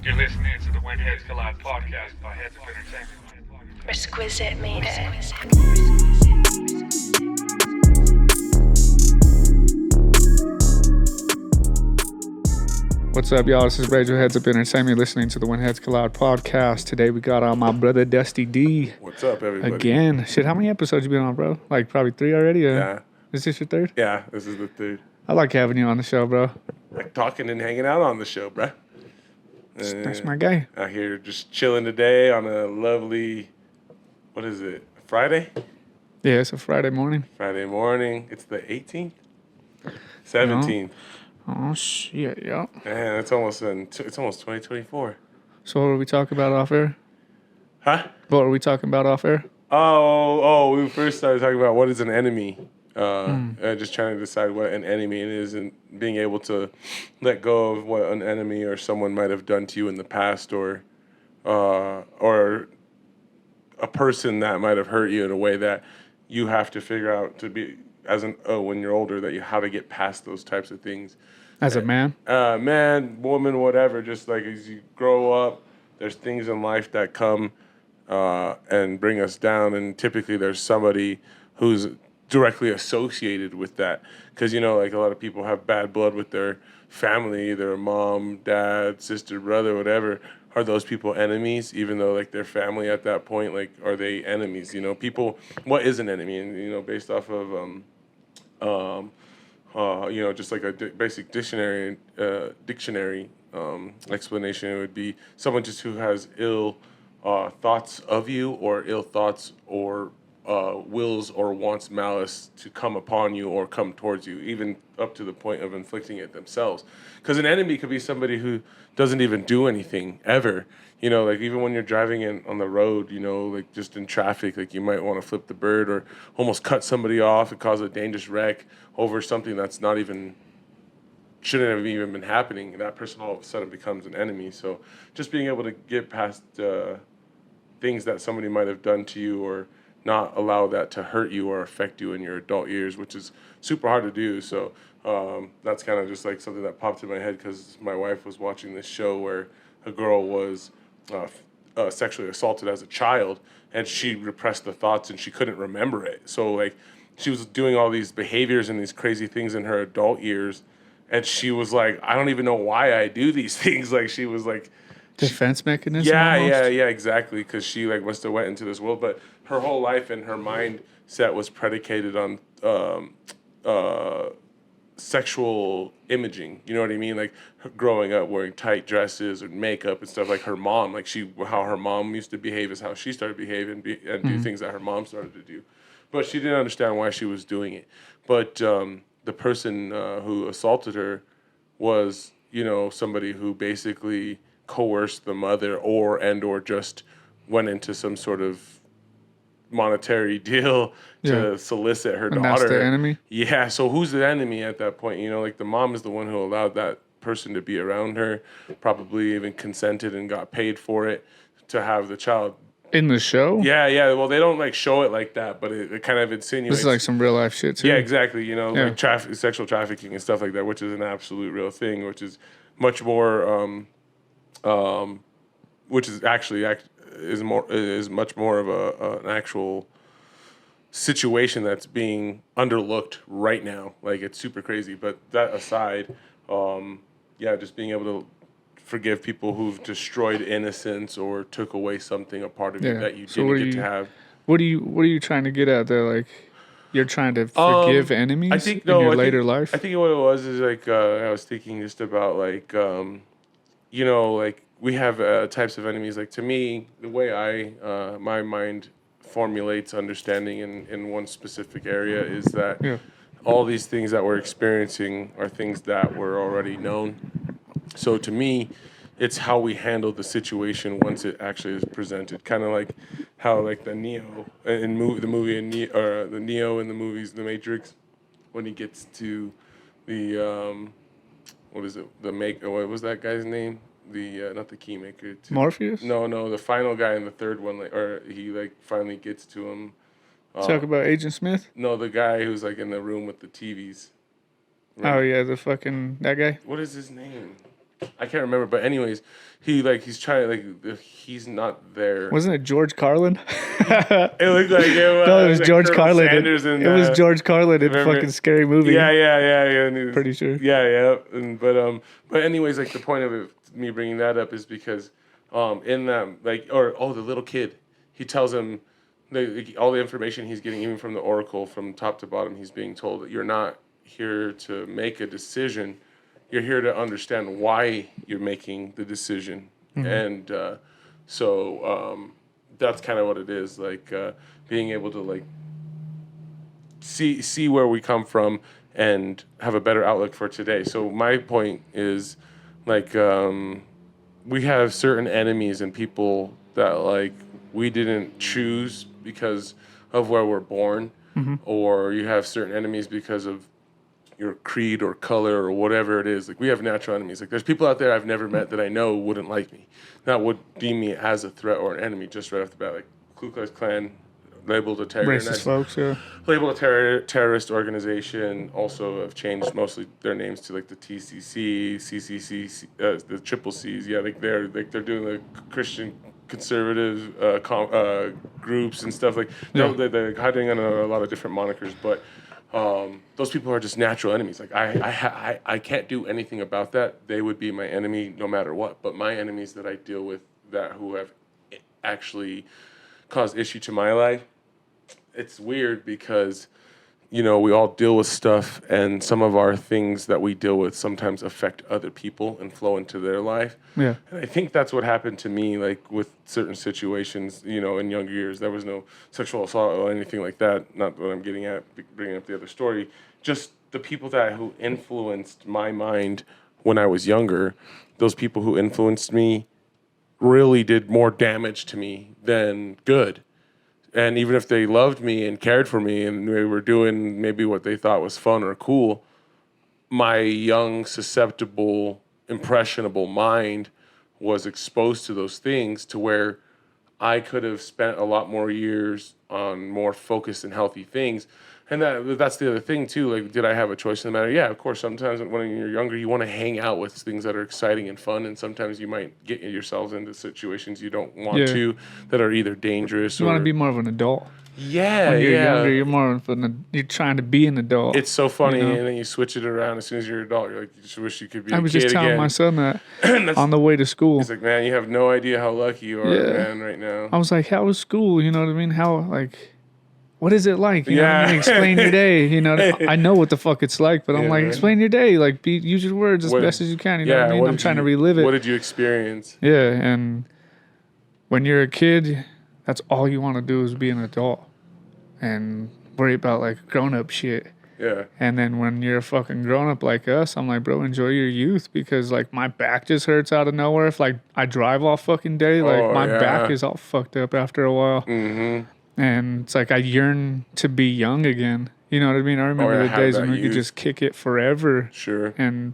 You're listening to the Headz Collide podcast by Headz Up Entertainment. Exquisite made it. What's up, y'all? This is Rachel Headz Up Entertainment. You're listening to the Headz Collide podcast. Today we got on my brother Dusty D. What's up, everybody? Again. Shit, how many episodes you been on, bro? Like probably 3 already? Yeah. Is this your 3rd? Yeah, this is the 3rd. I like having you on the show, bro. Like talking and hanging out on the show, bruh. That's my guy. Out here just chilling today on a lovely, what is it, Friday? Yeah, it's a Friday morning. Friday morning. It's the 18th? 17th. Oh, shit, yo. Man, it's almost 2024. So what are we talking about off air? Huh? What are we talking about off air? We first started talking about what is an enemy. Just trying to decide what an enemy is and being able to let go of what an enemy or someone might have done to you in the past or a person that might have hurt you in a way that you have to figure out to be when you're older that you how to get past those types of things. As a man? Man, woman, whatever. Just like as you grow up, there's things in life that come and bring us down, and typically there's somebody who's directly associated with that, because like a lot of people have bad blood with their family, their mom, dad, sister, brother, whatever. Are those people enemies, even though like they're family at that point? Like, are they enemies? People, what is an enemy? And based off of just like a basic dictionary explanation, it would be someone just who has ill thoughts of you, or ill thoughts, or wills or wants malice to come upon you or come towards you, even up to the point of inflicting it themselves. Because an enemy could be somebody who doesn't even do anything ever. Like even when you're driving on the road, like just in traffic, like you might want to flip the bird or almost cut somebody off and cause a dangerous wreck over something that's shouldn't have even been happening. That person all of a sudden becomes an enemy. So just being able to get past things that somebody might have done to you, or not allow that to hurt you or affect you in your adult years, which is super hard to do. So that's kind of just like something that popped in my head, because my wife was watching this show where a girl was sexually assaulted as a child, and she repressed the thoughts and she couldn't remember it. So like she was doing all these behaviors and these crazy things in her adult years, and she was like, I don't even know why I do these things. Like she was like, defense mechanism. Yeah, almost? yeah, exactly. Because she like must have went into this world, but her whole life and her mindset was predicated on sexual imaging. You know what I mean? Like her growing up wearing tight dresses and makeup and stuff. Like her mom, like how her mom used to behave is how she started behaving and do things that her mom started to do. But she didn't understand why she was doing it. But the person who assaulted her was, somebody who basically coerced the mother or just went into some sort of monetary deal to solicit her daughter. That's the enemy? Yeah, so who's the enemy at that point? Like the mom is the one who allowed that person to be around her, probably even consented and got paid for it to have the child. In the show? Yeah. Well, they don't like show it like that, but it kind of insinuates. This is like some real life shit too. Yeah, exactly. Like sexual trafficking and stuff like that, which is an absolute real thing, which is much more which is actually is much more of an actual situation that's being underlooked right now. Like it's super crazy. But that aside, just being able to forgive people who've destroyed innocence or took away something, a part of you that you didn't get to have. What are you trying to get at there? Like, you're trying to forgive enemies in your later life? I think what it was is like I was thinking just about like like we have types of enemies. Like to me, the way my mind formulates understanding in one specific area is that all these things that we're experiencing are things that were already known. So to me, it's how we handle the situation once it actually is presented. Kind of like how like the Neo in the movie or the Neo in the movies The Matrix, when he gets to the what was that guy's name? The not the keymaker. Morpheus? No, the final guy in the third one, he finally gets to him. Talk about Agent Smith? No, the guy who's in the room with the TVs. Right? Oh yeah, that guy. What is his name? I can't remember, but anyways, he's trying he's not there. Wasn't it George Carlin? It looked like it was. No, it was like George Colonel Carlin. Sanders It was George Carlin in remember- fucking Scary Movie. Yeah. And he was, Pretty sure. Yeah. But anyways, like the point of it, me bringing that up is because in that the little kid, he tells him all the information he's getting, even from the oracle, from top to bottom, he's being told that you're not here to make a decision. You're here to understand why you're making the decision. And so that's kind of what it is, like being able to like see where we come from and have a better outlook for today. So my point is like we have certain enemies and people that like we didn't choose because of where we're born, or you have certain enemies because of your creed or color or whatever it is. Like we have natural enemies. Like there's people out there I've never met that I know wouldn't like me, that would deem me as a threat or an enemy just right off the bat. Like Ku Klux Klan, labeled a Racist folks, yeah. labeled a terrorist organization. Also have changed mostly their names to like the TCC, CCC, the Triple Cs. Yeah, they're doing the Christian conservative groups and stuff like. Yeah. They're hiding under a lot of different monikers, but. Those people are just natural enemies. Like I can't do anything about that. They would be my enemy no matter what. But my enemies that I deal with who have actually caused issue to my life, it's weird because, we all deal with stuff, and some of our things that we deal with sometimes affect other people and flow into their life. Yeah. And I think that's what happened to me, like with certain situations, in younger years. There was no sexual assault or anything like that. Not what I'm getting at, bringing up the other story. Just the people who influenced my mind when I was younger, those people who influenced me really did more damage to me than good. And even if they loved me and cared for me and they were doing maybe what they thought was fun or cool, my young, susceptible, impressionable mind was exposed to those things to where I could have spent a lot more years on more focused and healthy things. And that's the other thing, too. Like, did I have a choice in the matter? Yeah, of course. Sometimes when you're younger, you want to hang out with things that are exciting and fun. And sometimes you might get yourselves into situations you don't want to, that are either dangerous You want to be more of an adult. Yeah, When you're younger, you're more of you're trying to be an adult. It's so funny, and then you switch it around as soon as you're an adult. You're like, you just wish you could be a kid again. I was just telling my son that on the way to school. He's like, man, you have no idea how lucky you are, man, right now. I was like, how was school? You know what I mean? How, like, what is it like? You know what I mean? Explain your day. You know, I know what the fuck it's like, but I'm like, explain your day. Like, use your words as best as you can. You know what I mean? I'm trying to relive it. What did you experience? Yeah, and when you're a kid, that's all you want to do is be an adult and worry about, like, grown-up shit. Yeah. And then when you're a fucking grown-up like us, I'm like, bro, enjoy your youth because, like, my back just hurts out of nowhere. If, like, I drive all fucking day, like, my back is all fucked up after a while. Mm-hmm. And it's like I yearn to be young again. You know what I mean? I remember the days when we could just kick it forever. Sure. And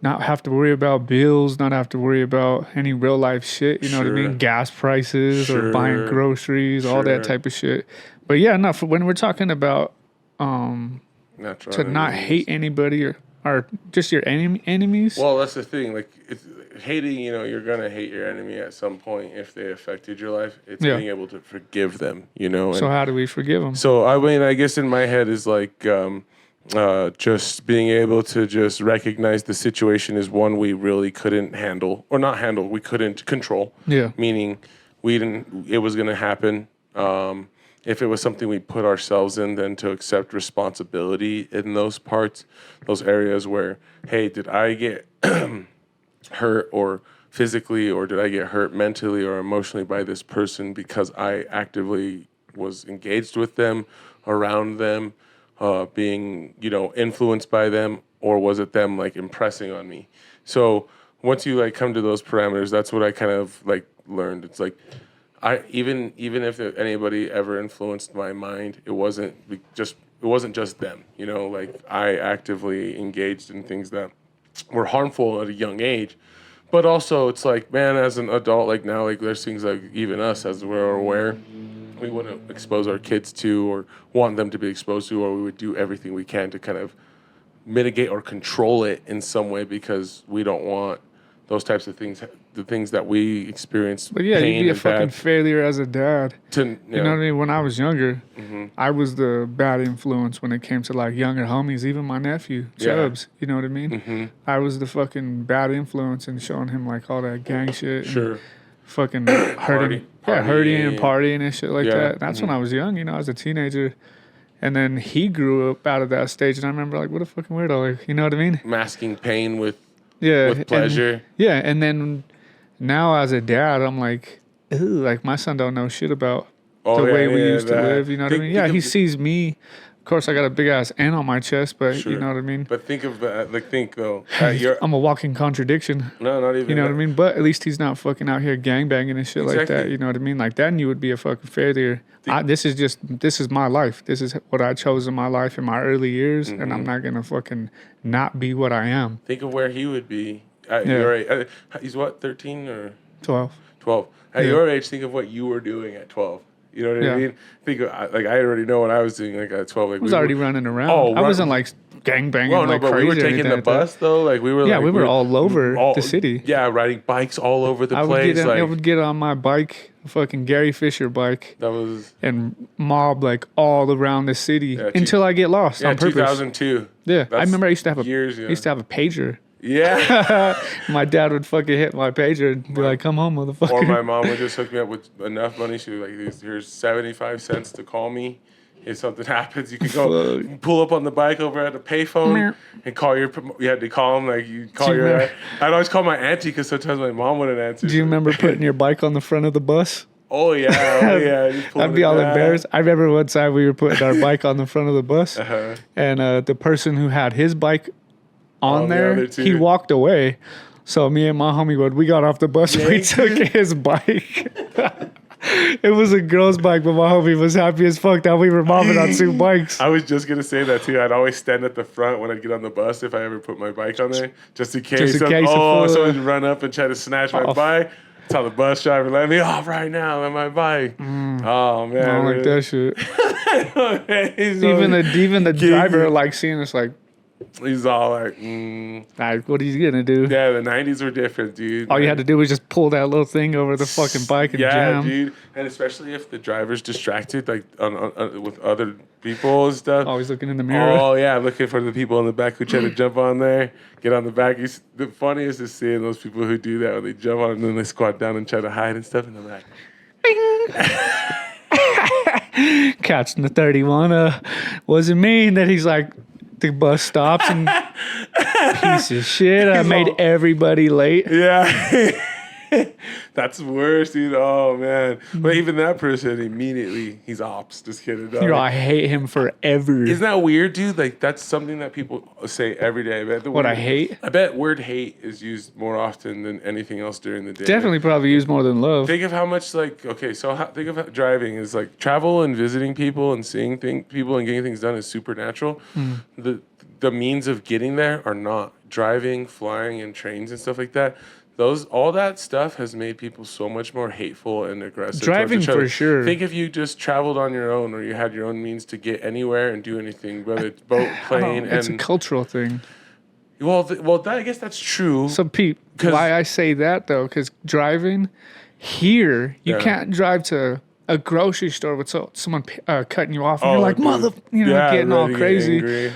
not have to worry about bills, not have to worry about any real life shit. You know what I mean? Gas prices or buying groceries, all that type of shit. But yeah, no, when we're talking about not hate anybody or just your enemies. Well, that's the thing. Like, it's hating, you're going to hate your enemy at some point if they affected your life. It's being able to forgive them, And so how do we forgive them? So, I mean, I guess in my head is like just being able to just recognize the situation is one we really couldn't handle. Or not handle, we couldn't control. Yeah. Meaning it was going to happen. If it was something we put ourselves in, then to accept responsibility in those parts, those areas where, hey, did I get hurt or physically, or did I get hurt mentally or emotionally by this person because I actively was engaged with them, around them, being, influenced by them, or was it them like impressing on me? So once you like come to those parameters, that's what I kind of like learned. It's like, even if anybody ever influenced my mind, it wasn't just them, like I actively engaged in things that were harmful at a young age. But also it's like, man, as an adult, like now, like there's things like even us as we're aware, we wouldn't expose our kids to or want them to be exposed to, or we would do everything we can to kind of mitigate or control it in some way because we don't want those types of things, the things that we experience. But yeah, you'd be a fucking failure as a dad. You know what I mean? When I was younger, I was the bad influence when it came to like younger homies, even my nephew, Chubbs. You know what I mean? I was the fucking bad influence in showing him like all that gang shit. Sure. Fucking hurting and partying and shit like that. That's when I was young, I was a teenager. And then he grew up out of that stage, and I remember like, what a fucking weirdo, like, you know what I mean? Masking pain with with pleasure. And then now as a dad, I'm like, ooh, like my son don't know shit about the way we used to live. You know what I mean? Yeah, he sees me. Of course, I got a big ass N on my chest, but you know what I mean? But think of though. I'm a walking contradiction. No, not even. You know what I mean? But at least he's not fucking out here gangbanging and shit like that. You know what I mean? Like then you would be a fucking failure. This is my life. This is what I chose in my life in my early years, and I'm not gonna fucking not be what I am. Think of where he would be at your age. He's what, 13 or 12? 12. At your age, think of what you were doing at 12. You know what I mean? Think of, like I already know what I was doing like at 12. Like I was already running around. I wasn't like gangbanging like but crazy. We were taking the bus though. Like we were. Yeah, we were all over the city. Yeah, riding bikes all over the place. I would get on my bike, a fucking Gary Fisher bike. That was and mob like all around the city until I get lost on purpose. 2002. Yeah, I remember I used to have a pager. Yeah. My dad would fucking hit my pager and be like, come home, motherfucker. Or my mom would just hook me up with enough money. She was like, here's 75 cents to call me. If something happens, you could go pull up on the bike over at the payphone and call you had to call him, like you call your I'd always call my auntie because sometimes my mom wouldn't answer. Do you remember putting your bike on the front of the bus? Oh, yeah. I'd be all embarrassed. I remember one time we were putting our bike on the front of the bus, and the person who had his bike on there, he walked away. So me and my homie, we got off the bus and we took his bike. It was a girl's bike, but my homie was happy as fuck that we were mobbing on two bikes. I was just going to say that too. I'd always stand at the front when I'd get on the bus if I ever put my bike on there, just in case. Someone would run up and try to snatch my bike. Tell the bus driver, let me off right now on my bike. Oh, man. I don't like that shit. Even the driver, like, seeing us, like, he's all like, what are you gonna do? Yeah, the 90s were different, dude. All you had to do was just pull that little thing over the fucking bike and jam. Yeah, dude. And especially if the driver's distracted, like with other people and stuff. Always looking in the mirror. Oh, yeah, looking for the people in the back who try to jump on there, get on the back. The funniest is seeing those people who do that when they jump on and then they squat down and try to hide and stuff in the back. Catching the 31. Wasn't mean that he's like, the bus stops and piece of shit. I made everybody late. Yeah. That's worse, dude. Oh, man. But even that person, immediately, he's ops. Just kidding. I hate him forever. Isn't that weird, dude? Like, that's something that people say every day. I hate? I bet word hate is used more often than anything else during the day. Definitely probably used more than love. Think of how much, think of how driving is like travel and visiting people and seeing people and getting things done is supernatural. The means of getting there are not. Driving, flying, and trains and stuff like that. All that stuff has made people so much more hateful and aggressive. Driving for sure. Think if you just traveled on your own or you had your own means to get anywhere and do anything, whether it's boat, plane, it's a cultural thing. Well, I guess that's true. So, Pete, why I say that though, because driving here, you can't drive to a grocery store with someone cutting you off, and you're like, getting all crazy. Angry.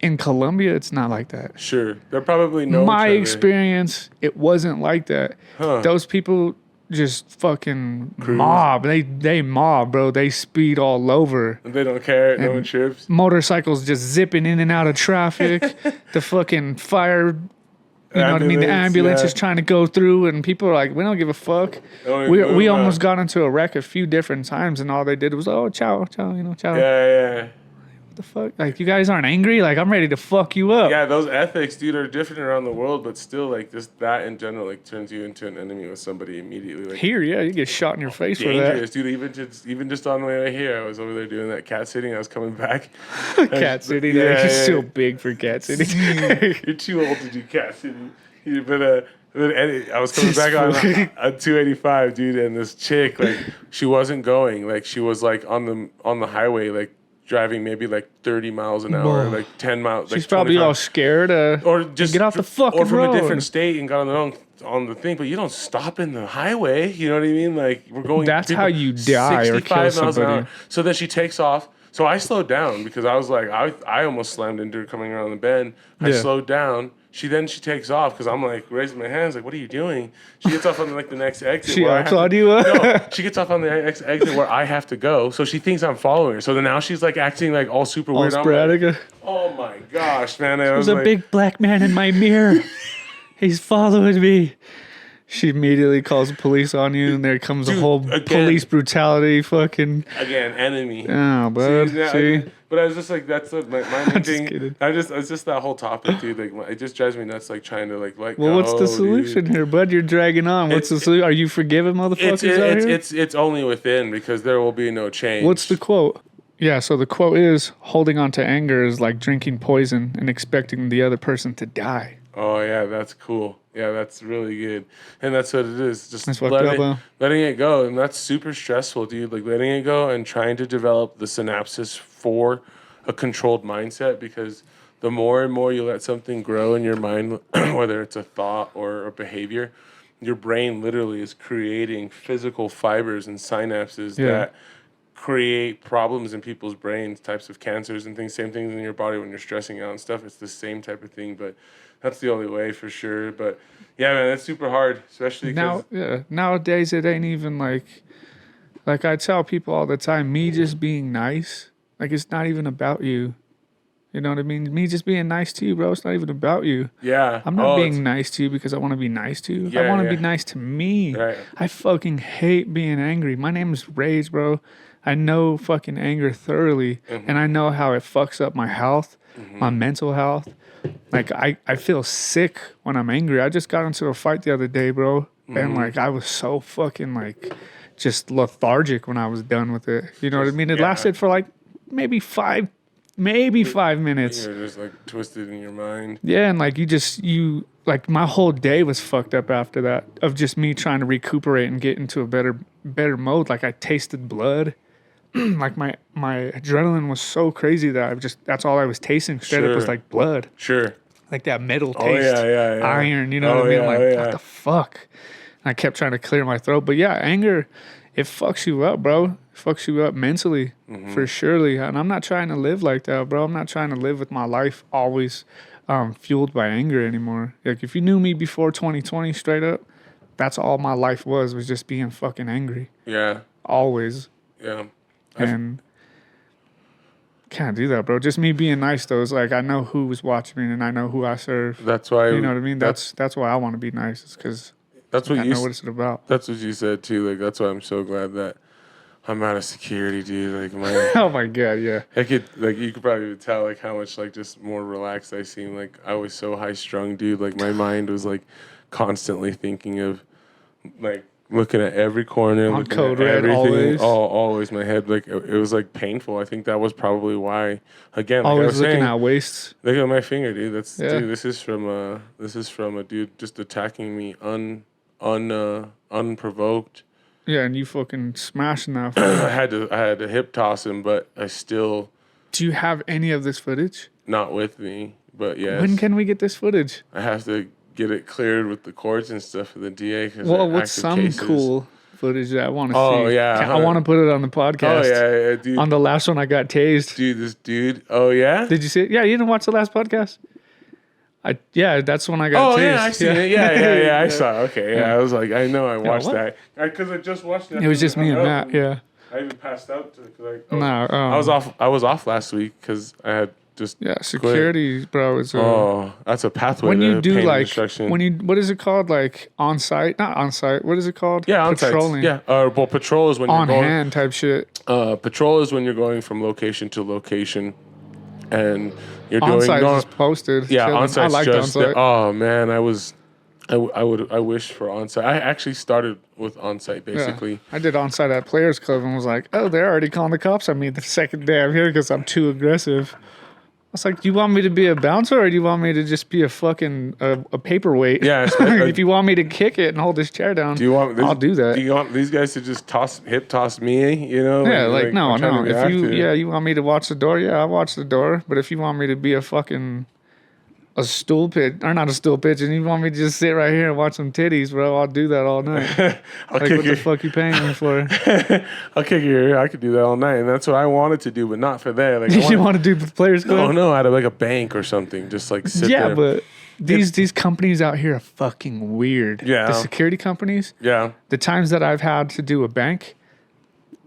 In Colombia, it's not like that. Sure. They're probably know My experience, it wasn't like that. Those people just fucking mob. They mob, bro. They speed all over. They don't care. No one trips. Motorcycles just zipping in and out of traffic. The fucking fire, you know what I mean? The ambulance is trying to go through, and people are like, we don't give a fuck. We almost got into a wreck a few different times, and all they did was, ciao, ciao. Yeah. The fuck? Like, you guys aren't angry? Like, I'm ready to fuck you up. Yeah, those ethics, dude, are different around the world, but still, like, just that in general, like, turns you into an enemy with somebody immediately. Like, here, you get shot in your face for that. Dangerous, dude. Even just on the way here, I was over there doing that cat sitting. I was coming back. Cat sitting? Yeah, you're still big for cat sitting. You're too old to do cat sitting. I was coming back on 285, dude, and this chick, like, she wasn't going. Like, she was, like, on the highway, like, driving maybe like 30 miles an hour, like 10 miles. She's like probably 25, all scared. or just get off the fucking or from road. a different state and got on the thing. But you don't stop in the highway. You know what I mean? Like we're going. That's how you die or kill 65 miles an somebody. hour. So then she takes off. So I slowed down because I was like, I almost slammed into her coming around the bend. I slowed down. She takes off because I'm like raising my hands like, what are you doing? She gets off on like the next exit. She applaud you? No, she gets off on the next exit where I have to go. So she thinks I'm following her. So then now she's like acting like all super weird. Sporadic. I'm like, oh my gosh, man! There's a big black man in my mirror. He's following me. She immediately calls the police on you, and there comes a whole police brutality fucking... Again, enemy. Oh, bud. See? But I was just like, that's my main thing. Kidding. It's just that whole topic, dude. Like, it just drives me nuts, like, trying to, like Well, go, what's the solution here, bud? You're dragging on. What's the solution? Are you forgiving motherfuckers out here? It's only within, because there will be no change. What's the quote? Yeah, so the quote is, holding on to anger is like drinking poison and expecting the other person to die. Oh, yeah, that's cool. Yeah, that's really good. And that's what it is. Just letting it go. And that's super stressful, dude. Like, letting it go and trying to develop the synapses for a controlled mindset, because the more and more you let something grow in your mind, whether it's a thought or a behavior, your brain literally is creating physical fibers and synapses that create problems in people's brains, types of cancers and things, same things in your body when you're stressing out and stuff. It's the same type of thing, but that's the only way for sure. But yeah, man, that's super hard, especially nowadays it ain't even like I tell people all the time, me just being nice, like it's not even about you. You know what I mean? Me just being nice to you, bro, it's not even about you. Yeah. I'm not being nice to you because I want to be nice to you. I want to be nice to me. Right. I fucking hate being angry. My name is Rage, bro. I know fucking anger thoroughly, and I know how it fucks up my health, my mental health. Like, I feel sick when I'm angry. I just got into a fight the other day, bro, and, like, I was so fucking, like, just lethargic when I was done with it. You know what I mean? It lasted for, like, maybe 5 minutes. You're just, like, twisted in your mind. Yeah, and, like, like, my whole day was fucked up after that, of just me trying to recuperate and get into a better mode. Like, I tasted blood. Like my adrenaline was so crazy that that's all I was tasting straight up was like blood. Sure. Like that metal taste. Oh, yeah. Iron, you know what I mean? Like, what the fuck? And I kept trying to clear my throat. But yeah, anger, it fucks you up, bro. It fucks you up mentally, for surely. And I'm not trying to live like that, bro. I'm not trying to live with my life always fueled by anger anymore. Like, if you knew me before 2020, straight up, that's all my life was just being fucking angry. Yeah. Always. Yeah. And can't do that, bro. Just me being nice, though, is like I know who was watching me and I know who I serve. That's why. You know what I mean? That's why I want to be nice. It's because I know what it's about. That's what you said too. Like, that's why I'm so glad that I'm out of security, dude. Like, oh my god, yeah. I could, like, you could probably tell like how much like just more relaxed I seem. Like, I was so high strung, dude. Like, my mind was like constantly thinking of like looking at every corner, on looking code at red, everything. always. Always my head, like, it was like painful. I think that was probably why. Again, like always looking at wastes. Look at my finger, dude. Dude. This is from a dude just attacking me unprovoked. Yeah, and you fucking smashing that. I had to hip toss him, but I still. Do you have any of this footage? Not with me, but yes. When can we get this footage? I have to get it cleared with the courts and stuff for the DA. Well, what's some cases. Cool footage that I want to see? Oh, yeah. I want to put it on the podcast. Oh, yeah, dude. On the last one, I got tased. Dude, this dude. Oh, yeah? Did you see it? Yeah, you didn't watch the last podcast? That's when I got tased. Oh, yeah, I seen it. Yeah, I saw it. Okay, yeah. I was like, I know I watched that. Because I just watched it. It was just me and Matt, yeah. I even passed out to I was off last week because I had just security, bro. Is that's a pathway. When you do like destruction. what is it called? Like on site, not on site. What is it called? Yeah, on patrolling. Yeah, well, patrol is when on you're going hand type shit. Patrol is when you're going from location to location, and you're doing on-site is posted. Yeah, on site. I like on-site. Oh man, I wish for on-site. I actually started with on-site basically. Yeah. I did on-site at Players Club and was like, oh, they're already calling the cops on me the second day I'm here because I'm too aggressive. was like, do you want me to be a bouncer or do you want me to just be a fucking a paperweight? Yeah. If you want me to kick it and hold this chair down, I'll do that. Do you want these guys to just hip toss me? You know? Yeah, like no. I'm trying to be active. You want me to watch the door? Yeah, I'll watch the door. But if you want me to be a stool pitch, or not a stool pitch, and you want me to just sit right here and watch some titties, bro, I'll do that all night. What the fuck you paying me for? I'll kick your ear. I could do that all night, and that's what I wanted to do, but not for that. Like, You want to do the Players Club? No, out of like a bank or something, just like sit there. Yeah, but these companies out here are fucking weird. Yeah. The security companies. Yeah. The times that I've had to do a bank,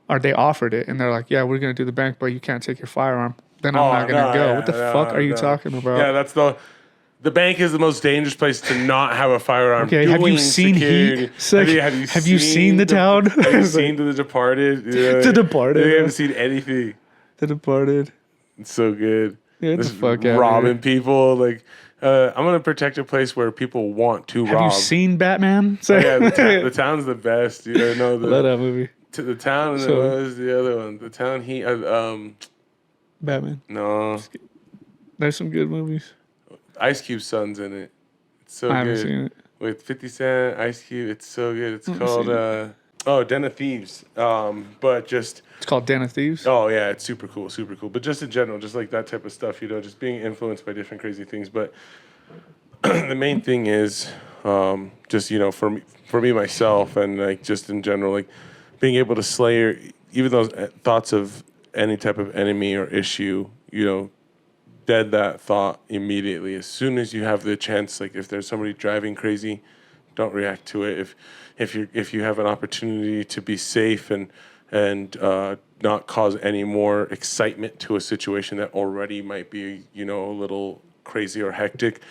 or they offered it, and they're like, yeah, we're gonna do the bank, but you can't take your firearm. Then I'm not gonna go. What the fuck are you talking about? Yeah, that's the bank is the most dangerous place to not have a firearm. Okay, have you seen Heat? Have you seen The Town? Have you seen The Departed? Yeah. The Departed. You haven't seen anything. The Departed. It's so good. Yeah, the fuck out robbing people. Like, I'm gonna protect a place where people want to rob. Have you seen Batman? Oh, yeah, the Town's the best. You know, I love that movie. The Town, and what was the other one? The Town, Batman. No. There's some good movies. Ice Cube's son's in it. It's so I good. haven't seen it. With 50 Cent, Ice Cube, it's so good. It's called Den of Thieves. But just It's called Den of Thieves. oh yeah, it's super cool. But just in general, just like that type of stuff, you know, just being influenced by different crazy things. But the main thing is just, you know, for me myself, and like just in general, like being able to slay even those thoughts of any type of enemy or issue, you know, dead that thought immediately as soon as you have the chance. Like if there's somebody driving crazy, don't react to it. If you have an opportunity to be safe and not cause any more excitement to a situation that already might be, you know, a little crazy or hectic,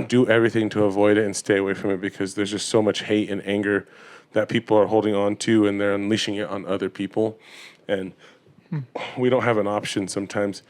do everything to avoid it and stay away from it, because there's just so much hate and anger that people are holding on to, and they're unleashing it on other people. And we don't have an option sometimes.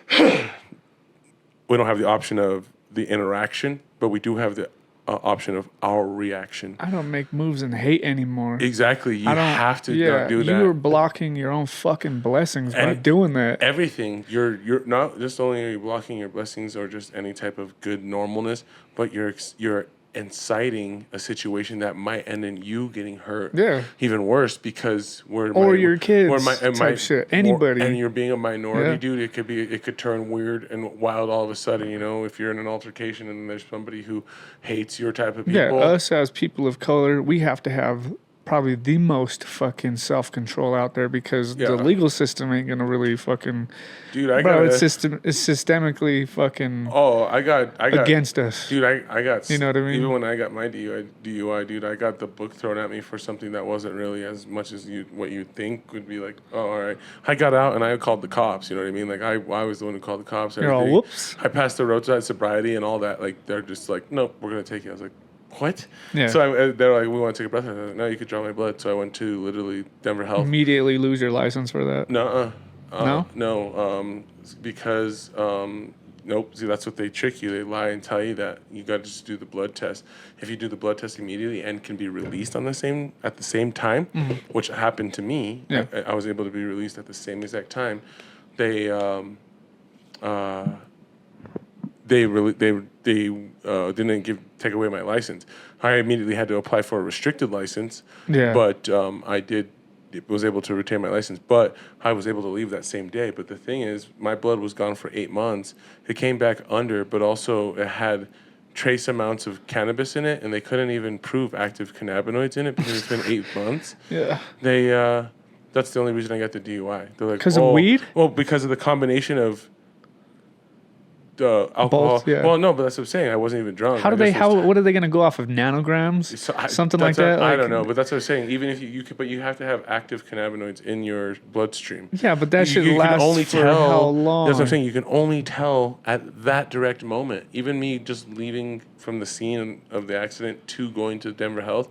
We don't have the option of the interaction, but we do have the option of our reaction. I don't make moves in hate anymore. Exactly. You have to not do that. You're blocking your own fucking blessings by doing that. Everything. You're not just only are you blocking your blessings or just any type of good normalness, but you're inciting a situation that might end in you getting hurt. Yeah. Even worse, because your kids type shit. Anybody. And you're being a minority, dude. It could turn weird and wild all of a sudden. You know, if you're in an altercation and there's somebody who hates your type of people. Yeah, us as people of color, we have to have probably the most fucking self-control out there, because the legal system ain't gonna really fucking. Dude, it's systemically fucking. Oh, I got against us. Dude, I got. You know what I mean? Even when I got my DUI, dude, I got the book thrown at me for something that wasn't really as much as what you think would be. Like, oh, all right. I got out and I called the cops. You know what I mean? Like, I was the one who called the cops. You're all whoops. I passed the roadside sobriety and all that. Like, they're just like, nope, we're gonna take you. I was like, what? Yeah. So they're like, we want to take a breath. I was like, no, you could draw my blood. So I went to literally Denver Health. Immediately lose your license for that? No. No? Because nope. See, that's what they trick you. They lie and tell you that you got to just do the blood test. If you do the blood test immediately and can be released at the same time, which happened to me, I was able to be released at the same exact time. They didn't take away my license. I immediately had to apply for a restricted license. Yeah. But I was able to retain my license. But I was able to leave that same day. But the thing is, my blood was gone for 8 months. It came back under, but also it had trace amounts of cannabis in it, and they couldn't even prove active cannabinoids in it because it's been 8 months. Yeah. That's the only reason I got the DUI. They're like, because of weed? Well, because of the combination of alcohol. Both, yeah. Well, no, but that's what I'm saying. I wasn't even drunk. What are they going to go off of, nanograms? Something like that? I don't know, but that's what I'm saying. Even if you could, but you have to have active cannabinoids in your bloodstream. Yeah, but that should last for how long? That's what I'm saying. You can only tell at that direct moment. Even me just leaving from the scene of the accident to going to Denver Health,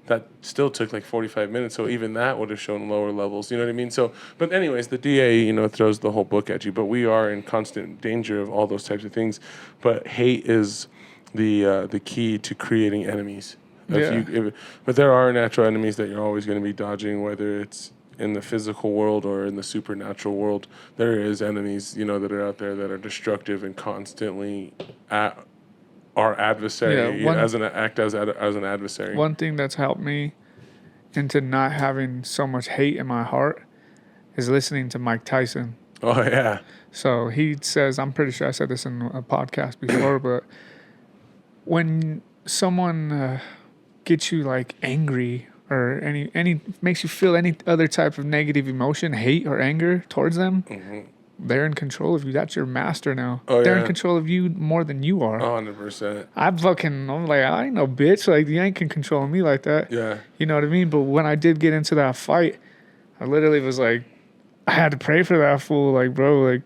that still took like 45 minutes. So even that would have shown lower levels. You know what I mean? So, but anyways, the DA, throws the whole book at you. But we are in constant danger of all those types of things. But hate is the key to creating enemies. But there are natural enemies that you're always going to be dodging, whether it's in the physical world or in the supernatural world, there is enemies, that are out there that are destructive and constantly our adversary, as an adversary. One thing that's helped me into not having so much hate in my heart is listening to Mike Tyson. Oh, yeah. So he says, I'm pretty sure I said this in a podcast before, but when someone gets you like angry or any makes you feel any other type of negative emotion, hate or anger towards them, they're in control of you. That's your master now. They're in control of you more than you are. 100%. I'm like, I ain't no bitch. Like, you ain't can control me like that. Yeah. You know what I mean? But when I did get into that fight, I literally was like, I had to pray for that fool. Like, bro, like,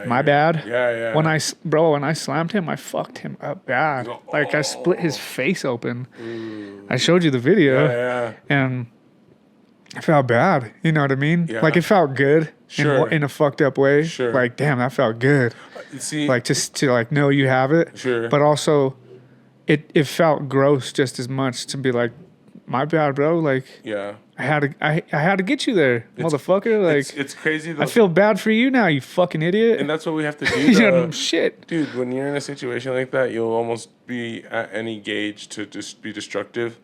my bad. Yeah. When I slammed him, I fucked him up bad. Like, I split his face open. I showed you the video. Yeah. And I felt bad. You know what I mean? Yeah. Like, it felt good in a fucked up way. Sure. Like, damn, that felt good. See, Like, just to, like, know you have it. Sure. But also, it felt gross just as much to be like, my bad, bro. Like, yeah. I had to get you there, motherfucker. Like, it's crazy though. I feel bad for you now, you fucking idiot. And that's what we have to do. You know, shit. Dude, when you're in a situation like that, you'll almost be at any gauge to just be destructive.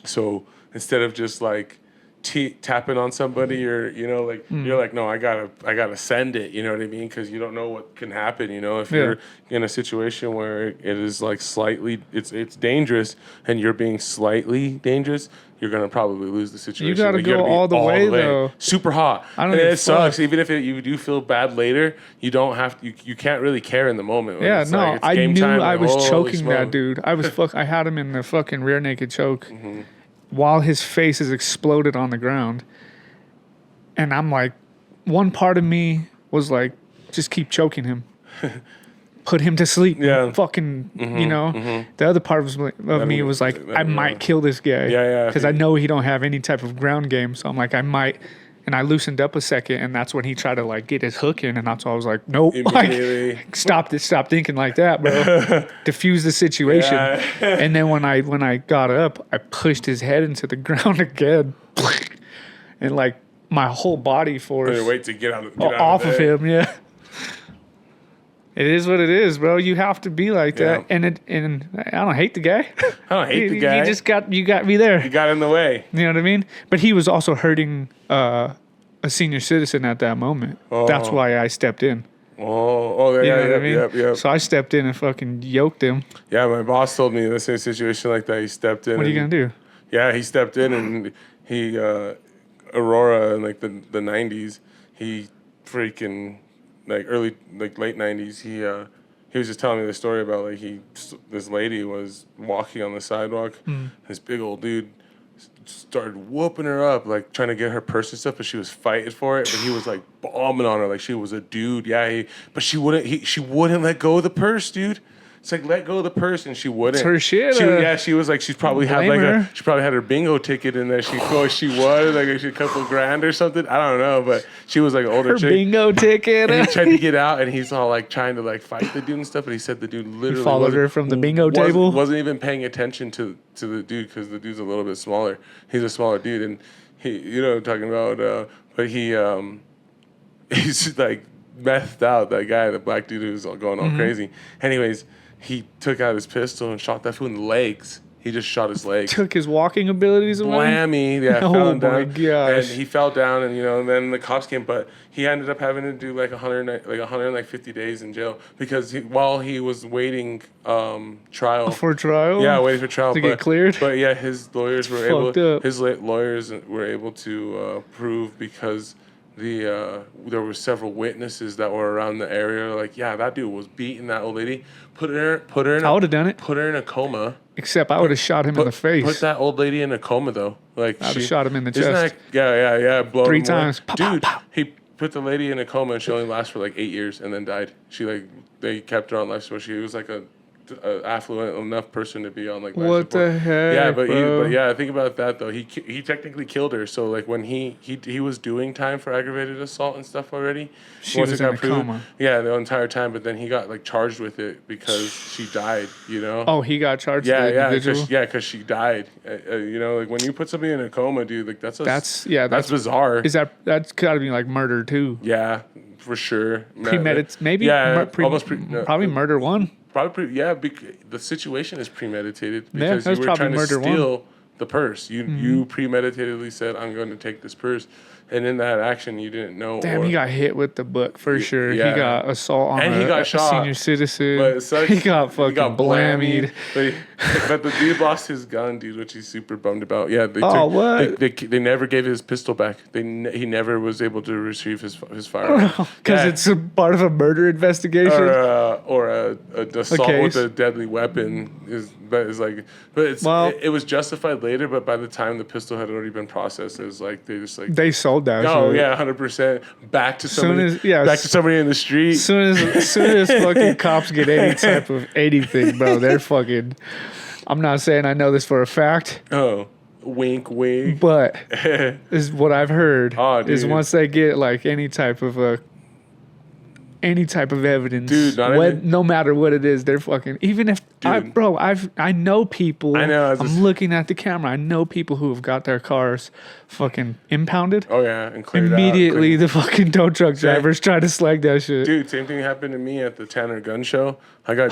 So instead of just like tapping on somebody or, you're like, no, I gotta send it. You know what I mean? Because you don't know what can happen. If you're in a situation where it is like slightly, it's dangerous and you're being slightly dangerous, you're gonna probably lose the situation. You gotta go all the way, though. Super hot. And it sucks. Even if you do feel bad later, you don't have to. You can't really care in the moment. Yeah, no, it's I game knew time, I like, was holy choking smoke. that dude. I had him in the fucking rear naked choke while his face is exploded on the ground. And I'm like, one part of me was like, just keep choking him. Put him to sleep. Yeah. Fucking, The other part of me was like, I might kill this guy. Yeah. Because I know he don't have any type of ground game. So I'm like, I might. And I loosened up a second, and that's when he tried to like get his hook in, and that's why I was like, nope, like, stop thinking like that, bro. Diffuse the situation. Yeah. And then when I got up, I pushed his head into the ground again, and like my whole body force Wait to get out off of him. Yeah, it is what it is, bro. You have to be like that, and I don't hate the guy. I don't hate the guy. You got me there. You got in the way. You know what I mean? But he was also hurting a senior citizen at that moment. That's why I stepped in. You know what I mean? Yep. So I stepped in and fucking yoked him. Yeah, my boss told me in the same situation like that. He stepped in. What are you gonna do? Yeah, he stepped in and he Aurora in like the 90s. He freaking like late 90s. He was just telling me the story about like this lady was walking on the sidewalk. This big old dude started whooping her up, like trying to get her purse and stuff, but she was fighting for it. But he was like bombing on her like she was a dude. Yeah, but she wouldn't let go of the purse, dude. It's like, let go of the purse, and she wouldn't. It's her shit. She was like, she probably had her bingo ticket in there. She was like a couple grand or something. I don't know, but she was like an older chick. Bingo ticket. And he tried to get out, and he's all like trying to like fight the dude and stuff. But he said the dude literally followed her from the bingo table. Wasn't even paying attention to the dude because the dude's a little bit smaller. He's a smaller dude, and he, talking about, but he's like methed out. That guy, the black dude who's going all crazy. Anyways. He took out his pistol and shot that fool in the legs. He just shot his legs. Took his walking abilities away? Whammy. Yeah, oh fell my down. gosh. And he fell down, and and then the cops came, but he ended up having to do like 150 days in jail because while he was waiting trial. For trial? Yeah, waiting for trial. To get cleared? But yeah, his lawyers were able to prove because there were several witnesses that were around the area. Like, yeah, that dude was beating that old lady. Put her in. I would have done it. Put her in a coma. Except I would have shot him in the face. Put that old lady in a coma though. Like, I'd have shot him in the chest. Yeah. Blow 3 times. Pow, dude, pow, pow. he put the lady in a coma and she only lasted for like 8 years and then died. They kept her on life support. She was like affluent enough person to be on like. What the heck? Yeah, bro? but yeah, think about that though. He technically killed her. So like when he was doing time for aggravated assault and stuff already. She once was it got in a proven- coma. Yeah, the entire time. But then he got like charged with it because she died. You know. Oh, he got charged. Yeah, the individual? because she died. You know, like when you put somebody in a coma, dude, like that's bizarre. Is that's got to be like murder too? Yeah, for sure. Maybe. Yeah, probably murder one. Probably, the situation is premeditated Yeah, because that's you were probably trying to murder one. steal the purse. You premeditatedly said, "I'm going to take this purse," and in that action, you didn't know. Damn, he got hit with the book for sure. yeah. He got assault on And he got a shot. senior citizen. But it sucks. He got fucking blammied. But the dude lost his gun, dude, which he's super bummed about. Yeah, what? They never gave his pistol back. He never was able to retrieve his firearm Because it's a part of a murder investigation. or a assault with a deadly weapon it was justified later. But by the time the pistol had already been processed, it was like they sold that. Oh shit. yeah, 100%. Back to somebody in the street. Soon as fucking cops get any type of anything, bro, they're fucking. I'm not saying I know this for a fact. Oh, wink, wink. But is what I've heard is dude. once they get like any type of evidence, dude, no matter what it is, they're fucking. Even if I know people. I know. I'm looking at the camera. I know people who have got their cars fucking impounded. Oh yeah, and cleared immediately. out. The fucking tow truck drivers try to slag that shit. Dude, same thing happened to me at the Tanner Gun Show. I got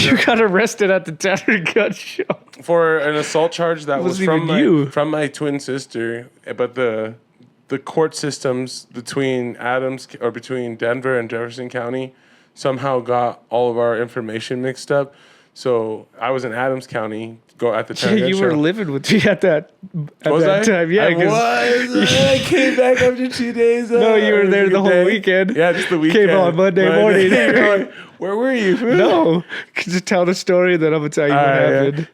You got arrested at the Tanner Gun Show for an assault charge that was from my twin sister, but the court systems between Denver and Jefferson County somehow got all of our information mixed up. So I was in Adams County at the time. Yeah, you were living with me at that time. Yeah, I came back after 2 days. No, you were there the whole weekend. Yeah, just the weekend. Came on Monday morning. Like, where were you? No, just tell the story, then I'm gonna tell you what happened.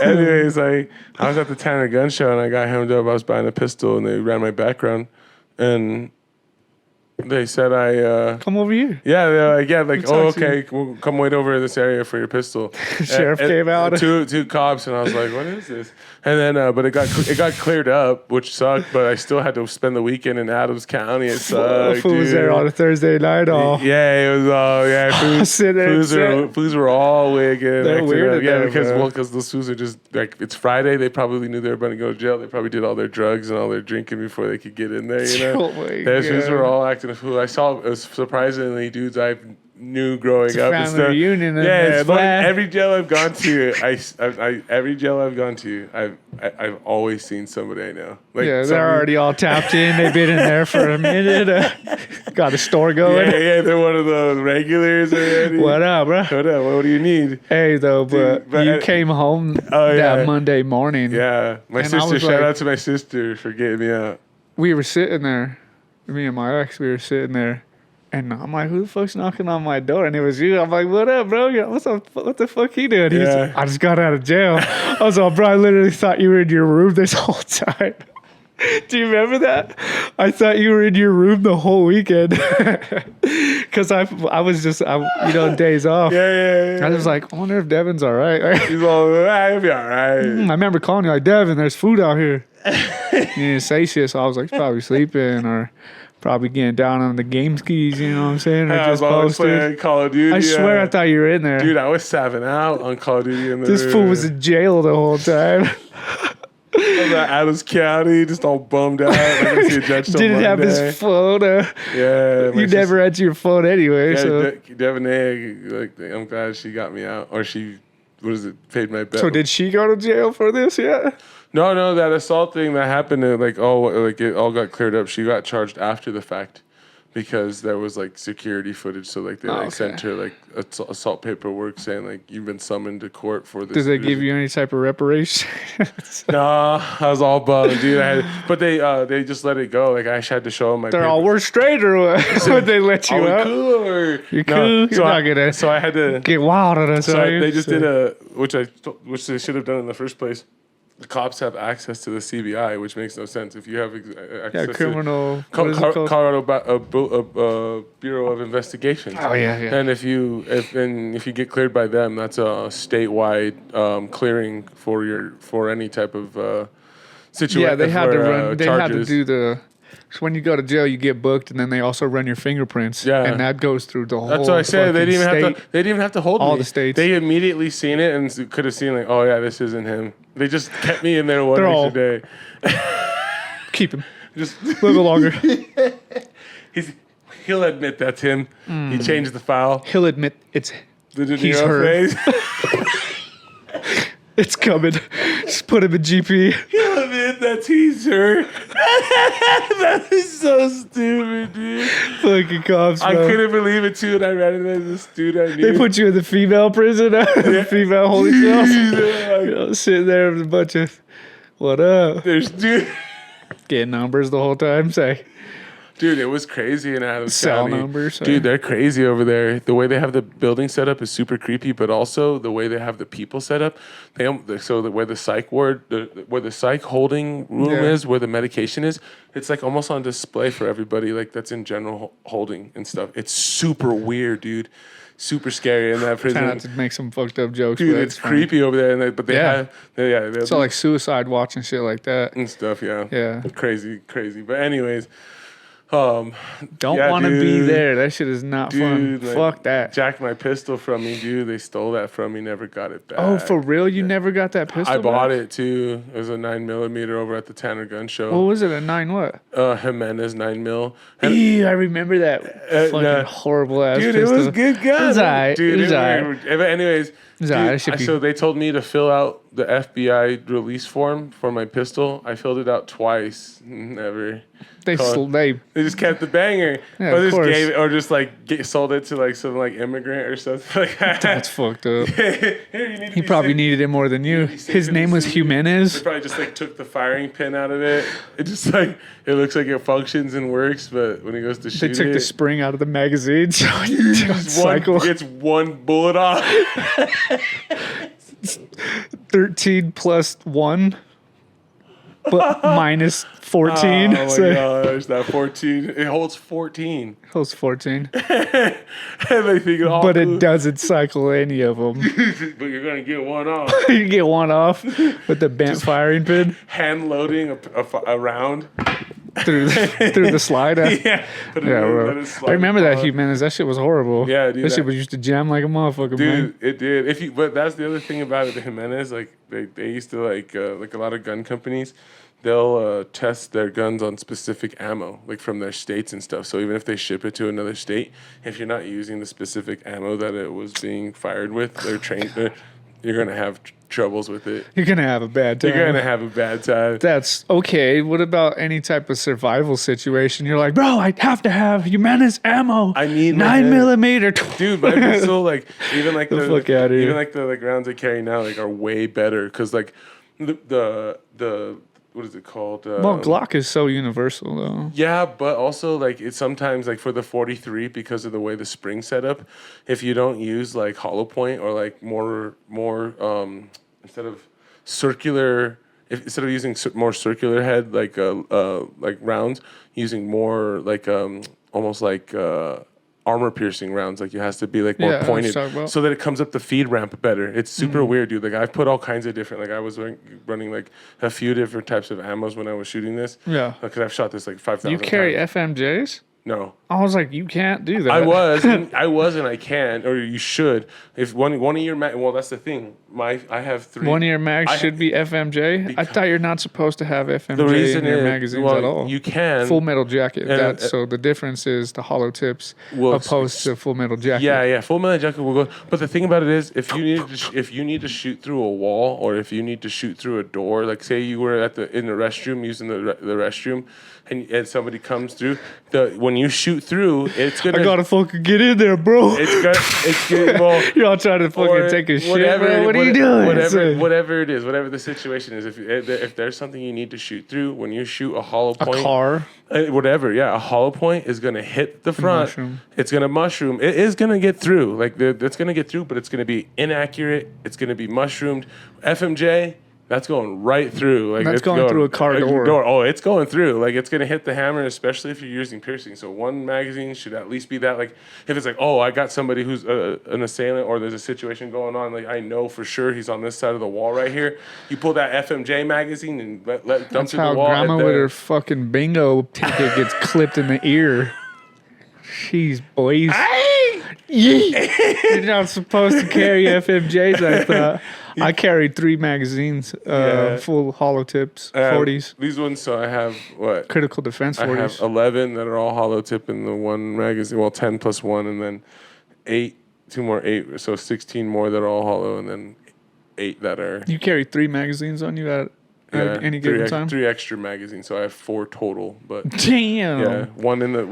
Anyways, I was at the Tanner Gun Show and I got hemmed up. I was buying a pistol and they ran my background and they said come over here. Yeah, they're like, okay, we'll come wait over in this area for your pistol. Sheriff came out. Two cops, and I was like, what is this? And then, but it got cleared up, which sucked. But I still had to spend the weekend in Adams County. It sucked. Who was there on a Thursday night? Yeah, it was all fools were all wicked. They're weird. Yeah, because those fools are just like it's Friday. They probably knew they were going to go to jail. They probably did all their drugs and all their drinking before they could get in there. You know, those fools were all acting a fool. I saw it was surprisingly dudes I knew growing up and stuff. Reunion. Yeah, every jail I've gone to, I've always seen somebody I know. Like they're already all tapped in. They've been in there for a minute. Got a store going. Yeah, they're one of the regulars already. What up, bro? What up? What do you need? Hey, though, but you came home that Monday morning. Yeah, my sister. Shout out to my sister for getting me out. We were sitting there. Me and my ex, we were sitting there. And I'm like, who the fuck's knocking on my door? And it was you. I'm like, what up, bro? What the fuck he doing? He's like, I just got out of jail. I was like, bro, I literally thought you were in your room this whole time. Do you remember that? I thought you were in your room the whole weekend. Because I was just, days off. Yeah. I was like, I wonder if Devan's all right. He's all right. He'll be all right. I remember calling you like, Devan, there's food out here. You didn't say shit, so I was like, he's probably sleeping or probably getting down on the game skis, you know what I'm saying? Or just playing Call of Duty. I swear I thought you were in there. Dude, I was sapping out on Call of Duty. This fool was in jail the whole time. I was at Adams County, just all bummed out. I didn't see a judge till Didn't have Monday. his phone. You never had your phone anyway. So. Devin I'm glad she got me out. Or she, paid my bet. So did she go to jail for this yet? No, that assault thing that happened, it all got cleared up. She got charged after the fact because there was security footage. So they sent her assault paperwork saying you've been summoned to court for this. Did they give you any type of reparation? No, I was all bummed, dude. But they just let it go. I had to show them my. They're all, we're straight or what? Would they let you out? Cool or you're cool. You're not gonna. So I had to get wild on us. So they just did which they should have done in the first place. the cops have access to the CBI, which makes no sense. If you have access criminal. to What is it called? Colorado Bureau of Investigations. Oh yeah. And if you get cleared by them, that's a statewide clearing for any type of situation. Yeah, they had to run. They had to charges. do the. So when you go to jail, you get booked, and then they also run your fingerprints. Yeah. And that goes through the whole. That's what I said. They didn't even state. have to. They didn't even have to hold All me. the states. They immediately seen it and could have seen like, oh yeah, this isn't him. They just kept me in there one They're all- extra day. Keep him. Just A little longer. he'll admit that's him. He changed the file. He'll admit it's. The De He's Niro her. face. It's coming. Just put him in GP. He'll admit that's he's her. That is so stupid, dude. Fucking cops. I bro. couldn't believe it too, and I ran into this dude I knew. They put you in the female prison, the female holding cells. You know, sitting there with a bunch of, what up? There's dude. Getting numbers the whole time. Say, Dude, it was crazy in Adams Cell County. numbers, Dude, they're crazy over there. The way they have the building set up is super creepy, but also the way they have the people set up. Where the psych ward, where the psych holding room is, where the medication is, it's like almost on display for everybody. Like that's in general holding and stuff. It's super weird, dude. Super scary in that prison. try not to make some fucked up jokes. Dude, but it's funny. creepy over there. And they Yeah. have, It's all like suicide watch and shit like that. and stuff. Yeah. Yeah. Crazy. But anyways. Don't Yeah, want to be dude. there. That shit is not fun. Dude, like, Fuck that. Jacked my pistol from me, dude. They stole that from me. Never got it back. Oh, for real? You never got that pistol? I bought back? it too. It was a 9mm over at the Tanner Gun Show. What was it? A 9 what? Jimenez 9mm. And Ew, I remember that fucking horrible ass dude, pistol. it was good gun. It was alright. Dude, It was alright. But anyways, was alright. It should dude, be- so they told me to fill out the FBI release form for my pistol. I filled it out twice. Never. They They just kept the banger, Yeah, or of just course. gave it, or just like sold it to like some like immigrant or something like that. That's fucked up. Here, you need to He be probably safe. needed it more than you. Be safe His in name the was city. They Jimenez. probably just like took the firing pin out of it. It just like it looks like it functions and works, but when he goes to shoot They took it, the spring out of the magazine. So it don't cycle. gets one bullet off. 13 plus 1, but minus 14. Oh my so gosh, that 14. It holds 14. it was 14. And they think it all But it doesn't cycle any of them. But you're gonna get one off. You get one off with the bent firing pin Hand loading a round. through the slider. Yeah. Put it Yeah, in, bro. let it slide I remember that off. Jimenez. That shit was horrible. Yeah, dude, That shit that- was used to jam like a motherfucker, man. Dude, it did. But that's the other thing about it. The Jimenez, like they used to like a lot of gun companies, they'll test their guns on specific ammo, like from their states and stuff. So even if they ship it to another state, if you're not using the specific ammo that it was being fired with, you're gonna have troubles with it. You're going to have a bad time. You're gonna have a bad time. That's okay. What about any type of survival situation? You're like, bro, I have to have Jimenez ammo. I need my 9mm. Dude, my pistol, like even like The fuck outta here. even like the rounds I carry now, like are way better because like the what is it called? Well, Glock is so universal, though. Yeah, but also like it's sometimes like for the 43 because of the way the spring's set up, if you don't use like hollow point or like more instead of circular, instead of using more circular head like rounds, using more like almost like armor piercing rounds, like it has to be like more Yeah, I know what pointed you're talking about. so that it comes up the feed ramp better. It's super weird, dude. Like I've put all kinds of different, like I was running like a few different types of ammos when I was shooting this. Yeah. Because I've shot this like 5,000 You carry times. FMJs? No. I was like, you can't do that. I was, and I can, or you should. If one of your well, that's the thing. I have 3. One of your mags I- should be FMJ. I thought you're not supposed to have FMJ The reason in your is, magazines well, at all. you can. Full metal jacket. And, So the difference is the hollow tips Well, opposed to full metal jacket. Yeah, full metal jacket will go. But the thing about it is, if you need to shoot through a wall, or if you need to shoot through a door, like say you were in the restroom using the restroom, and somebody comes through, when you shoot through, it's gonna. I gotta fucking get in there, bro. It's good. Well, You're all trying to fucking take a shit, bro. What are you doing? Whatever it is, whatever the situation is, if there's something you need to shoot through, when you shoot a hollow A point, car. whatever, yeah, a hollow point is gonna hit the front. mushroom. It's gonna mushroom. It is gonna get through. Like it's gonna get through, but it's gonna be inaccurate. It's gonna be mushroomed. FMJ. That's going right through. Like That's it's going through a car door. Oh, it's going through. Like it's gonna hit the hammer, especially if you're using piercing. So one magazine should at least be that. Like if it's like, oh, I got somebody who's an assailant, or there's a situation going on. Like I know for sure he's on this side of the wall right here. You pull that FMJ magazine and let dump That's through the how wall. grandma with her fucking bingo ticket gets clipped in the ear. Jeez, boys. You're not supposed to carry FMJs, I thought. I carried 3 magazines, full hollow tips, 40s. These ones, so I have what? Critical defense 40s. I have 11 that are all hollow tip in the one magazine. Well, 10 plus 1, and then 8, 2 more 8. So 16 more that are all hollow, and then 8 that are. You carry 3 magazines on you at any given time? 3 extra magazines, so I have 4 total. But damn. Yeah, one in the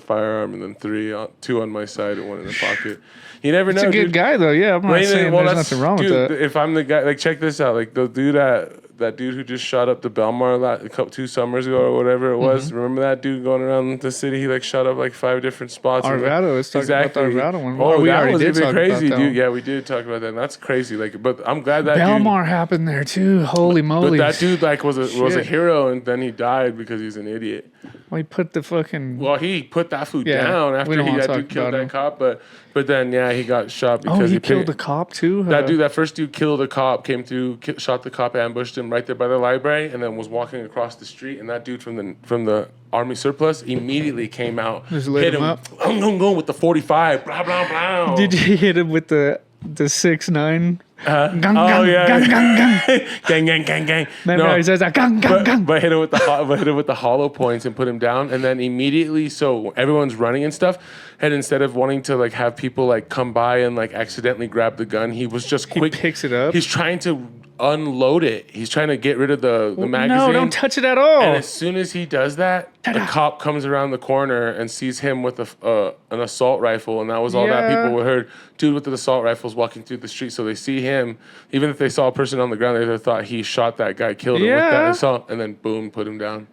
firearm, and then 2 on my side and 1 in the pocket. You never know. He's a good guy, though. Yeah, I'm not saying there's nothing wrong with that. If I'm the guy, like, check this out. Like, the dude that dude who just shot up the Belmar 2 summers ago or whatever it was. Remember that dude going around the city? He, like, shot up, like, 5 different spots. Arvada. Let's talk about the Arvada one. Oh, we that already was did talk crazy, about that. dude. Yeah, we did talk about that. And that's crazy. Like, but I'm glad that Belmar happened there, too. Holy moly. But that dude, like, was a hero, and then he died because he's an idiot. Well, he put the fucking... Well, he put that food down after that dude killed that cop. But then, yeah, he got shot because he killed the cop, too? That first dude killed a cop, came through, shot the cop, ambushed him right there by the library, and then was walking across the street. And that dude from the Army surplus immediately came out, just lit him up. I'm going with the 45, blah, blah, blah. Did you hit him with the 6'9"? Gang, yeah. gang, gang, gang, gang, gang. Remember, he says that, gang, gang, gang. But hit him with the hollow points and put him down, and then immediately, so everyone's running and stuff, and instead of wanting to like have people like come by and like accidentally grab the gun, he was just quick. He picks it up. He's trying to unload it. He's trying to get rid of the magazine. No, don't touch it at all. And as soon as he does that, a cop comes around the corner and sees him with an assault rifle, and that was all that people heard. Dude with the assault rifles walking through the street, so they see him. Even if they saw a person on the ground, they thought he shot that guy, killed him with that assault, and then boom, put him down.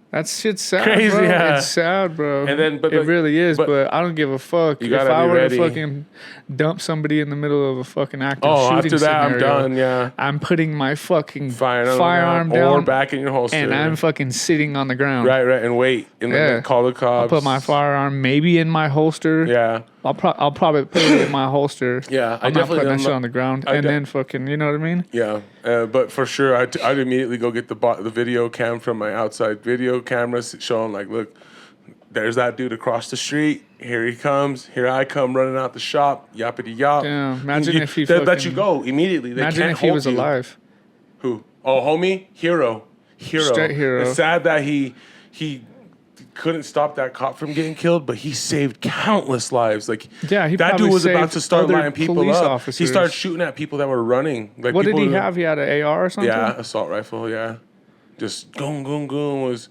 That shit's sad, crazy, bro. yeah. It's sad, bro. And then, it really is, but I don't give a fuck. If I were to fucking dump somebody in the middle of a fucking active shooting after that, scenario, I'm done, yeah. I'm putting my fucking firearm down. Or back in your holster. And I'm fucking sitting on the ground. Right, and wait. And then call the cops. I'll put my firearm maybe in my holster. Yeah. I'll probably put it in my holster. Yeah, I'm not putting that shit on the ground. And then fucking, you know what I mean? Yeah, but for sure, I'd immediately go get the video cam from my outside video cameras, showing like, look, there's that dude across the street. Here he comes. Here I come running out the shop. Yappity yop. Yeah, imagine if he they let you go immediately. They imagine can't if he was alive. Who? Oh, homie, hero. Straight hero. It's sad that he couldn't stop that cop from getting killed, but he saved countless lives. Like, that dude was about to start lining people up. Officers. He started shooting at people that were running. Like, what did he have? He had an AR or something? Yeah, assault rifle. Yeah, just goon goon goon was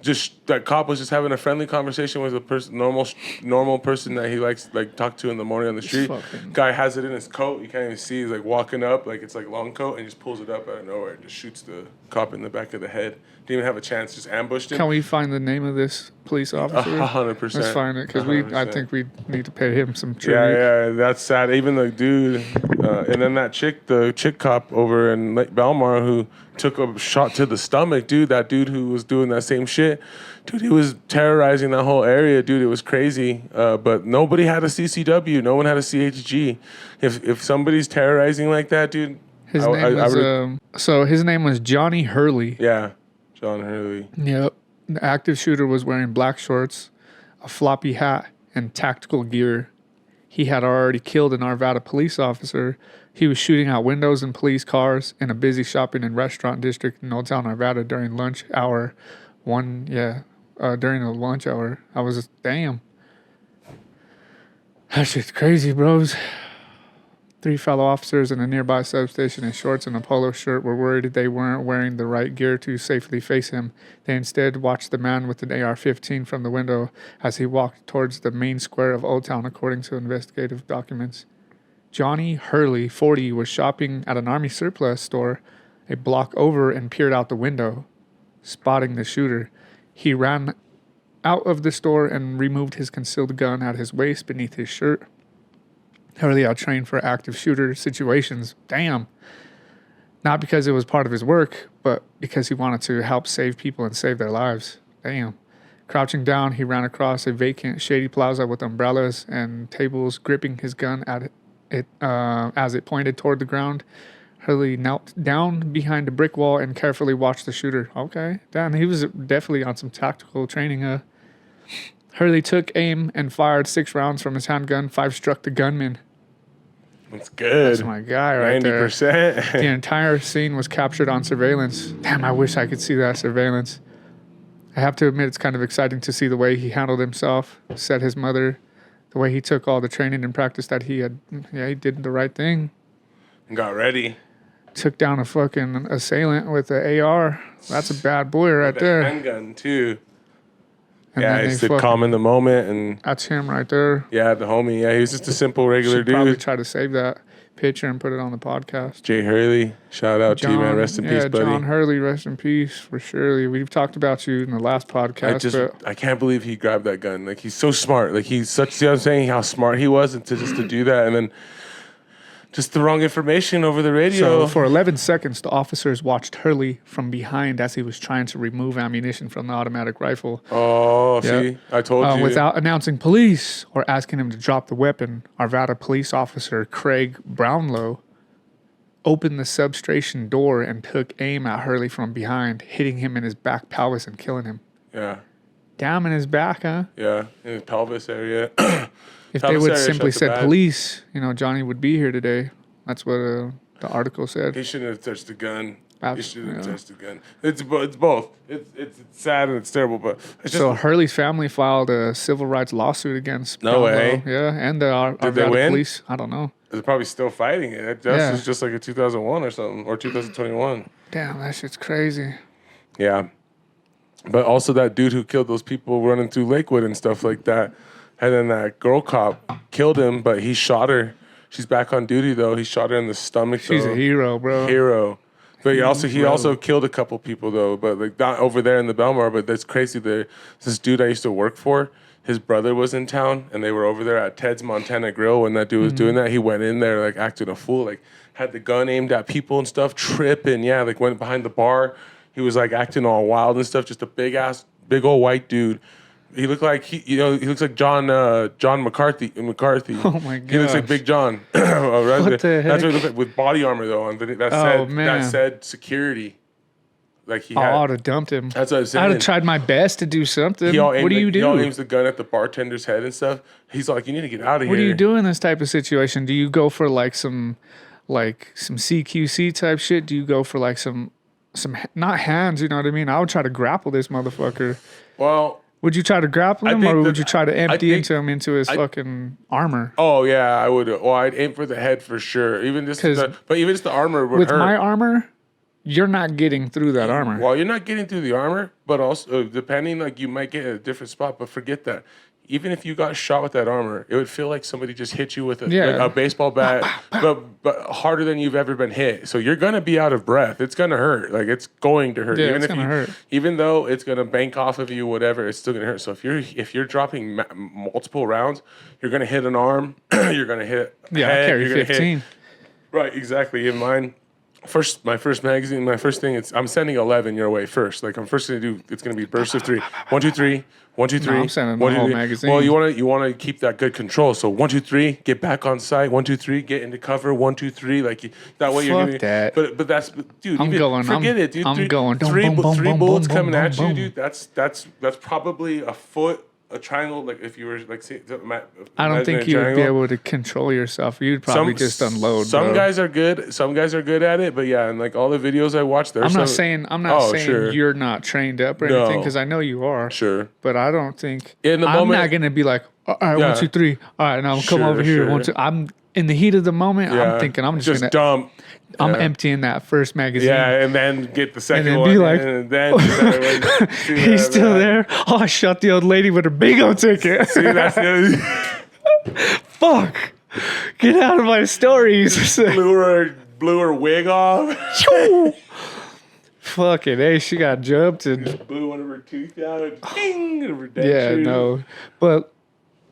just that cop was just having a friendly conversation with a person, normal person that he likes like talk to in the morning on the street. Guy has it in his coat. You can't even see. He's like walking up, like it's like long coat, and just pulls it up out of nowhere and just shoots the cop in the back of the head. Didn't even have a chance. Just ambushed him. Can we find the name of this police officer? 100%. Let's find it because I think we need to pay him some tribute. Yeah, that's sad. Even the dude, and then the chick cop over in Belmar who took a shot to the stomach, dude. That dude who was doing that same shit, dude. He was terrorizing that whole area, dude. It was crazy. But nobody had a CCW. No one had a CHG. If somebody's terrorizing like that, dude. His name was Johnny Hurley. Yeah. John Hurley. Yep. The active shooter was wearing black shorts, a floppy hat, and tactical gear. He had already killed an Arvada police officer. He was shooting out windows in police cars in a busy shopping and restaurant district in Old Town Arvada during lunch hour. During the lunch hour. I was just, damn. That shit's crazy, bros. 3 fellow officers in a nearby substation in shorts and a polo shirt were worried they weren't wearing the right gear to safely face him. They instead watched the man with an AR-15 from the window as he walked towards the main square of Old Town, according to investigative documents. Johnny Hurley, 40, was shopping at an Army surplus store a block over and peered out the window, spotting the shooter. He ran out of the store and removed his concealed gun at his waist beneath his shirt. Hurley out trained for active shooter situations. Damn. Not because it was part of his work, but because he wanted to help save people and save their lives. Damn. Crouching down, he ran across a vacant, shady plaza with umbrellas and tables, gripping his gun at it as it pointed toward the ground. Hurley knelt down behind a brick wall and carefully watched the shooter. Okay. Damn, he was definitely on some tactical training. Hurley took aim and fired 6 rounds from his handgun. 5 struck the gunman. That's good. That's my guy right 90%. there. The entire scene was captured on surveillance. Damn, I wish I could see that surveillance. I have to admit it's kind of exciting to see the way he handled himself, said his mother, the way he took all the training and practice that he had. Yeah, he did the right thing. Got ready. Took down a fucking assailant with an AR. That's a bad boy right there. Handgun, too. And Yeah, then he they stood fucking- calm in the moment. And That's him right there. yeah, the homie. Yeah, he was just a simple, regular Should probably dude. try to save that picture and put it on the podcast. Jay Hurley, shout out to you, man. Rest in peace, buddy. John Hurley, rest in peace for surely. We've talked about you in the last podcast. I can't believe he grabbed that gun. Like, he's so smart. Like, he's such, see what I'm saying? How smart he was and to do that. And then just the wrong information over the radio. So for 11 seconds, the officers watched Hurley from behind as he was trying to remove ammunition from the automatic rifle. Oh, Yeah. see? I told you. Without announcing police or asking him to drop the weapon, Arvada police officer Craig Brownlow opened the substation door and took aim at Hurley from behind, hitting him in his back pelvis and killing him. Yeah. Down in his back, huh? Yeah. In his pelvis area. If they Pelvis would area, simply shut the said back. police, Johnny would be here today. That's what the article said. He shouldn't have touched the gun. He Abs- shouldn't have yeah. touched the gun. It's both. It's sad and it's terrible, but it's just So Hurley's family filed a civil rights lawsuit against No Brownlow. way. Yeah, and the Did they Arvada win? police. I don't know. they're probably still fighting it. That was just like a 2001 or something, or 2021. Damn, that shit's crazy. Yeah. But also that dude who killed those people running through Lakewood and stuff like that. And then that girl cop killed him, but he shot her. She's back on duty though. He shot her in the stomach. She's though. a hero, bro. Hero. But he also killed a couple people though. But like not over there in the Belmar. But that's crazy. This dude I used to work for, his brother was in town and they were over there at Ted's Montana Grill when that dude was doing that. He went in there like acting a fool, like had the gun aimed at people and stuff, tripping. Yeah, like went behind the bar. He was like acting all wild and stuff. Just a big old white dude. He looked like he looks like John McCarthy. Oh my He looks like gosh. Big John. What the That's what heck? he looked like with body armor though. And that said security. Like he I had. ought have dumped him. That's what I'm I'd saying. have tried my best to do something. What do you do? He all aims the gun at the bartender's head and stuff. He's like, you need to get out of here. What do you do in this type of situation? Do you go for like some CQC type shit? Do you go for like some not hands? You know what I mean? I would try to grapple this motherfucker. Well, Would you try to grapple I him, think or that- would you try to empty think- into him into his fucking armor? oh yeah, I would. Well, I'd aim for the head for sure. Even just the armor would With hurt. my armor, you're not getting through that armor. Well, you're not getting through the armor, but also depending, like you might get in a different spot. But forget that. Even if you got shot with that armor, it would feel like somebody just hit you with a baseball bat, but harder than you've ever been hit. So you're gonna be out of breath. It's gonna hurt. Like it's going to hurt. Yeah, even it's if gonna hurt. Even though it's gonna bank off of you, whatever, it's still gonna hurt. So if you're dropping multiple rounds, you're gonna hit an arm. You're gonna hit. Yeah, head, I carry you're gonna 15. hit- Right, exactly. In mine, my first magazine, my first thing, I'm sending 11 your way first. Like I'm first gonna do, it's gonna be bursts of 3. 1, 2, 3. 1, 2, 3. I'm sending the 1, 2, whole 3. magazine. Well, you wanna keep that good control. So 1, 2, 3, get back on site. 1, 2, 3, get into cover. 1, 2, 3. Like that way you're Fuck gonna. that. But that's dude. I'm even, going- Forget I'm- it, dude. I'm going. Three Boom, boom, boom, bullets boom, coming boom, at you, boom. dude. That's probably a foot. A triangle, like if you were like, say, I don't think you would be able to control yourself. You'd probably just unload. Some bro. guys are good. Some guys are good at it, but yeah, and like all the videos I watch, there's I'm not some- saying sure. you're not trained up or No. anything, because I know you are. Sure. But I don't think In the I'm moment- not gonna be like, all right, Yeah. 1, 2, 3. All right, now come Sure, over here. sure. 1, 2. I'm in the heat of the moment. Yeah. I'm thinking I'm just gonna. dump. I'm yeah. emptying that first magazine. Yeah, and then get the second then one, be like- and then do the other one. See, He's still there. Oh, I shot the old lady with her bingo ticket. See, that's the Fuck. Get out of my stories. blew her wig off. Fucking hey, she got jumped and Blew one of her teeth out. And ding, of her yeah, dentures. no. But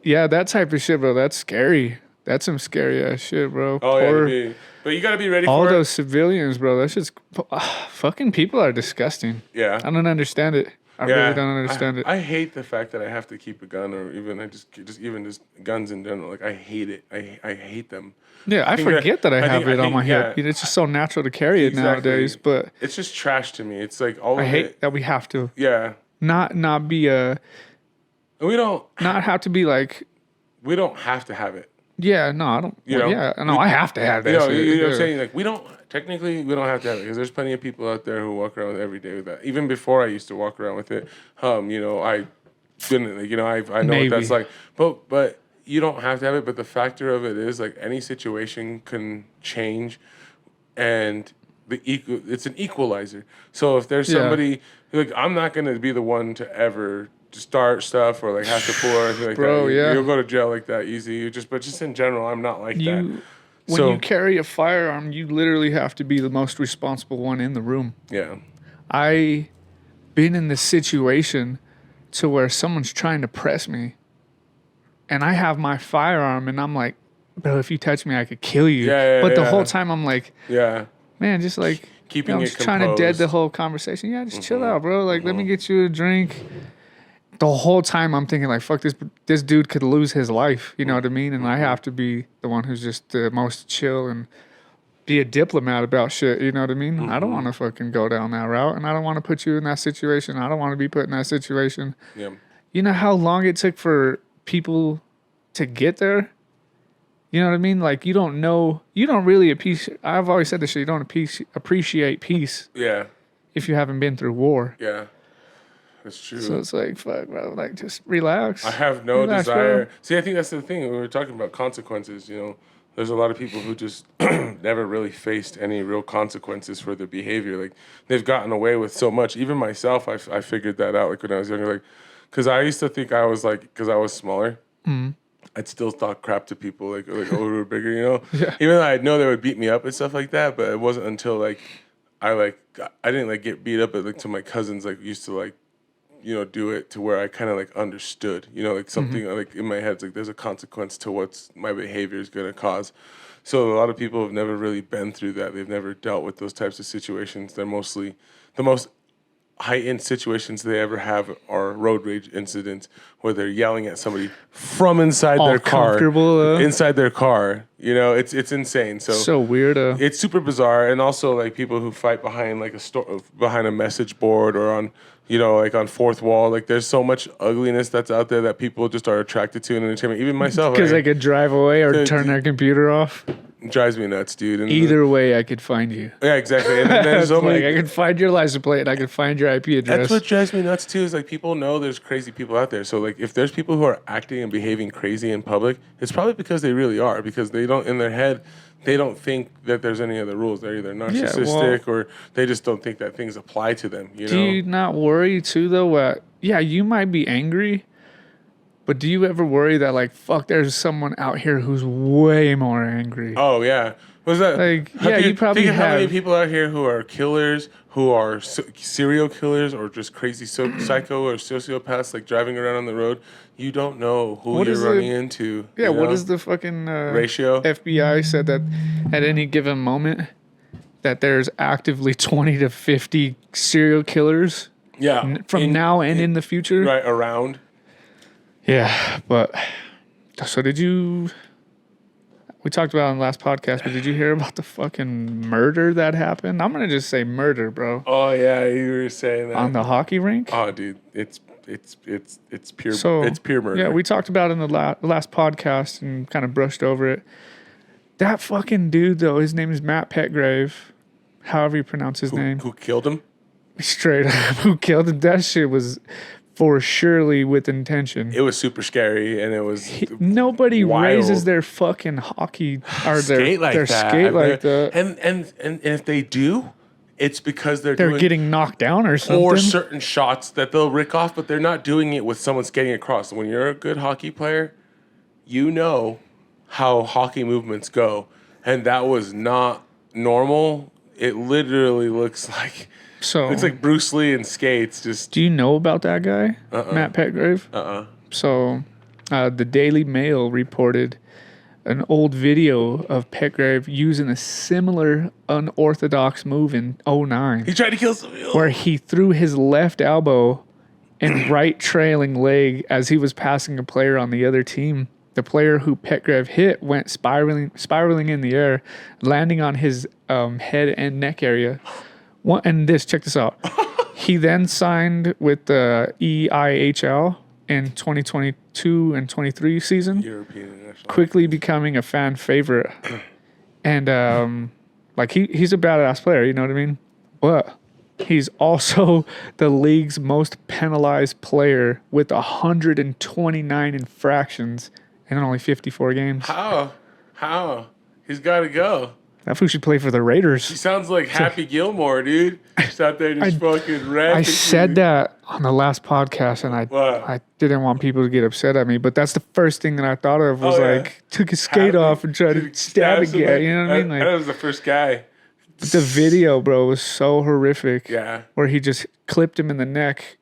yeah, that type of shit, bro, that's scary. That's some scary ass shit, bro. Oh yeah, but you gotta be ready all for those it. civilians, bro. That's just fucking people are disgusting. Yeah. I don't understand it. I really don't understand it. I hate the fact that I have to keep a gun, or even just guns in general. Like I hate it. I hate them. Yeah, I forget that I have it on my hip. Yeah, It's just so natural to carry it nowadays. But it's just trash to me. It's like all I of hate it. that we have to Yeah. not be a We don't not have to be like. we don't have to have it. Yeah, no, I don't. You know? Yeah, no, I have to have that. You know, shit. you know what I'm Yeah. saying? Like we don't have to have it, because there's plenty of people out there who walk around with every day with that. Even before I used to walk around with it, you know, I didn't. You know, I know Maybe. what that's like. But you don't have to have it. But the factor of it is, like, any situation can change, and it's an equalizer. So if there's somebody, like, I'm not gonna be the one to ever start stuff or like have to pull or anything like Bro, that. yeah. You'll go to jail like that easy. But just in general, I'm not like that. When you carry a firearm, you literally have to be the most responsible one in the room. Yeah. I been in this situation to where someone's trying to press me, and I have my firearm, and I'm like, bro, if you touch me, I could kill you. But the whole time I'm like, Yeah. man, just like Keeping I'm it just trying to dead the composed. whole conversation. Yeah, just chill out, bro. Like, let me get you a drink. The whole time I'm thinking like, fuck, this dude could lose his life. You know what I mean? And I have to be the one who's just the most chill and be a diplomat about shit. You know what I mean? I don't want to fucking go down that route, and I don't want to put you in that situation. I don't want to be put in that situation. Yeah. You know how long it took for people to get there? You know what I mean? Like, you don't really appreciate. I've always said this shit. You don't appreciate peace Yeah. if you haven't been through war. Yeah. That's true. So it's like, fuck, bro. Like, just relax. I have no Relax, desire. bro. See, I think that's the thing. We were talking about consequences, you know. There's a lot of people who just never really faced any real consequences for their behavior. Like, they've gotten away with so much. Even myself, I figured that out, like, when I was younger. Like, because I used to think I was, like, because I was smaller, I'd still talk crap to people, like older or bigger, you know? Yeah. Even though I know they would beat me up and stuff like that, but it wasn't until, like, I didn't, like, get beat up, like, to my cousins, like, used to, like, you know, do it to where I kind of like understood, you know, like something like in my head, it's like there's a consequence to what's my behavior is going to cause. So a lot of people have never really been through that. They've never dealt with those types of situations. They're mostly the most heightened situations they ever have are road rage incidents where they're yelling at somebody from inside All their car, comfortable, inside their car. You know, it's insane. So weird. It's super bizarre, and also like people who fight behind like behind a message board or on, you know, like on fourth wall. Like there's so much ugliness that's out there that people just are attracted to in entertainment. Even myself, Because they could drive away or turn their computer off. it drives me nuts, dude. And Either way, I could find you. yeah, exactly. And then there's so Like, many. I could find your license plate and I could find your IP address. That's what drives me nuts too. Is like people know there's crazy people out there. So like if there's people who are acting and behaving crazy in public, it's probably because they really are. Because they don't in their head, they don't think that there's any other rules. They're either narcissistic or they just don't think that things apply to them. You know? Do you not worry too though? Yeah, you might be angry, but do you ever worry that like, fuck, there's someone out here who's way more angry? Oh yeah. Was that Like, yeah, you probably think of how many have. people out here who are killers, who are serial killers, or just crazy psycho or sociopaths, like driving around on the road. You don't know who What you're is running it? into. Yeah, you what know? is the fucking ratio? FBI said that at any given moment that there's actively 20 to 50 serial killers Yeah, from now and in the future. right around. Yeah, but so did you? We talked about it in the last podcast, but did you hear about the fucking murder that happened? I'm gonna just say murder, bro. Oh yeah, you were saying that On the hockey rink. Oh, dude, it's pure. So it's pure murder. Yeah, we talked about it in the last podcast and kind of brushed over it. That fucking dude, though, his name is Matt Petgrave. However you pronounce his name. Who killed him? Straight up, who killed him? That shit was for surely with intention. It was super scary, and it was Nobody wild. raises their fucking hockey or skate like their that. skate like that. And if they do, it's because they're They're doing getting knocked down or something. or certain shots that they'll rick off, but they're not doing it with someone skating across. When you're a good hockey player, you know how hockey movements go, and that was not normal. It literally looks like Bruce Lee in skates. Just do you know about that guy, Matt Petgrave? So, the Daily Mail reported an old video of Petgrave using a similar unorthodox move in 09. He tried to kill somebody. Where he threw his left elbow and right trailing leg as he was passing a player on the other team. The player who Petgrave hit went spiraling in the air, landing on his head and neck area. Check this out. He then signed with the EIHL in 2022 and 23 season, European International. quickly becoming a fan favorite. And he's a badass player, you know what I mean? But he's also the league's most penalized player with 129 infractions in only 54 games. How? He's got to go. That fool should play for the Raiders. He sounds like Happy Gilmore, dude. Just out there just fucking rapping. I said that on the last podcast, and I didn't want people to get upset at me, but that's the first thing that I thought of was took his skate off and tried to stab a guy. You know what I mean? That was the first guy. The video, bro, was so horrific. Yeah. Where he just clipped him in the neck.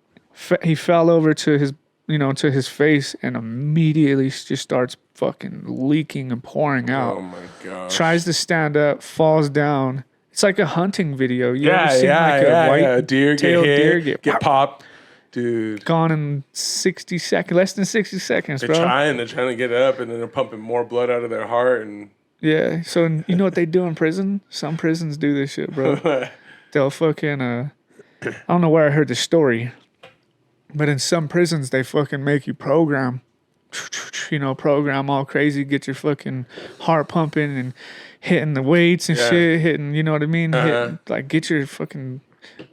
He fell over to his face and immediately just starts fucking leaking and pouring out. Oh my god. Tries to stand up, falls down. It's like a hunting video. You ever seen a white deer deer get popped. Dude. Gone in 60 seconds, less than 60 seconds, They're bro. trying to get up, and then they're pumping more blood out of their heart. And Yeah. So you know what they do in prison? Some prisons do this shit, bro. They'll fucking I don't know where I heard the story, but in some prisons they fucking make you program all crazy, get your fucking heart pumping and hitting the weights and shit, hitting, you know what I mean? Hitting, like getting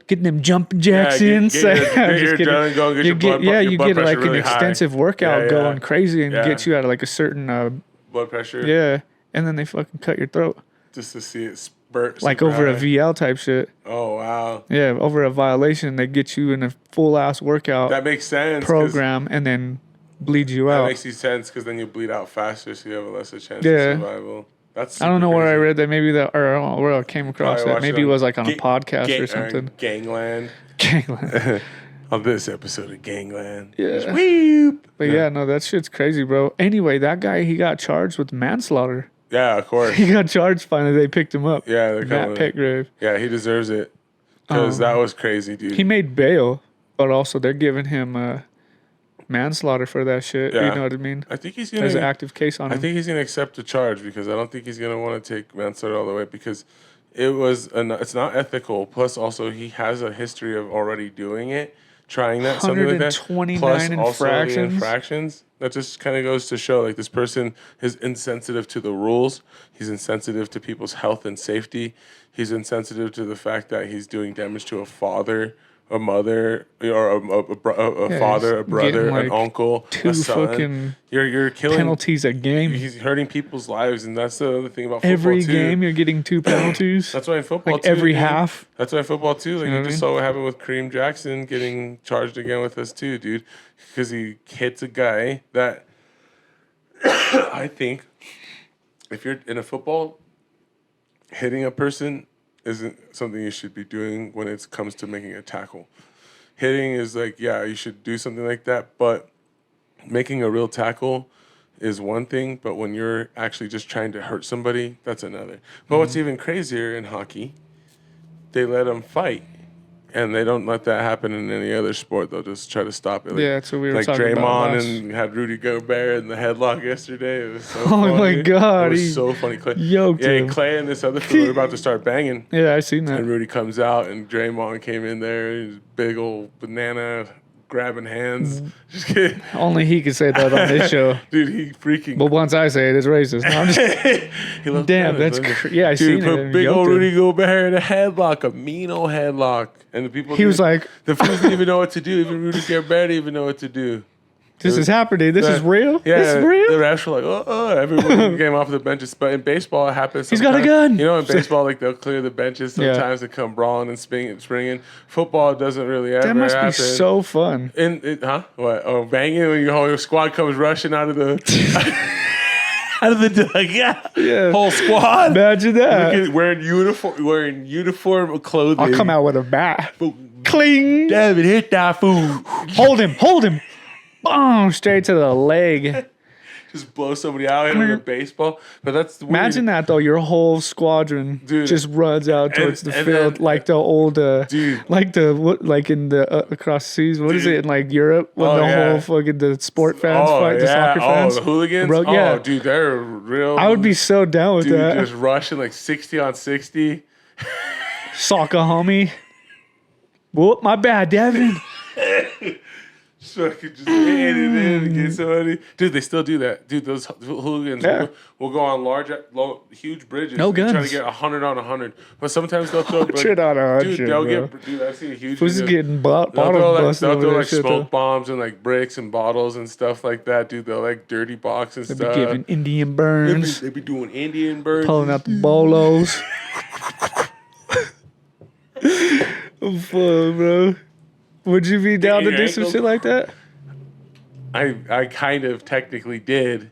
them jumping jacks in. Get your adrenaline going, get your blood pressure you get like really an extensive high. workout going crazy and get you at like a certain blood pressure. Yeah. And then they fucking cut your throat. Just to see it spurt. Like over a VL type shit. Oh, wow. Yeah, over a violation, they get you in a full ass workout. That makes sense. Program and then bleed you out. That makes sense because then you bleed out faster, so you have a lesser chance of survival. That's I don't know super where I crazy. read that. Maybe that, or I don't know where I came across Probably that. watched Maybe it on was like on a podcast or something. Gangland. Gangland. On this episode of Gangland. Yeah. Weep. But yeah, no, that shit's crazy, bro. Anyway, that guy, he got charged with manslaughter. Yeah, of course. He got charged finally. They picked him up. Yeah, they're Matt coming. Petgrave. Yeah, he deserves it. Because that was crazy, dude. He made bail, but also they're giving him manslaughter for that shit. Yeah. You know what I mean? I think he's There's an gonna. active case on him. I think he's gonna accept the charge because I don't think he's gonna want to take manslaughter all the way because it's not ethical. Plus, also he has a history of already doing it, trying that something like that. 129 Plus, also the infractions. infractions. That just kind of goes to show like this person is insensitive to the rules. He's insensitive to people's health and safety. He's insensitive to the fact that he's doing damage to a father, a mother, or a father, a brother, like an uncle, two a son. fucking You're killing penalties a game. He's hurting people's lives, and that's the other thing about football Every too. game you're getting 2 penalties. That's why in football like too, every dude. half. That's why in football too. Like You know you what I just mean? saw what happened with Kareem Jackson getting charged again with us too, dude, because he hits a guy that I think if you're in a football, hitting a person isn't something you should be doing when it comes to making a tackle. Hitting is like, yeah, you should do something like that, but making a real tackle is one thing, but when you're actually just trying to hurt somebody, that's another. But what's even crazier in hockey, they let them fight. And they don't let that happen in any other sport. They'll just try to stop it. Like, Yeah, that's what we were like talking about Draymond last. and had Rudy Gobert in the headlock yesterday. It was so Oh funny. my God, It was he so funny. Clay, yoked him. Clay and this other fool were about to start banging. Yeah, I seen that. And Rudy comes out, and Draymond came in there, his big old banana grabbing hands. Just kidding. Only he could say that on this show. Dude, he freaking. But once I say it, it's racist. No, I'm just, he loves damn, bananas, that's doesn't he? yeah. I Dude, seen it. put and big yoked old him. Rudy Gobert in a headlock, a mean old headlock. And the people. He was like, the fools didn't even know what to do. Even Rudy Gobert didn't even know what to do. "This is happening. This is real. Yeah, This is the real." refs were like, everyone came off the benches. But in baseball, it happens. He's got a sometimes. gun. You know, in baseball, like they'll clear the benches sometimes to come brawling and springing. Football doesn't really ever That must happen. be so fun. What? Oh, banging when your whole squad comes rushing out of the out of the dugout. Yeah. Whole squad. Imagine that. Wearing uniform clothing. I'll come out with a bat. Cling. David, hit that fool. Hold him. Boom. Straight to the leg. just blow somebody out, hit him with a baseball. But that's weird. Imagine that though. Your whole squadron just runs out towards the field, like the old, like in the across seas. What is it in like Europe when whole fucking the sport fans fight, the soccer fans, the hooligans. Yeah, dude, they're real. I would be so down with that. Just rushing like 60 on 60. Soccer homie. Whoop, my bad, Devan. So I could just hit it in and get somebody. Dude, they still do that. Dude, those hooligans will go on huge bridges. No guns. Try to get 100 on 100. But sometimes they'll throw... 100 on 100, Dude, they'll bro. Dude, I've seen a huge... Who's getting bottles busted They'll over throw that like shit, smoke though. bombs and like bricks and bottles and stuff like that. Dude, they'll like dirty box and They stuff. be giving Indian burns. They be doing Indian burns. Pulling out the bolos. Fuck, bro. Would you be down to do some shit like that? I kind of technically did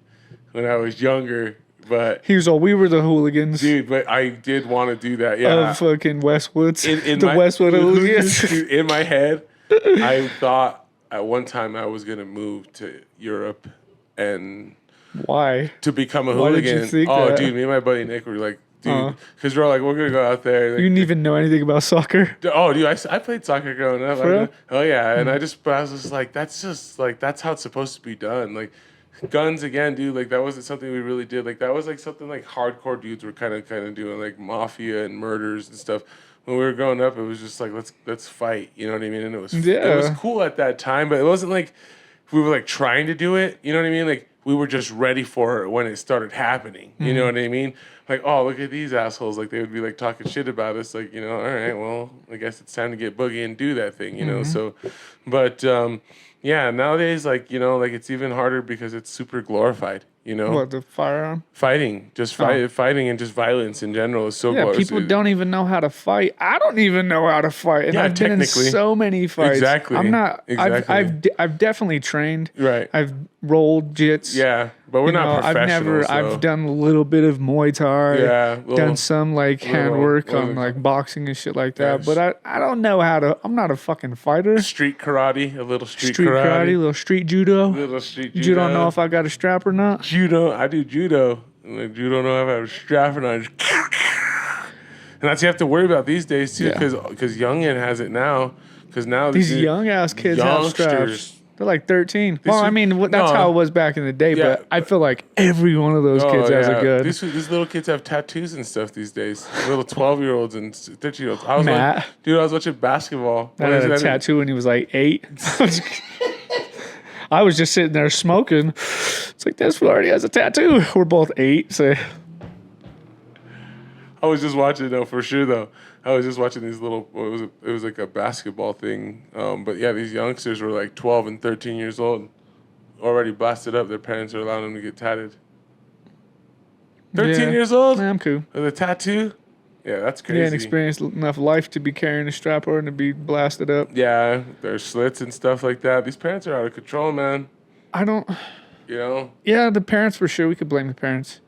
when I was younger, but He was all, we were the hooligans. dude, but I did want to do that. Yeah, Of fucking Westwoods. in The my- Westwood hooligans. Dude, in my head, I thought at one time I was gonna move to Europe and Why? to become a Why did you hooligan. think Oh, that? dude, me and my buddy Nick were like, dude, because we're all like, we're gonna go out there. Like, You didn't even know anything about soccer? oh, dude, I played soccer growing up. For real? Oh yeah, and I was just like, that's how it's supposed to be done. Like guns again, dude. Like that wasn't something we really did. Like that was like something like hardcore dudes were kind of doing, like mafia and murders and stuff. When we were growing up, it was just like let's fight. You know what I mean? And it was cool at that time, but it wasn't like we were like trying to do it. You know what I mean? Like we were just ready for it when it started happening. You know what I mean? Like, oh, look at these assholes. Like, they would be, like, talking shit about us. Like, all right, well, I guess it's time to get boogie and do that thing, you know? So, but, yeah, nowadays, like, like, it's even harder because it's super glorified, What, the firearm? Fighting. Just fighting and just violence in general is so glorified. People don't even know how to fight. I don't even know how to fight. And I've been in so many fights. Exactly. I'm not... Exactly. I've definitely trained. Right. I've rolled jits. Yeah, but we're not professionals. I've done a little bit of Muay Thai. Yeah. Done some handwork on like boxing and shit like that. But I don't know how to. I'm not a fucking fighter. Street karate, a little street karate, a little street judo. Little street judo. You don't know if I got a strap or not. Judo, I do judo. Like, you don't know if I have a strap or not. And that's what you have to worry about these days too, because youngin has it now. Because now these young ass kids have straps. They're like 13. Well, I mean, that's how it was back in the day, but I feel like every one of those kids has a gun. These little kids have tattoos and stuff these days. Little 12-year-olds and 13-year-olds. I was watching basketball. I had a tattoo when he was like 8. I was just sitting there smoking. It's like, this fool already has a tattoo. We're both 8, so... I was just watching, though, for sure, though. I was just watching these little, it was like a basketball thing. But yeah, these youngsters were like 12 and 13 years old, already blasted up. Their parents are allowing them to get tatted. 13 years old? Yeah, I'm cool. With a tattoo? Yeah, that's crazy. You ain't experienced enough life to be carrying a strap on and to be blasted up. Yeah, there's slits and stuff like that. These parents are out of control, man. I don't... Yeah, the parents for sure. We could blame the parents.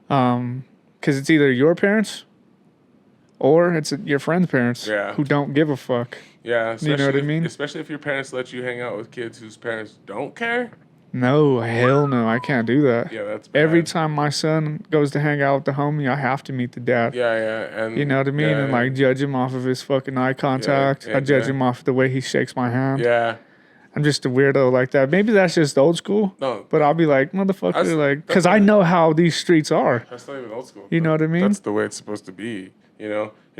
Because it's either your parents... or it's your friend's parents who don't give a fuck. Yeah. You know what I mean? Especially if your parents let you hang out with kids whose parents don't care. No, hell no. I can't do that. Yeah, that's bad. Every time my son goes to hang out with the homie, I have to meet the dad. Yeah. And you know what I mean? And like judge him off of his fucking eye contact. I judge him off the way he shakes my hand. Yeah. I'm just a weirdo like that. Maybe that's just old school. No. But I'll be like, motherfucker, like, because I know how these streets are. That's not even old school. You know what I mean? That's the way it's supposed to be.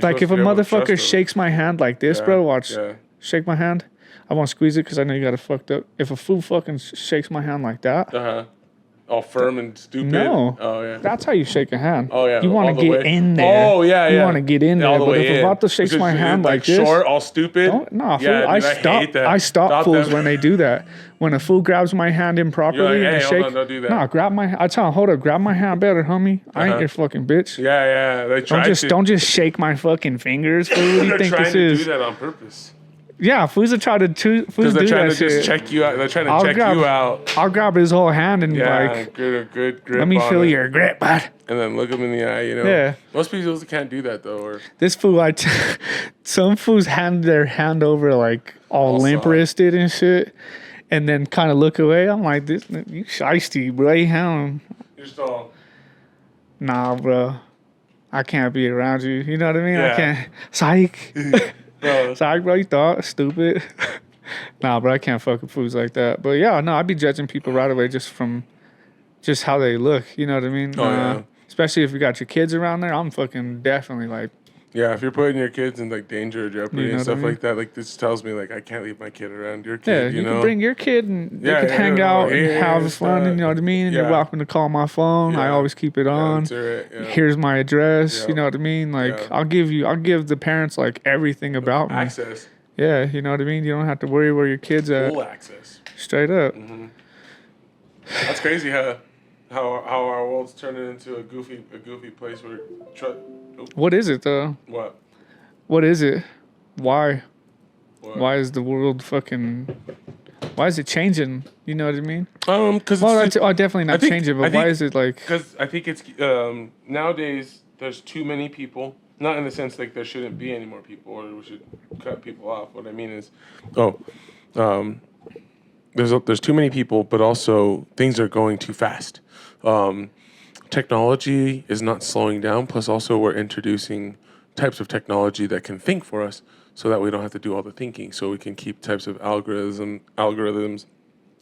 Like if a motherfucker shakes my hand like this, bro, watch. Shake my hand. I won't squeeze it because I know you got it fucked up. If a fool fucking shakes my hand like that. All firm and stupid. No. Oh, yeah. That's how you shake a hand. Oh, yeah. You want to get in there. Oh, yeah. You want to get in there. But if a vato shakes my hand like this. Short, all stupid. No, fool. I stop fools when they do that. When a fool grabs my hand improperly and shake. Don't do that. No, I tell him, hold up, grab my hand better, homie. I ain't your fucking bitch. Yeah. They try don't just shake my fucking fingers. Fool. What do you think this is? They're trying to do that on purpose. Yeah, fools are trying to because they're trying to just check you out. They're trying to check you out. I'll grab his whole hand and good grip. Let me feel your grip, bud. And then look him in the eye. Yeah. Most people can't do that though. This fool, some fools hand their hand over like all limp wristed and shit, and then kind of look away. I'm like, this you shiesty, bro. How? You're still. Nah, bro. I can't be around you. You know what I mean? Yeah. I can't. Psych. Bro. Psych, bro. You thought stupid. Nah, bro. I can't fuck with foods like that. But yeah, no, I'd be judging people right away just from just how they look. You know what I mean? Oh, yeah. Especially if you got your kids around there. I'm fucking definitely like. Yeah, if you're putting your kids in like danger or jeopardy You know and what stuff I mean? like that, like this tells me like I can't leave my kid around your Yeah, kid. you You can know, bring your kid and they Yeah, could yeah, hang yeah, out and yeah, have yeah, fun. You know what I mean? And yeah. you're welcome to call my phone. I Yeah. always keep it on. answer it, yeah. Here's my address. Yeah. You know what I mean? Like Yeah. I'll give the parents like everything about me. access, Yeah, you know what I mean? You don't have to worry where your kid's at. full access. Straight up. That's crazy how our world's turning into a goofy place where What is it though? what What is it? Why? what Why is the world fucking? Why is it changing? You know what I mean? because Well, definitely not I think- changing, I but think- why is it like? because I think it's nowadays there's too many people. Not in the sense like there shouldn't be any more people or we should cut people off. What I mean is, there's too many people, but also things are going too fast. Technology is not slowing down. Plus, also we're introducing types of technology that can think for us, so that we don't have to do all the thinking. So we can keep types of algorithms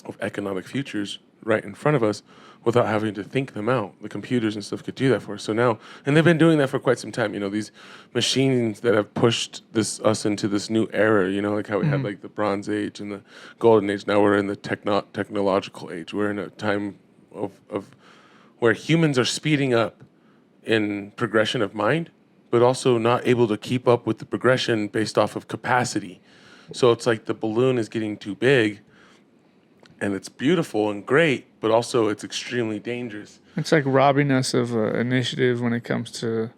of economic futures right in front of us without having to think them out. The computers and stuff could do that for us. So now, and they've been doing that for quite some time. You know, these machines that have pushed us into this new era. You know, like how we had like the Bronze Age and the Golden Age. Now we're in the technological age. We're in a time of where humans are speeding up in progression of mind, but also not able to keep up with the progression based off of capacity. So it's like the balloon is getting too big, and it's beautiful and great, but also it's extremely dangerous. It's like robbing us of initiative when it comes to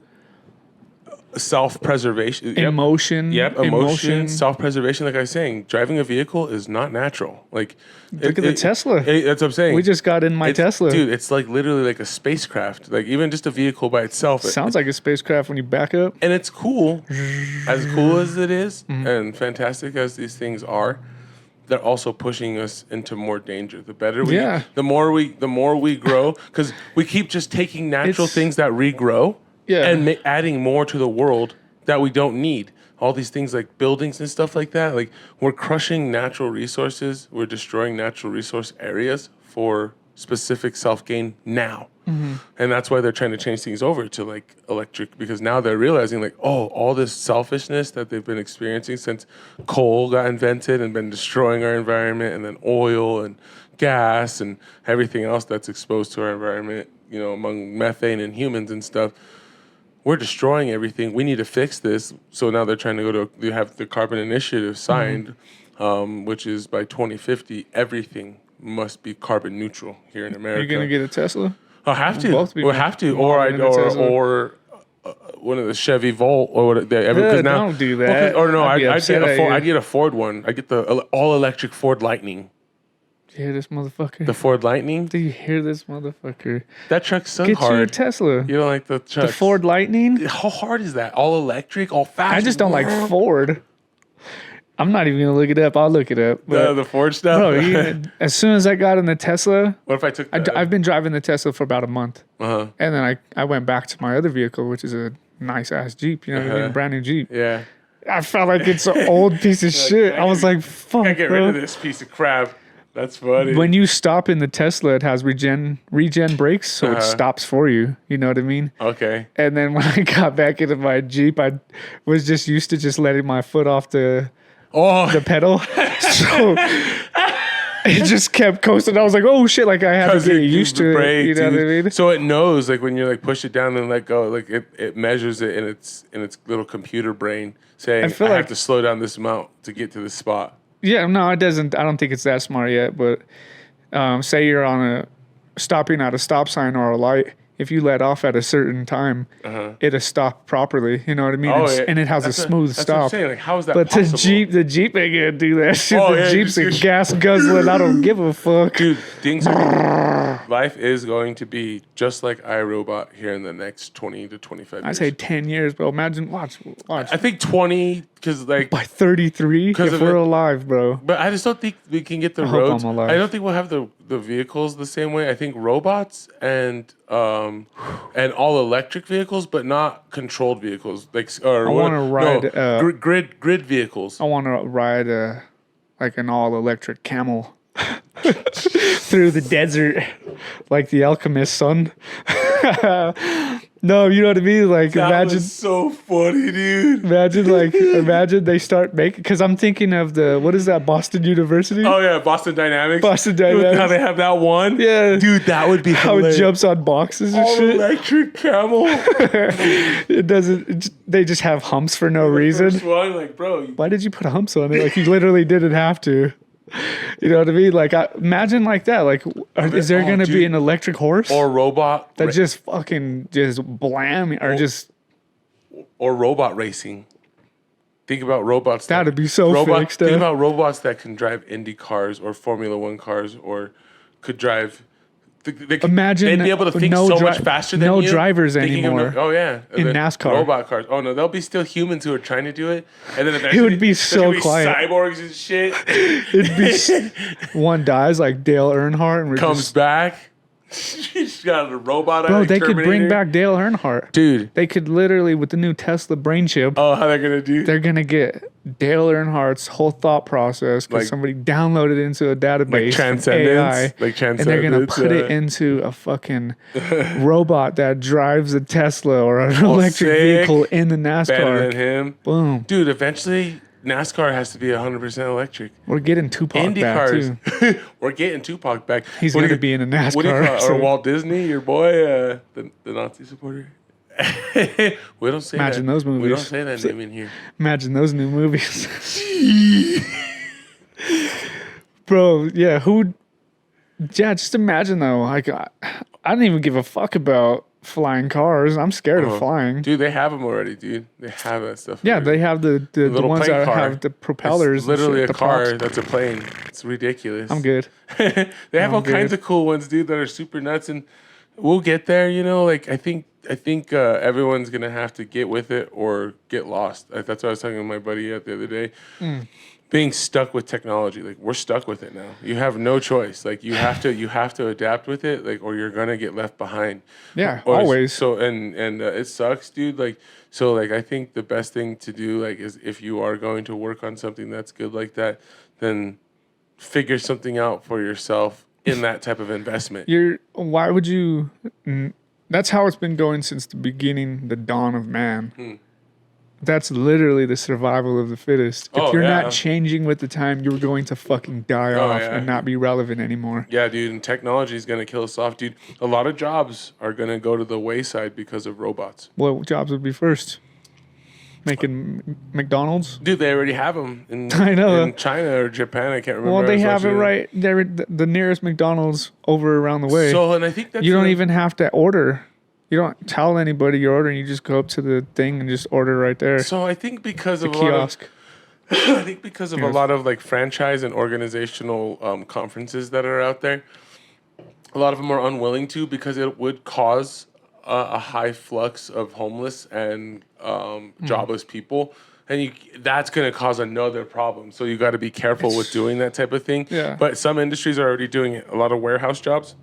Self-preservation. emotion. Yep, emotion, self-preservation. Like I was saying, driving a vehicle is not natural. Like, Look at the Tesla. That's what I'm saying. We just got in my Tesla. Dude, it's like literally like a spacecraft. Like even just a vehicle by itself. Sounds like a spacecraft when you back up. And it's cool. As cool as it is, and fantastic as these things are, they're also pushing us into more danger. The better we, Yeah. the more we grow, because we keep just taking natural It's- things that regrow, Yeah. and adding more to the world that we don't need. All these things like buildings and stuff like that. Like we're crushing natural resources. We're destroying natural resource areas for specific self-gain now. And that's why they're trying to change things over to like electric, because now they're realizing like, oh, all this selfishness that they've been experiencing since coal got invented and been destroying our environment, and then oil and gas and everything else that's exposed to our environment, you know, among methane and humans and stuff. We're destroying everything. We need to fix this. So now they're trying to they have the carbon initiative signed, which is by 2050, everything must be carbon neutral here in America. You're gonna get a Tesla? I'll have to. both be We'll have to. Or in a Tesla. one of the Chevy Volt or whatever. Don't do that. Or no, I'd be I'd upset get a at Ford. you. I'd get a Ford one. I get the all electric Ford Lightning. Do you hear this motherfucker? The Ford Lightning. Do you hear this motherfucker? That truck's so Get you a hard. Tesla. You don't like the truck? The Ford Lightning? How hard is that? All electric, all fast. I just don't like Ford. I'm not even gonna look it up. I'll look it up. But, the Ford stuff. bro, as soon as I got in the Tesla, What if I took? I've been driving the Tesla for about a month, Uh-huh. and then I went back to my other vehicle, which is a nice ass Jeep. You know what I mean? Uh-huh. Brand new Jeep. Yeah. I felt like it's an old piece of shit. I was like, fuck, I get bro. rid of this piece of crap. That's funny. When you stop in the Tesla, it has regen brakes, so it stops for you. You know what I mean? Okay. And then when I got back into my Jeep, I was just used to just letting my foot off the pedal. So it just kept coasting. I was like, oh shit, like I had to get used to it. You know what I mean? So it knows, like when you like push it down and let go, like it measures it in its little computer brain, saying I have to slow down this amount to get to this spot. Yeah, no, it doesn't. I don't think it's that smart yet. But say you're on stopping at a stop sign or a light. If you let off at a certain time, it'll stop properly. You know what I mean? And it has a smooth that's stop. What I'm saying. Like, how is that But possible? the Jeep ain't gonna do that shit. Oh, The yeah, Jeep's a just- gas guzzling. I don't give a fuck. Dude, things are life is going to be just like iRobot here in the next 20 to 25 years. I say 10 years, bro. Imagine, watch. I think 20, because like By 33, if we're alive, bro. But I just don't think we can get the I hope roads. I'm alive. I don't think we'll have the vehicles the same way. I think robots and all electric vehicles, but not controlled vehicles. Like I want to ride. Grid vehicles. I want to ride like an all electric camel through the desert, like the alchemist's son. No, you know what I mean? Like, That imagine. was so funny, dude. Imagine they start making. Because I'm thinking of what is that? Boston University. Oh yeah, Boston Dynamics. Boston Dynamics. How they have that one. Yeah, dude, that would be how hilarious. it jumps on boxes and All shit. electric camel. It doesn't. They just have humps for no reason. First one, like, bro. Why did you put humps on it? Like, you literally didn't have to. You know what I mean? Like, imagine like that. Like, is there going to be an electric horse or robot that just fucking just blam or robot racing? Think about robots. That'd be so fixed. Think about robots that can drive Indy cars or Formula One cars or could drive. Imagine they'd be able to think so much faster than you. No drivers anymore. In NASCAR. Robot cars. Oh no, there'll be still humans who are trying to do it, and then eventually It would be so quiet. Cyborgs and shit. It'd be one dies like Dale Earnhardt and comes back. She's got a robot. Bro, they could bring back Dale Earnhardt, dude. They could literally with the new Tesla brain chip. Oh, how they're gonna do? They're gonna get Dale Earnhardt's whole thought process because somebody downloaded it into a database, like transcendence, AI, and they're gonna put it into a fucking robot that drives a Tesla or an electric vehicle in the NASCAR. Better than him, boom, dude. Eventually, NASCAR has to be 100% electric. We're getting Tupac Indy back cars. too. We're getting Tupac back. He's going to be in a NASCAR. What do you call, or Walt Disney, your boy, the Nazi supporter. We don't say Imagine that. those movies. We don't say that name in here. Imagine those new movies. Bro, yeah, just imagine though. Like, I don't even give a fuck about flying cars. I'm scared of flying. Dude, they have them already, dude. They have that stuff. Yeah, already. they have the ones that car. have the propellers. It's literally and shit, a the car props. that's a plane. It's ridiculous. I'm good. They have all kinds of cool ones, dude, that are super nuts, and we'll get there. You know, like I think everyone's gonna have to get with it or get lost. That's what I was talking to my buddy the other day. Being stuck with technology, like we're stuck with it now. You have no choice. Like you have to adapt with it, like or you're gonna get left behind. Yeah, always. So and it sucks, dude. Like so, like I think the best thing to do, like, is if you are going to work on something that's good like that, then figure something out for yourself in that type of investment. Why would you? That's how it's been going since the beginning, the dawn of man. That's literally the survival of the fittest. If you're not changing with the time, you're going to fucking die off and not be relevant anymore. Yeah, dude, and technology is going to kill us off, dude. A lot of jobs are going to go to the wayside because of robots. What jobs would be first? Making McDonald's? Dude, they already have them in China or Japan. I can't remember. Well, they have it right. They're the nearest McDonald's over around the way. So, and I think that's... You don't even have to order. You don't tell anybody you're ordering. You just go up to the thing and just order right there. So I think because of kiosk. A lot of like franchise and organizational conferences that are out there, a lot of them are unwilling to because it would cause a high flux of homeless and jobless people. And that's going to cause another problem. So you got to be careful with doing that type of thing. Yeah. But some industries are already doing it. A lot of warehouse jobs,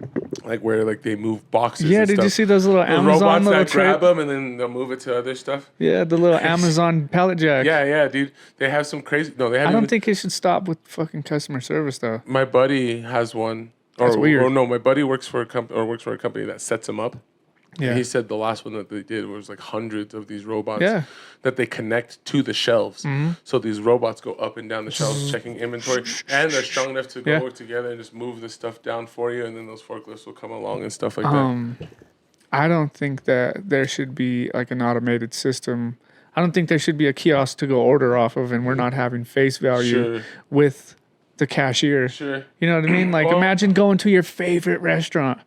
like where like they move boxes. Yeah, and did stuff. you see those little Amazon robots that grab tray? them and then they'll move it to other stuff? Yeah, the little Amazon pallet jack. Yeah, dude. They have some crazy. No, they have. I don't think it should stop with fucking customer service though. My buddy has one. That's weird. Or no, my buddy works for a company that sets them up. Yeah. And he said the last one that they did was like hundreds of these robots that they connect to the shelves. So these robots go up and down the shelves checking inventory, and they're strong enough to go together and just move the stuff down for you, and then those forklifts will come along and stuff like that. I don't think that there should be like an automated system. I don't think there should be a kiosk to go order off of, and we're not having face value with the cashier. Sure. You know what I mean? Like, imagine going to your favorite restaurant.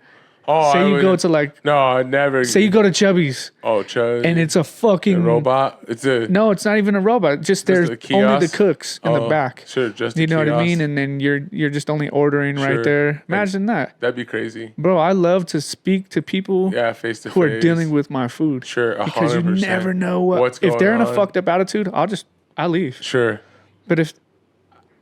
Oh, Say you go to like, no, I never. say you go to Chubby's. Oh, Chubby. And it's a fucking robot. It's a no. It's not even a robot. Just there's a only kiosk? the cooks in the back. Sure, just You a know what I kiosk. mean? And then you're just only ordering Sure. right there. Imagine that, That'd be crazy. bro. I love to speak to people Yeah, face to face. who are dealing with my food. Sure, 100%. Because you never know what's if they're in going a on. fucked up attitude. I leave. Sure. But if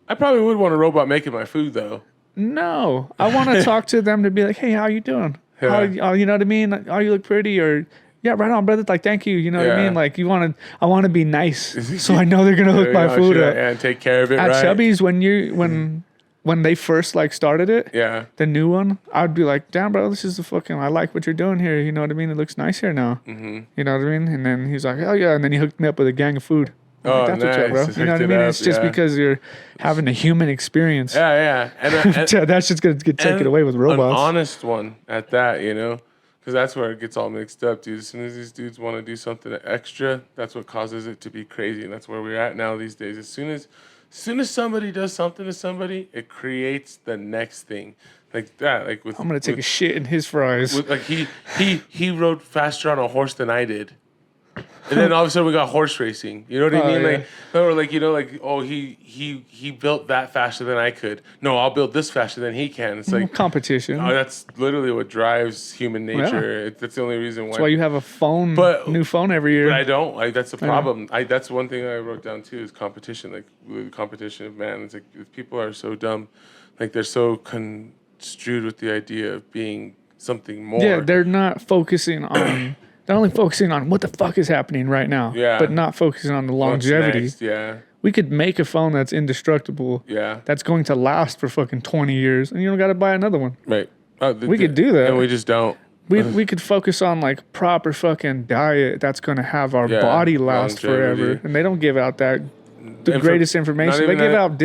I probably would want a robot making my food though. no, I want to talk to them to be like, hey, how you doing? Yeah. You know what I mean? Oh, you look pretty, or yeah, right on, brother. Like, thank you. You know what I Yeah. mean? Like, I want to be nice, so I know they're gonna hook my food up. And take care of it At right. Chubby's, when they first like started it, Yeah. the new one, I'd be like, damn, bro, this is the fucking. I like what you're doing here. You know what I mean? It looks nice here now. Mm-hmm. You know what I mean? And then he's like, oh yeah, and then he hooked me up with a gang of food. I'm like, Oh, that's what's up, bro. nice. You know what I Hooked mean? it It's up, just yeah. because you're having a human experience. Yeah. And That's just gonna get taken and away with an robots. honest one at that, you know, because that's where it gets all mixed up, dude. As soon as these dudes want to do something extra, that's what causes it to be crazy, and that's where we're at now these days. As soon as somebody does something to somebody, it creates the next thing, like that. Like with I'm gonna take a with, shit in his fries. like he rode faster on a horse than I did. And then all of a sudden we got horse racing. You know what I Oh, mean? yeah. Like, or like, you know, like, oh, he built that faster than I could. No, I'll build this faster than he can. It's like, Competition. oh, that's literally what drives human nature. That's the only reason why. That's why you have a phone, new phone every year. But I don't. Like, that's the problem. That's one thing I wrote down too is competition. Like the competition of man. It's like people are so dumb. Like they're so construed with the idea of being something more. Yeah, they're not focusing on. They're only focusing on what the fuck is happening right now. Yeah. But not focusing on the What's longevity. next? Yeah. We could make a phone that's indestructible. Yeah. That's going to last for fucking 20 years, and you don't got to buy another one. Right. We could do that. And we just don't. We could focus on like proper fucking diet that's going to have our Yeah, body last longevity. forever. And they don't give out the Info- greatest not information. They even give that- out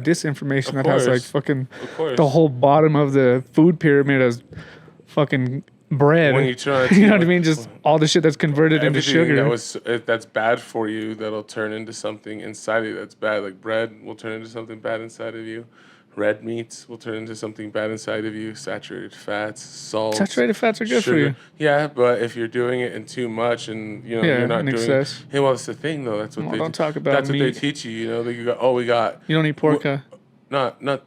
disinformation that has like course. fucking Of course. the whole bottom of the food pyramid as fucking bread. When you try to you know what I mean? Just all the shit that's converted into everything sugar. that's bad for you, that'll turn into something inside of you that's bad. Like bread will turn into something bad inside of you. Red meats will turn into something bad inside of you. Saturated fats, salt. Saturated fats are good for you. Yeah, but if you're doing it in too much and Yeah, you're not in doing excess. Hey, well, that's the thing though. That's what Well, they don't talk about That's what they meat. teach you. You know, like you got. We got. You don't eat pork, huh? Not Do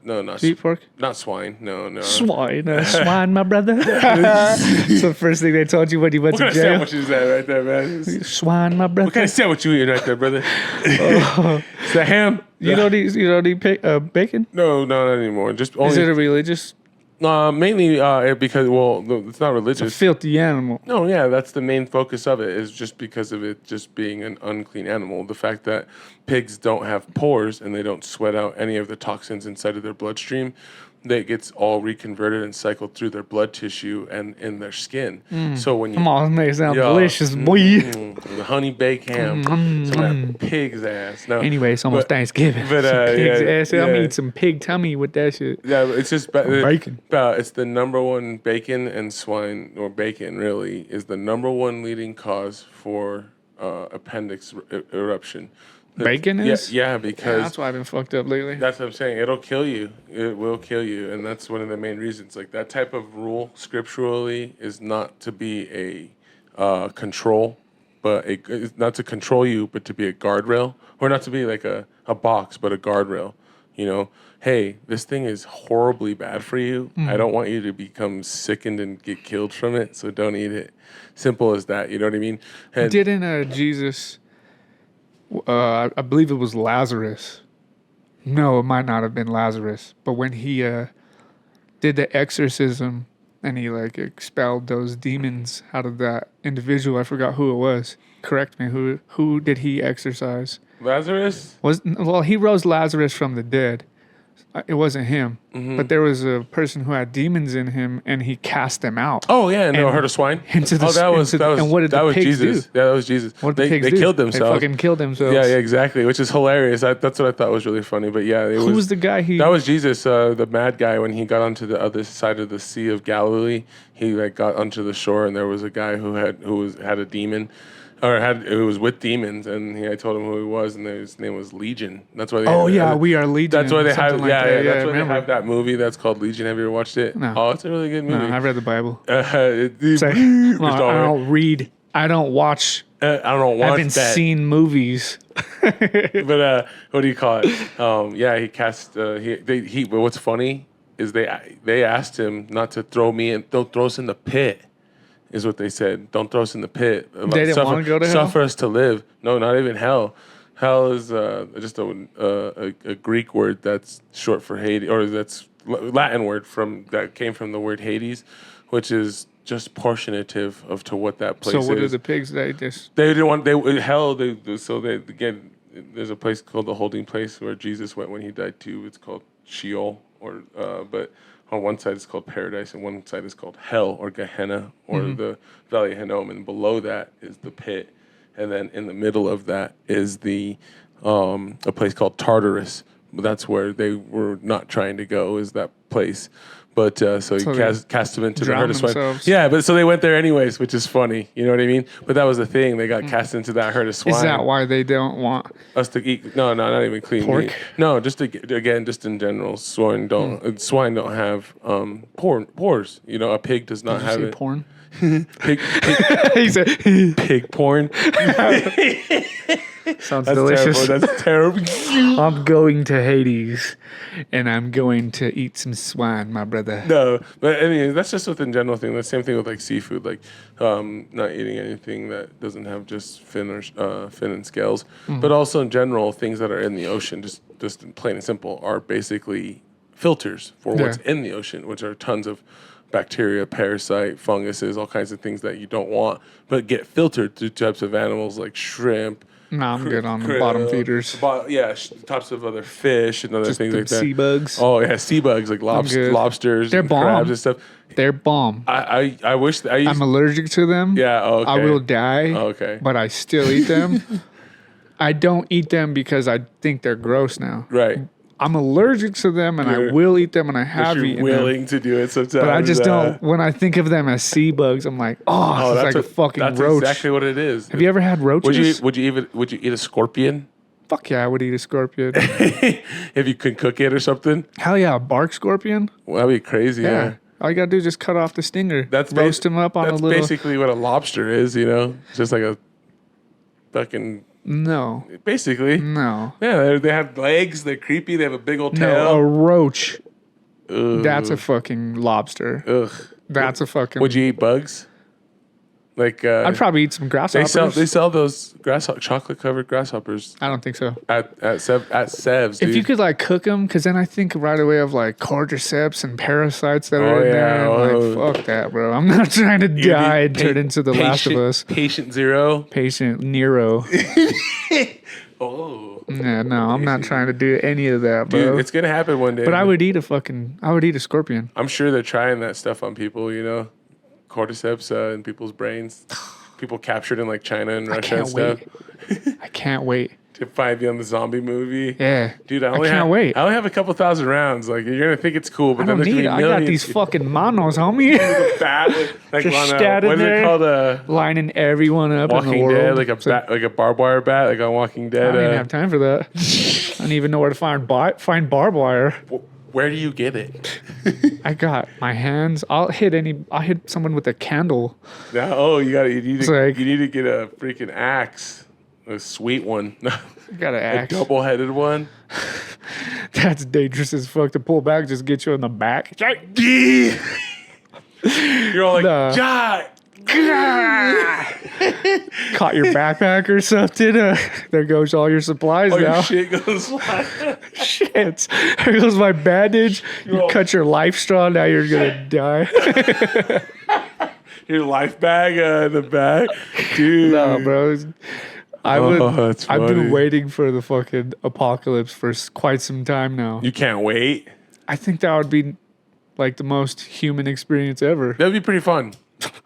you eat pork? Not swine. No. Swine, my brother. It's the first thing they told you when you went What kind to of jail. sandwich is that right there, man? Swine, my brother. What kind of sandwich you eating right there, brother? Is that ham? You don't eat bacon? No, not anymore. Just Is it only a religious? mainly because it's not religious. Filthy animal. No, yeah, that's the main focus of it is just because of it just being an unclean animal. The fact that pigs don't have pores and they don't sweat out any of the toxins inside of their bloodstream, that gets all reconverted and cycled through their blood tissue and in their skin. So when you Come on, make it sound Yeah. delicious, boy. The honey baked ham, some of that pig's ass. No, Anyway, it's almost but- Thanksgiving. but, Some pig's yeah, ass. I'm yeah. eating some pig tummy with that shit. Yeah, it's just Bacon. It's the number one bacon and swine, or bacon really, is the number one leading cause for appendix eruption. Bacon is? Yeah, Yeah, because that's why I've been fucked up lately. that's what I'm saying. It'll kill you. It will kill you, and that's one of the main reasons. Like that type of rule, scripturally, is not to be a control, but it's not to control you, but to be a guardrail, or not to be like a box, but a guardrail. You know, hey, this thing is horribly bad for you. I don't want you to become sickened and get killed from it, so don't eat it. Simple as that. You know what I mean? And Didn't Jesus? I believe it was Lazarus. No, it might not have been Lazarus. But when he did the exorcism and he like expelled those demons out of that individual, I forgot who it was. Correct me. Who did he exorcise? Lazarus? He rose Lazarus from the dead. It wasn't him, but there was a person who had demons in him, and he cast them out. Oh yeah, no, And herd of swine. into the- that was and what did the pigs Jesus. do? Yeah, that was Jesus. What did the they pigs do? killed themselves. They fucking killed themselves. Yeah, exactly. Which is hilarious. That's what I thought was really funny. But yeah, Who was the guy? that was Jesus, the mad guy. When he got onto the other side of the Sea of Galilee, he like got onto the shore, and there was a guy who had a demon. or it was with demons, and I told him who he was, and his name was Legion. That's why they. Oh yeah, we are Legion. That's why they have. Like Yeah, that. that's why remember. they have that movie that's called Legion. Have you ever watched it? No. Oh, it's a really good movie. No, I've read the Bible. It's like, well, I don't read. I don't watch. I don't watch. I haven't seen movies. But what do you call it? Yeah, he cast. But what's funny is they asked him not to don't throw us in the pit. Is what they said. Don't throw us in the pit. They didn't want to go to hell? Suffer us to live. No, not even hell. Hell is just a Greek word that's short for Hades, or that's Latin word that came from the word Hades, which is just portionative of to what that place is. So what are the pigs? They just didn't want hell. Again, there's a place called the Holding Place where Jesus went when he died too. It's called Sheol, but on one side it's called Paradise, and one side is called Hell or Gehenna or the Valley of Hinnom, and below that is the pit, and then in the middle of that is a place called Tartarus. That's where they were not trying to go. Is that place? But so he cast them into the herd of swine. Yeah, but so they went there anyways, which is funny. You know what I mean? But that was the thing. They got cast into that herd of swine. Is that why they don't want us to eat? No, not even clean pork? Meat. No, just in general, swine don't have pores. You know, a pig does not have it. Porn. Pig. He said pig porn. Sounds That's delicious. Terrible. That's terrible. I'm going to Hades, and I'm going to eat some swine, my brother. No, but I mean that's just within general thing. The same thing with like seafood, like not eating anything that doesn't have just fin and scales. But also in general, things that are in the ocean, just plain and simple, are basically filters for what's in the ocean, which are tons of bacteria, parasite, funguses, all kinds of things that you don't want, but get filtered through types of animals like shrimp. No, I'm good on the bottom feeders. Types of other fish and other Just things the like that. sea bugs. Oh yeah, sea bugs like lobsters, They're and bomb. crabs and stuff. They're bomb. I wish that I'm allergic to them. Yeah, okay. I will die. Okay. But I still eat them. I don't eat them because I think they're gross now. Right. I'm allergic to them, and I will eat them, and I have you're eaten willing them. to do it sometimes. But I just don't. When I think of them as sea bugs, I'm like, it's like a fucking that's roach. That's exactly what it is. Have you ever had roaches? Would you eat a scorpion? Fuck yeah, I would eat a scorpion. If you could cook it or something? Hell yeah, a bark scorpion. Well, that'd be crazy. Yeah. All you gotta do is just cut off the stinger. Roast him up on a little. That's basically what a lobster is. You know, it's just like a fucking. No. Basically. No. Yeah, they have legs. They're creepy. They have a big old tail. No, a roach. Ugh. That's a fucking lobster. Ugh. That's a fucking. Would you eat bugs? Like I'd probably eat some grasshoppers. They sell those chocolate covered grasshoppers I don't think so. at Sev's. Dude. If you could like cook them, because then I think right away of like cordyceps and parasites that are in there. I'm like, fuck that, bro. I'm not trying to die and turn into the Last of Us. Patient Zero. Patient Nero. Oh. Yeah, no, I'm not trying to do any of that, bro. Dude, it's gonna happen one day. But I would eat a scorpion. I'm sure they're trying that stuff on people. You know, cordyceps in people's brains. People captured in like China and Russia and stuff. I can't wait. To find you on the zombie movie. Yeah. Dude, I can't wait. I only have a couple thousand rounds. Like, you're going to think it's cool, but I then don't there's need going it. to be I got millions. these fucking manos, homie. Like Just on standing what is there, it called? lining everyone up in the Walking world. Dead, like a bat, like a barbed wire bat, like on Walking I Dead. don't even have time for that. I don't even know where to find barbed wire. Where do you get it? I got my hands. I'll hit someone with a candle. No, you need to get a freaking axe. A sweet one. I got an axe. A double-headed one. That's dangerous as fuck to pull back. Just get you in the back. You're all like, Caught your backpack or something. There goes all your supplies now. Your shit goes flying. Shit. There goes my bandage. You cut your life straw. Now you're gonna die. Your life bag in the back, dude. No, bro. That's I've been funny. waiting for the fucking apocalypse for quite some time now. You can't wait. I think that would be like the most human experience ever. That'd be pretty fun.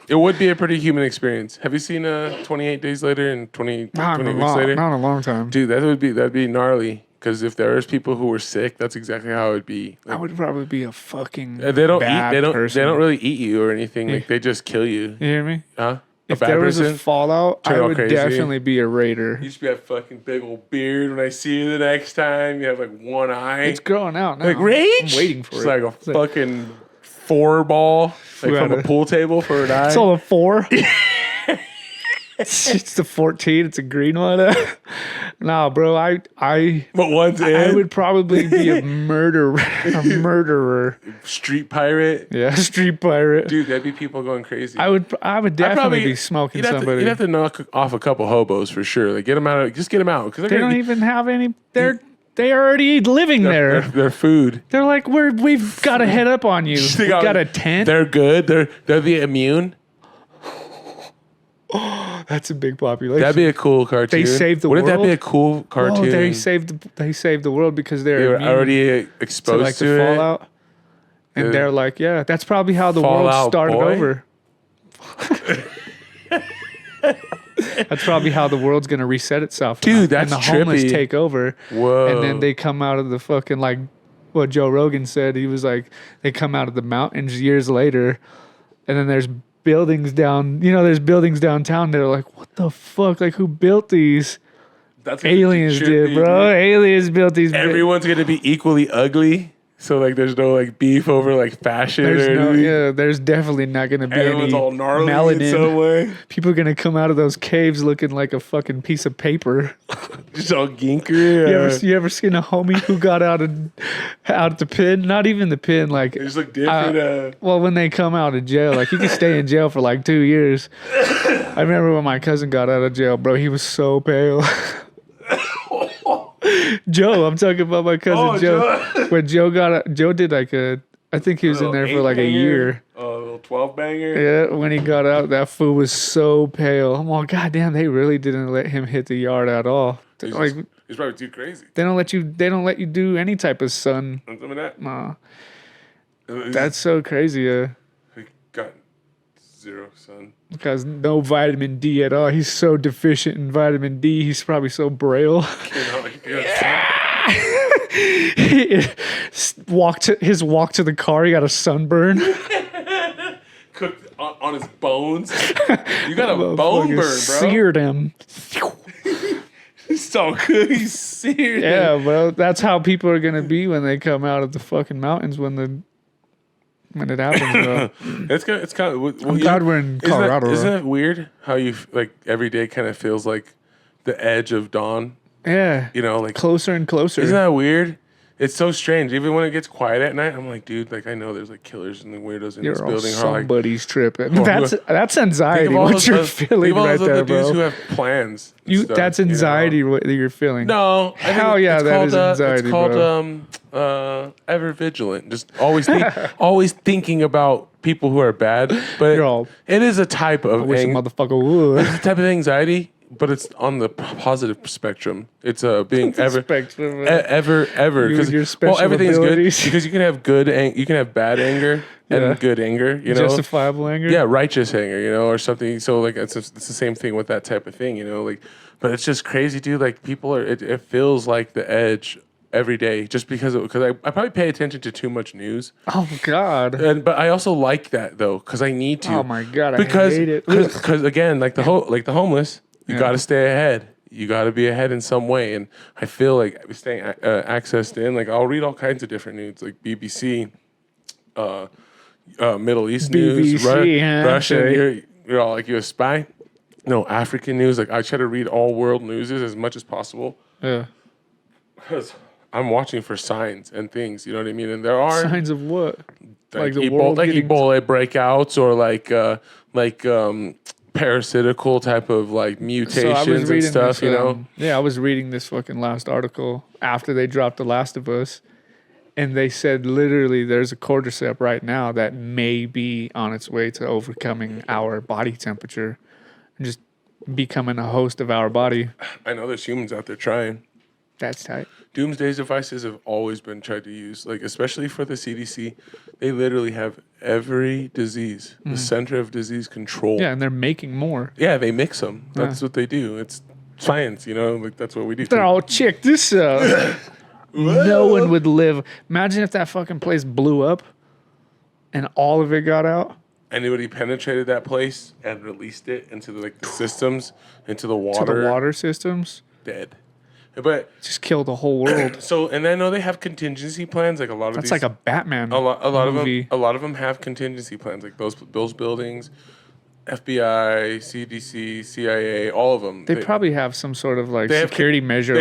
It would be a pretty human experience. Have you seen 28 Days Later and 20 weeks later? Not a long time. Dude, that'd be gnarly. Because if there is people who were sick, that's exactly how it would be. I would probably be a fucking They don't bad eat. They don't person. really eat you or anything. Like they just kill you. You hear me? Huh? If there was a fallout, I would crazy. definitely be a raider. You used to be a fucking big old beard. When I see you the next time, you have like one eye. It's growing out now. Like rage. I'm waiting for it's it. Like a fucking 4-ball, like from a pool table for an eye. It's all a 4. It's the 14. It's a green one. Nah, bro. But one's I in. would probably be a murderer. A murderer. Street pirate. Yeah, street pirate. Dude, that'd be people going crazy. I would definitely be smoking somebody. You'd have to knock off a couple hobos for sure. Like get them out. Just get them out because They don't even have any. They already living there. Their food. They're like, we've got a head up on you. We got a tent. They're good. They're the immune. That's a big population. That'd be a cool cartoon. They saved the world. Wouldn't that be a cool cartoon? Oh, they saved the world because They they're were immune already exposed like to the it. fallout. And they're like, yeah, that's probably how the world Fallout started Boy? over. That's probably how the world's gonna reset itself. Dude, that's and the homeless trippy. take over. Whoa. And then they come out of the fucking, like what Joe Rogan said. He was like, they come out of the mountains years later, and then there's buildings there's buildings downtown. They're like, what the fuck? Like, who built these? That's what it Aliens should did, be, bro. dude. Aliens built these. Everyone's gonna be equally ugly. So like, there's no like beef over like fashion or anything. There's definitely not gonna be Everyone's any all gnarly melanin. in some way. People are gonna come out of those caves looking like a fucking piece of paper. Just all ginkery. You ever seen a homie who got out the pin? Not even the pin, like They just look different. well, when they come out of jail, like you can stay in jail for like 2 years. I remember when my cousin got out of jail, bro. He was so pale. Joe, I'm talking about my cousin Joe. When Joe got out, Joe did like I think he was in there for like a year. A little 12 banger. Yeah, when he got out, that fool was so pale. I'm like, goddamn, they really didn't let him hit the yard at all. Like, He's probably too crazy. they don't let you do any type of sun. Some of that. Nah, that's so crazy. He got 0 sun. Because no vitamin D at all. He's so deficient in vitamin D. He's probably so braille. His walk to the car, he got a sunburn. Cooked on his bones. You got a bone burn, bro. Seared him. He's so good. He's seared. Yeah, bro. That's how people are gonna be when they come out of the fucking mountains when it happens, bro. It's kind of. I'm glad we're in Colorado. Isn't bro. it weird how you like every day kind of feels like the edge of dawn? Yeah. You know, like Closer and closer. Isn't that weird? It's so strange. Even when it gets quiet at night, I'm like, dude, like I know there's like killers and the weirdos in this building. Somebody's tripping. Well, That's anxiety. What you're feeling right there, dudes bro. who have plans. and stuff, That's anxiety. What you're feeling. No, I think Hell yeah, it's that called, is anxiety, It's called ever vigilant. Just always always thinking about people who are bad. But it is a type of I wish a motherfucker would. It's a type of anxiety, but it's on the positive spectrum. It's being ever, ever. You and your special everything's abilities. good because you can have you can have bad anger and good anger. You know, Justifiable anger. yeah, righteous anger. You know, or something. So like it's the same thing with that type of thing. You know, like, but it's just crazy, dude. Like people are. It feels like the edge every day just because I probably pay attention to too much news. Oh God. But I also like that though because I need to. Oh my God, I because, hate it. Because again, like the homeless. You got to stay ahead. You got to be ahead in some way. And I feel like staying accessed in, like I'll read all kinds of different news, like BBC, Middle East news, Russian. You're all like, you're a spy? No, African news. Like I try to read all world news as much as possible. Yeah. Because I'm watching for signs and things. You know what I mean? And there are Signs of what? like the world getting... Ebola breakouts or like parasitical type of like mutations and stuff, you know? Yeah, I was reading this fucking last article after they dropped The Last of Us, and they said literally there's a cordyceps right now that may be on its way to overcoming our body temperature and just becoming a host of our body. I know there's humans out there trying. That's tight. Doomsday devices have always been tried to use, like especially for the CDC. They literally have every disease, the center of disease control. Yeah, and they're making more. Yeah, they mix them. That's what they do. It's science, you know, like that's what we do. They're all, check this out. No one would live. Imagine if that fucking place blew up and all of it got out. anybody penetrated that place and released it into the systems, into the water. To the water systems? Dead. But just kill the whole world. So, and I know they have contingency plans. Like a lot of that's these, like a Batman. A lot movie. of them. A lot of them have contingency plans. Like those buildings, FBI, CDC, CIA, all of them. They probably have some sort of like security measure.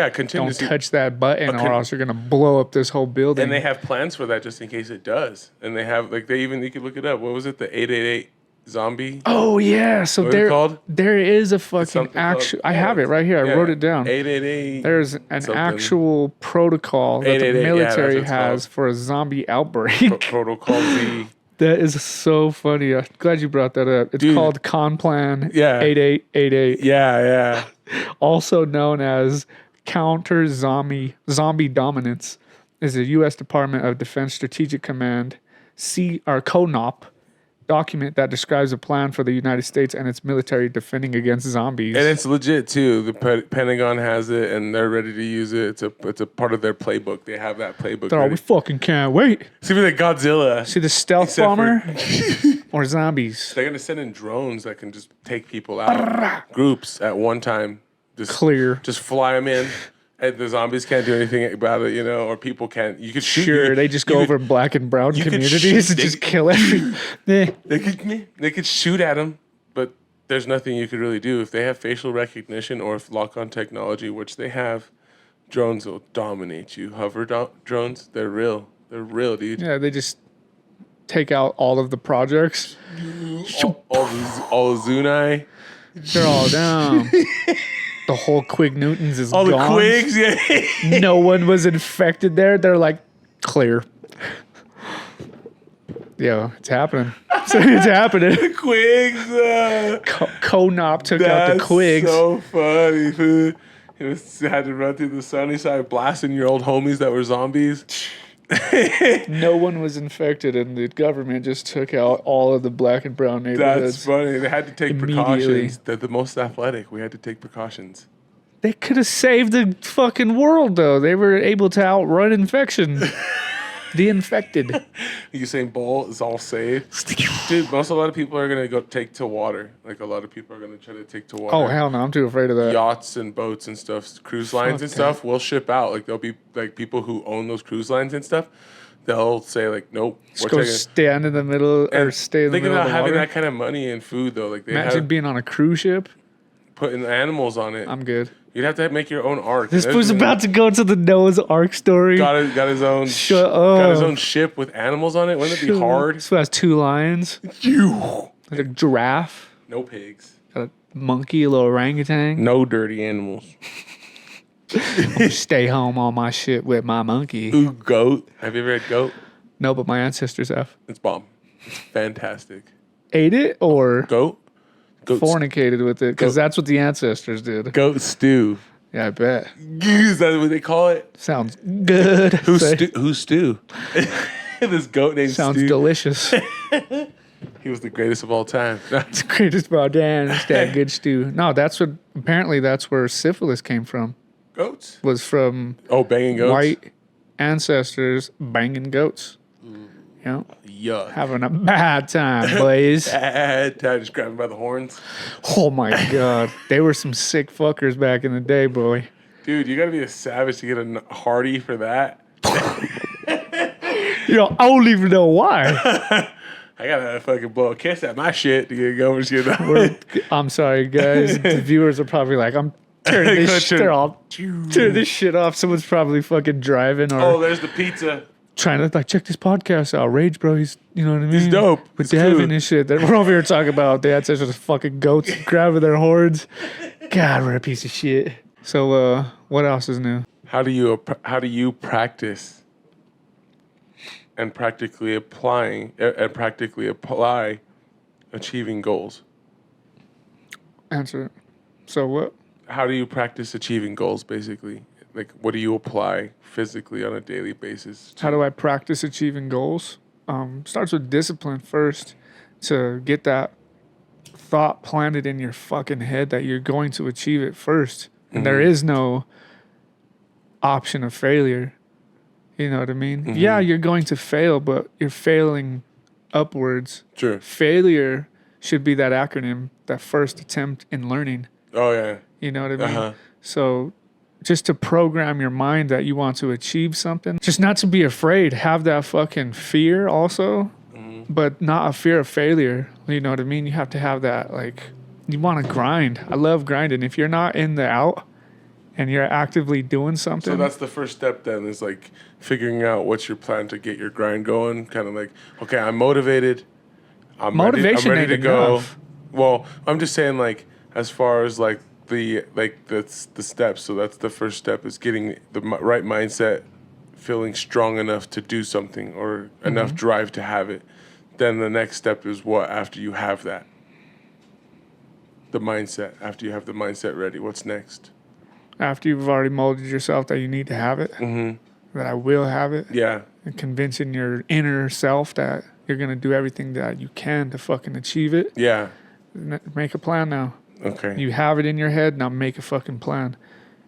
Contingency. Don't touch that button, or else you're gonna blow up this whole building. And they have plans for that just in case it does. And they have you could look it up. What was it? The 888 zombie. Oh yeah. So there is a fucking actual. I have it right here. I wrote it down. 888. There's an actual protocol that the military has for a zombie outbreak. Protocol Z. That is so funny. I'm glad you brought that up. It's called Conplan 8888. Yeah. Also known as Counter Zombie Dominance, is a U.S. Department of Defense Strategic Command CONOP document that describes a plan for the United States and its military defending against zombies. And it's legit too. The Pentagon has it, and they're ready to use it. It's a part of their playbook. They have that playbook. We fucking can't wait. See the Godzilla. See the stealth bomber or zombies. They're gonna send in drones that can just take people out, groups at one time. Just fly them in. And the zombies can't do anything about it, or people can't. You could shoot. Sure, they just go over black and brown communities and just kill every. They could shoot at them, but there's nothing you could really do. If they have facial recognition or if lock-on technology, which they have, drones will dominate you. Hover drones, they're real. They're real, dude. Yeah, they just take out all of the projects. All the Zunai. They're all down. The whole Quig Newtons is gone. All the Quigs, yeah. No one was infected there. They're like, clear. Yeah, it's happening. It's happening. The Quigs. Conop took out the Quigs. That's so funny, food. He had to run through the sunny side blasting your old homies that were zombies. No one was infected, and the government just took out all of the black and brown neighborhoods. That's funny. They had to take precautions. They're the most athletic. We had to take precautions. They could have saved the fucking world, though. They were able to outrun infection. The infected. Usain Bolt is all safe. Dude, a lot of people are going to go take to water. Like, a lot of people are going to try to take to water. Oh, hell no. I'm too afraid of that. Yachts and boats and stuff, cruise lines and stuff will ship out. Like, there'll be, like, people who own those cruise lines and stuff. They'll say, like, nope. Just go stand in the middle or stay in the middle of the water. Think about having that kind of money and food, though. Like, imagine being on a cruise ship. Putting animals on it. I'm good. You'd have to make your own ark. This was about to go to the Noah's Ark story. Got his own. Shut up. Got his own ship with animals on it. Wouldn't it be hard? So has 2 lions. Like a giraffe. No pigs. Got a monkey, a little orangutan. No dirty animals. Stay home on my shit with my monkey. Ooh, goat. Have you ever had goat? No, but my ancestors have. It's bomb. It's fantastic. Ate it or goat? Fornicated with it, because that's what the ancestors did. Goat stew. Yeah, I bet. Is that what they call it? Sounds good. Who's Stew? This goat named Sounds Stew. Delicious. He was the greatest of all time. It's the greatest of all time. It's that good stew. No, that's where syphilis came from. Goats? Was from banging goats? White ancestors banging goats. Yeah. Yuck. Having a bad time, boys. Bad time. Just grabbing by the horns. Oh my God. They were some sick fuckers back in the day, boy. Dude, you gotta be a savage to get a hearty for that. I don't even know why. I gotta fucking blow a kiss at my shit to get going. I'm sorry, guys. The viewers are probably like, I'm turning this shit off. Turn this shit off. Someone's probably fucking driving or there's the pizza. Trying to check this podcast out. Rage, bro. He's, you know what I mean? He's dope. With Devan and shit. That we're over here talking about the ancestors fucking goats grabbing their horns. God, we're a piece of shit. So, what else is new? How do you practice and practically apply achieving goals? Answer it. So what? How do you practice achieving goals, basically? Like, what do you apply physically on a daily basis? How do I practice achieving goals? Starts with discipline first, to get that thought planted in your fucking head that you're going to achieve it first. And there is no option of failure. You know what I mean? Mm-hmm. Yeah, you're going to fail, but you're failing upwards. Sure. Failure should be that acronym, that first attempt in learning. Oh yeah. You know what I mean? Uh-huh. So just to program your mind that you want to achieve something, just not to be afraid, have that fucking fear also, but not a fear of failure. You know what I mean? You have to have that, like, you want to grind. I love grinding. If you're not in the out and you're actively doing something. So that's the first step then, is like figuring out what's your plan to get your grind going. Kind of like, okay, I'm motivated. Motivation I'm ready to ain't go. enough. Well, I'm just saying, like, as far as like the steps. So that's the first step, is getting the right mindset, feeling strong enough to do something, or enough drive to have it. Then the next step is what after you have that? The mindset. After you have the mindset ready, what's next? After you've already molded yourself that you need to have it, that I will have it, Yeah. and convincing your inner self that you're going to do everything that you can to fucking achieve it, Yeah. make a plan now. Okay. You have it in your head, now make a fucking plan.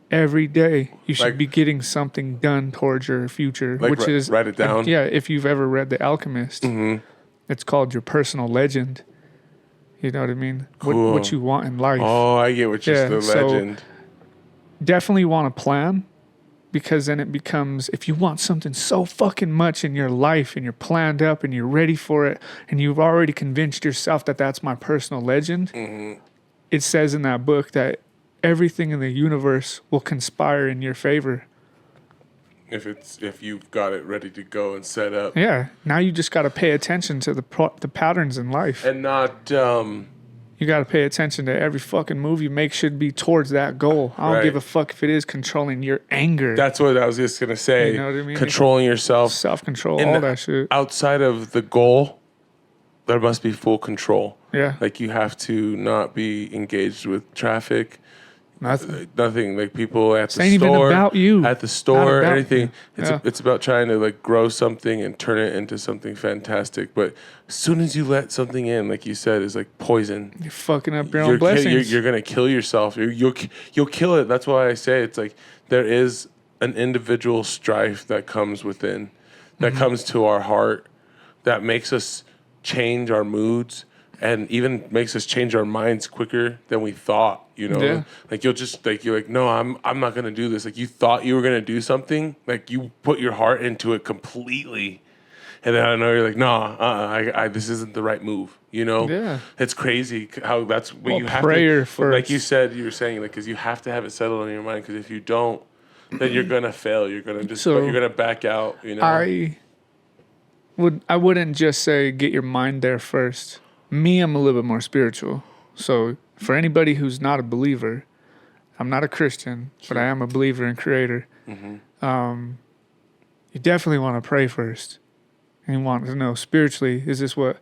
Every day, you should Like- be getting something done towards your future, Like which is... write it down? Yeah, if you've ever read The Alchemist, it's called your personal legend. You know what I mean? Cool. What you want in life. Oh, I get what you're Yeah, the so- legend. Definitely want a plan, because then it becomes, if you want something so fucking much in your life and you're planned up and you're ready for it and you've already convinced yourself that that's my personal legend, it says in that book that everything in the universe will conspire in your favor. If you've got it ready to go and set up. Yeah. Now you just got to pay attention to the patterns in life. And not You got to pay attention to every fucking move you make should be towards that goal. I don't Right. give a fuck if it is controlling your anger, that's what I was just gonna say. You know what I mean? Controlling yourself. self-control, And all that shit. Outside of the goal, there must be full control. Yeah. Like, you have to not be engaged with traffic. Nothing, like people at the ain't even store, about you. at the store, Not about anything. you. It's Yeah. it's about trying to like grow something and turn it into something fantastic. But as soon as you let something in, like you said, is like poison. You're fucking up your own blessings. You're gonna kill yourself. You'll kill it. That's why I say it's like there is an individual strife that comes within, that comes to our heart, that makes us change our moods, and even makes us change our minds quicker than we thought. You know, Yeah. like you're like, no, I'm not gonna do this. Like, you thought you were gonna do something, like you put your heart into it completely, and then I know you're like, no, this isn't the right move. You know, Yeah. it's crazy how that's what Well, you have prayer to. first. Like you said, you were saying, like, because you have to have it settled in your mind. Because if you don't, then you're gonna fail. You're gonna just So, you're gonna back out. You know, I wouldn't just say get your mind there first. Me, I'm a little bit more spiritual. So for anybody who's not a believer, I'm not a Christian, but I am a believer in Creator. You definitely want to pray first. And you want to know spiritually, is this what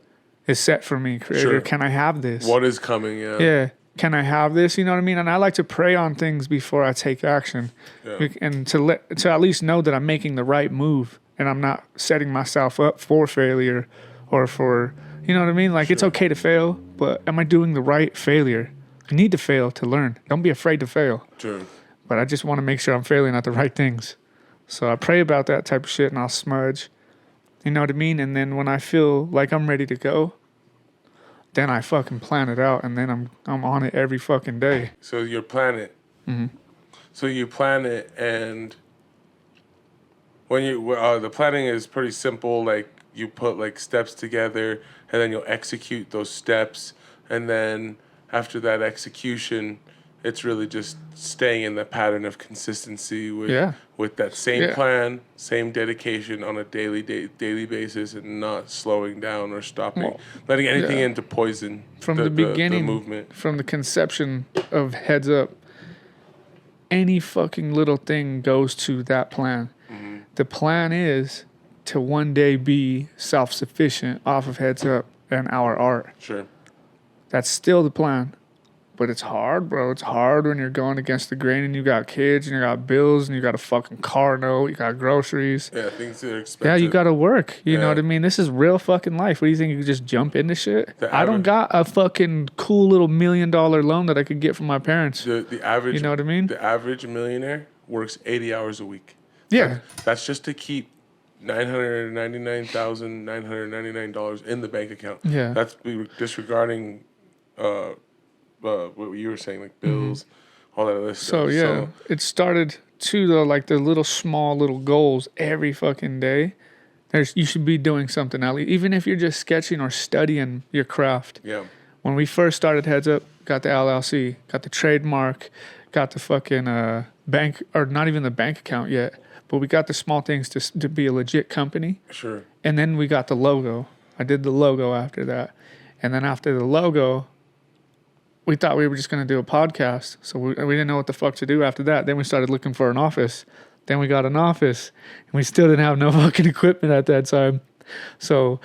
is set for me, Creator? Sure. Can I have this? what is coming? Yeah. Yeah. Can I have this? You know what I mean? And I like to pray on things before I take action. Yeah. And to at least know that I'm making the right move and I'm not setting myself up for failure or for, you know what I mean? Like, it's okay to fail, but am I doing the right failure? You need to fail to learn. Don't be afraid to fail. Sure. But I just want to make sure I'm failing at the right things. So I pray about that type of shit and I'll smudge. You know what I mean? And then when I feel like I'm ready to go, then I fucking plan it out, and then I'm on it every fucking day. So you plan it. So you plan it, and when the planning is pretty simple. Like, you put like steps together, and then you'll execute those steps, and then after that execution, it's really just staying in the pattern of consistency with that same plan, same dedication on a daily basis, and not slowing down or stopping, letting anything in to poison From the beginning, the movement. from the conception of Headz Up, any fucking little thing goes to that plan. The plan is to one day be self-sufficient off of Headz Up and our art. Sure. That's still the plan. But it's hard, bro. It's hard when you're going against the grain and you got kids and you got bills and you got a fucking car note, you got groceries. Yeah, things that are expensive. Yeah, you got to work. You know Yeah. what I mean? This is real fucking life. What do you think? You could just jump into shit? The I don't average- got a fucking cool little $1 million loan that I could get from my parents. The average, You know what I mean? The average millionaire works 80 hours a week. Yeah. That's just to keep $999,999 in the bank account. Yeah. That's disregarding what you were saying, like bills, all that other stuff. So yeah, it started too though, like the little small little goals every fucking day. You should be doing something at least, even if you're just sketching or studying your craft. Yeah. When we first started Headz Up, got the LLC, got the trademark, got the fucking bank, or not even the bank account yet, but we got the small things to be a legit company. Sure. And then we got the logo. I did the logo after that. And then after the logo, we thought we were just going to do a podcast. So we didn't know what the fuck to do after that. Then we started looking for an office. Then we got an office. And we still didn't have no fucking equipment at that time. So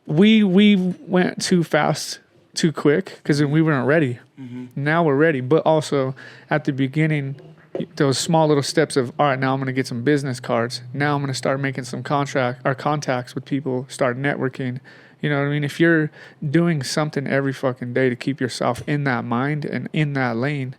we went too fast, too quick, because we weren't ready. Now we're ready. But also at the beginning, those small little steps of, all right, now I'm going to get some business cards. Now I'm going to start making some contacts with people, start networking. You know what I mean? If you're doing something every fucking day to keep yourself in that mind and in that lane,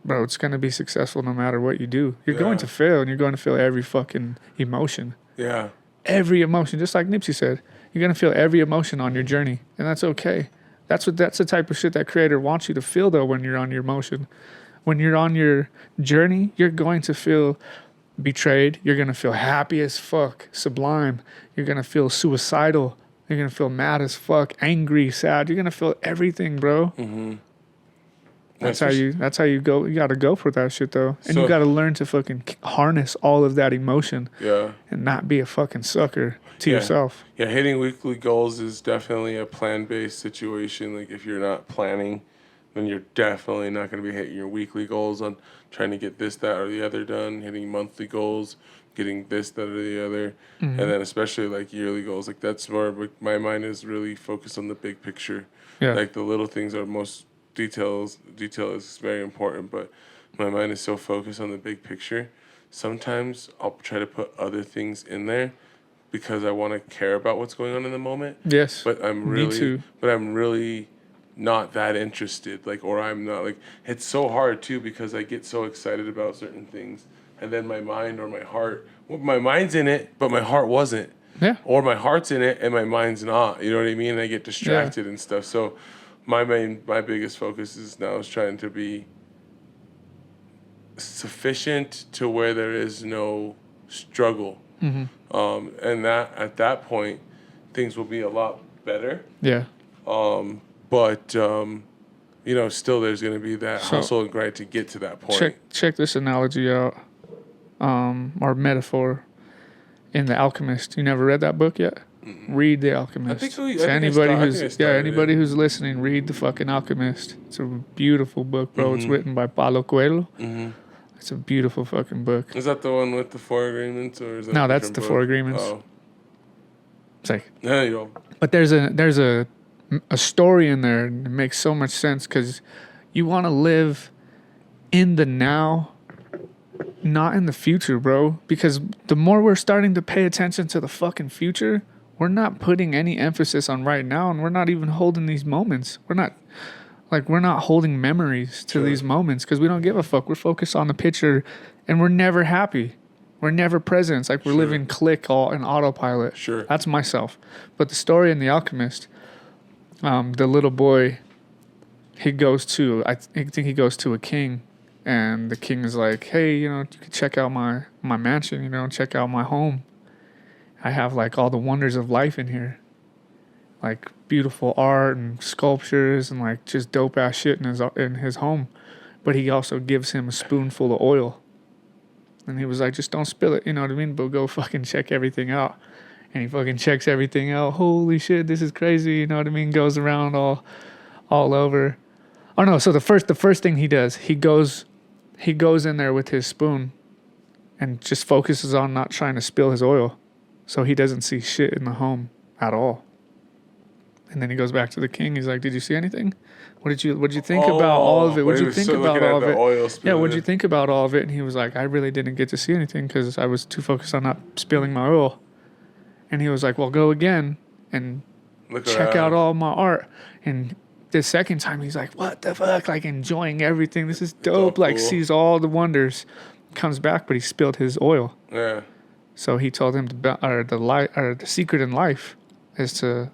bro, it's going to be successful no matter what you do. You're going to fail, and you're going to feel every fucking emotion. Yeah. Every emotion, just like Nipsey said. You're going to feel every emotion on your journey, and that's okay. That's the type of shit that creator wants you to feel, though, when you're on your emotion. When you're on your journey, you're going to feel betrayed. You're going to feel happy as fuck, sublime. You're going to feel suicidal. You're going to feel mad as fuck, angry, sad. You're going to feel everything, bro. That's how you go. You got to go for that shit, though. And you got to learn to fucking harness all of that emotion. Yeah. And not be a fucking sucker to yourself. Yeah, hitting weekly goals is definitely a plan-based situation. Like, if you're not planning, then you're definitely not going to be hitting your weekly goals on trying to get this, that, or the other done. Hitting monthly goals, getting this, that, or the other. And then especially, like, yearly goals. Like, that's more, my mind is really focused on the big picture. Yeah. Like, the little things are most... Detail is very important, but my mind is so focused on the big picture. Sometimes I'll try to put other things in there because I want to care about what's going on in the moment. Yes. But I'm really not that interested. Like, or I'm not, like, it's so hard too because I get so excited about certain things, and then my mind or my heart, well, my mind's in it, but my heart wasn't. Yeah. Or my heart's in it and my mind's not. You know what I mean? And I get distracted and stuff. So my biggest focus is trying to be sufficient to where there is no struggle. And that at that point, things will be a lot better. Yeah. But you know, still there's going to be that hustle and grind to get to that point. Check this analogy out, or metaphor in The Alchemist. You never read that book yet? Read The Alchemist. Anybody who's listening, read the fucking Alchemist. It's a beautiful book, bro. It's written by Paulo Coelho. It's a beautiful fucking book. Is that the one with the 4 agreements, or is that? No, that's the 4 agreements. Oh. It's like, yeah, you know. But there's a story in there, and it makes so much sense because you want to live in the now, not in the future, bro. Because the more we're starting to pay attention to the fucking future, we're not putting any emphasis on right now, and we're not even holding these moments. We're not holding memories to these moments because we don't give a fuck. We're focused on the picture, and we're never happy. We're never present. It's like we're living click all in autopilot. That's myself. But the story in The Alchemist, the little boy, I think he goes to a king, and the king is like, hey, you know, you can check out my mansion, you know, check out my home. I have like all the wonders of life in here. Like beautiful art and sculptures and like just dope ass shit in his home. But he also gives him a spoonful of oil. And he was like, just don't spill it, you know what I mean? But go fucking check everything out. And he fucking checks everything out. Holy shit, this is crazy, you know what I mean? Goes around all over. Oh no, so the first thing he does, he goes in there with his spoon and just focuses on not trying to spill his oil. So he doesn't see shit in the home at all. And then he goes back to the king. He's like, did you see anything? What did you think about all of it? What did you think about all of it? Yeah, what did you think about all of it? And he was like, I really didn't get to see anything because I was too focused on not spilling my oil. And he was like, well, go again and check out all my art. And the second time he's like, what the fuck? Like enjoying everything. This is dope. Like cool. Sees all the wonders. Comes back, but he spilled his oil. Yeah. So he told him the secret in life is to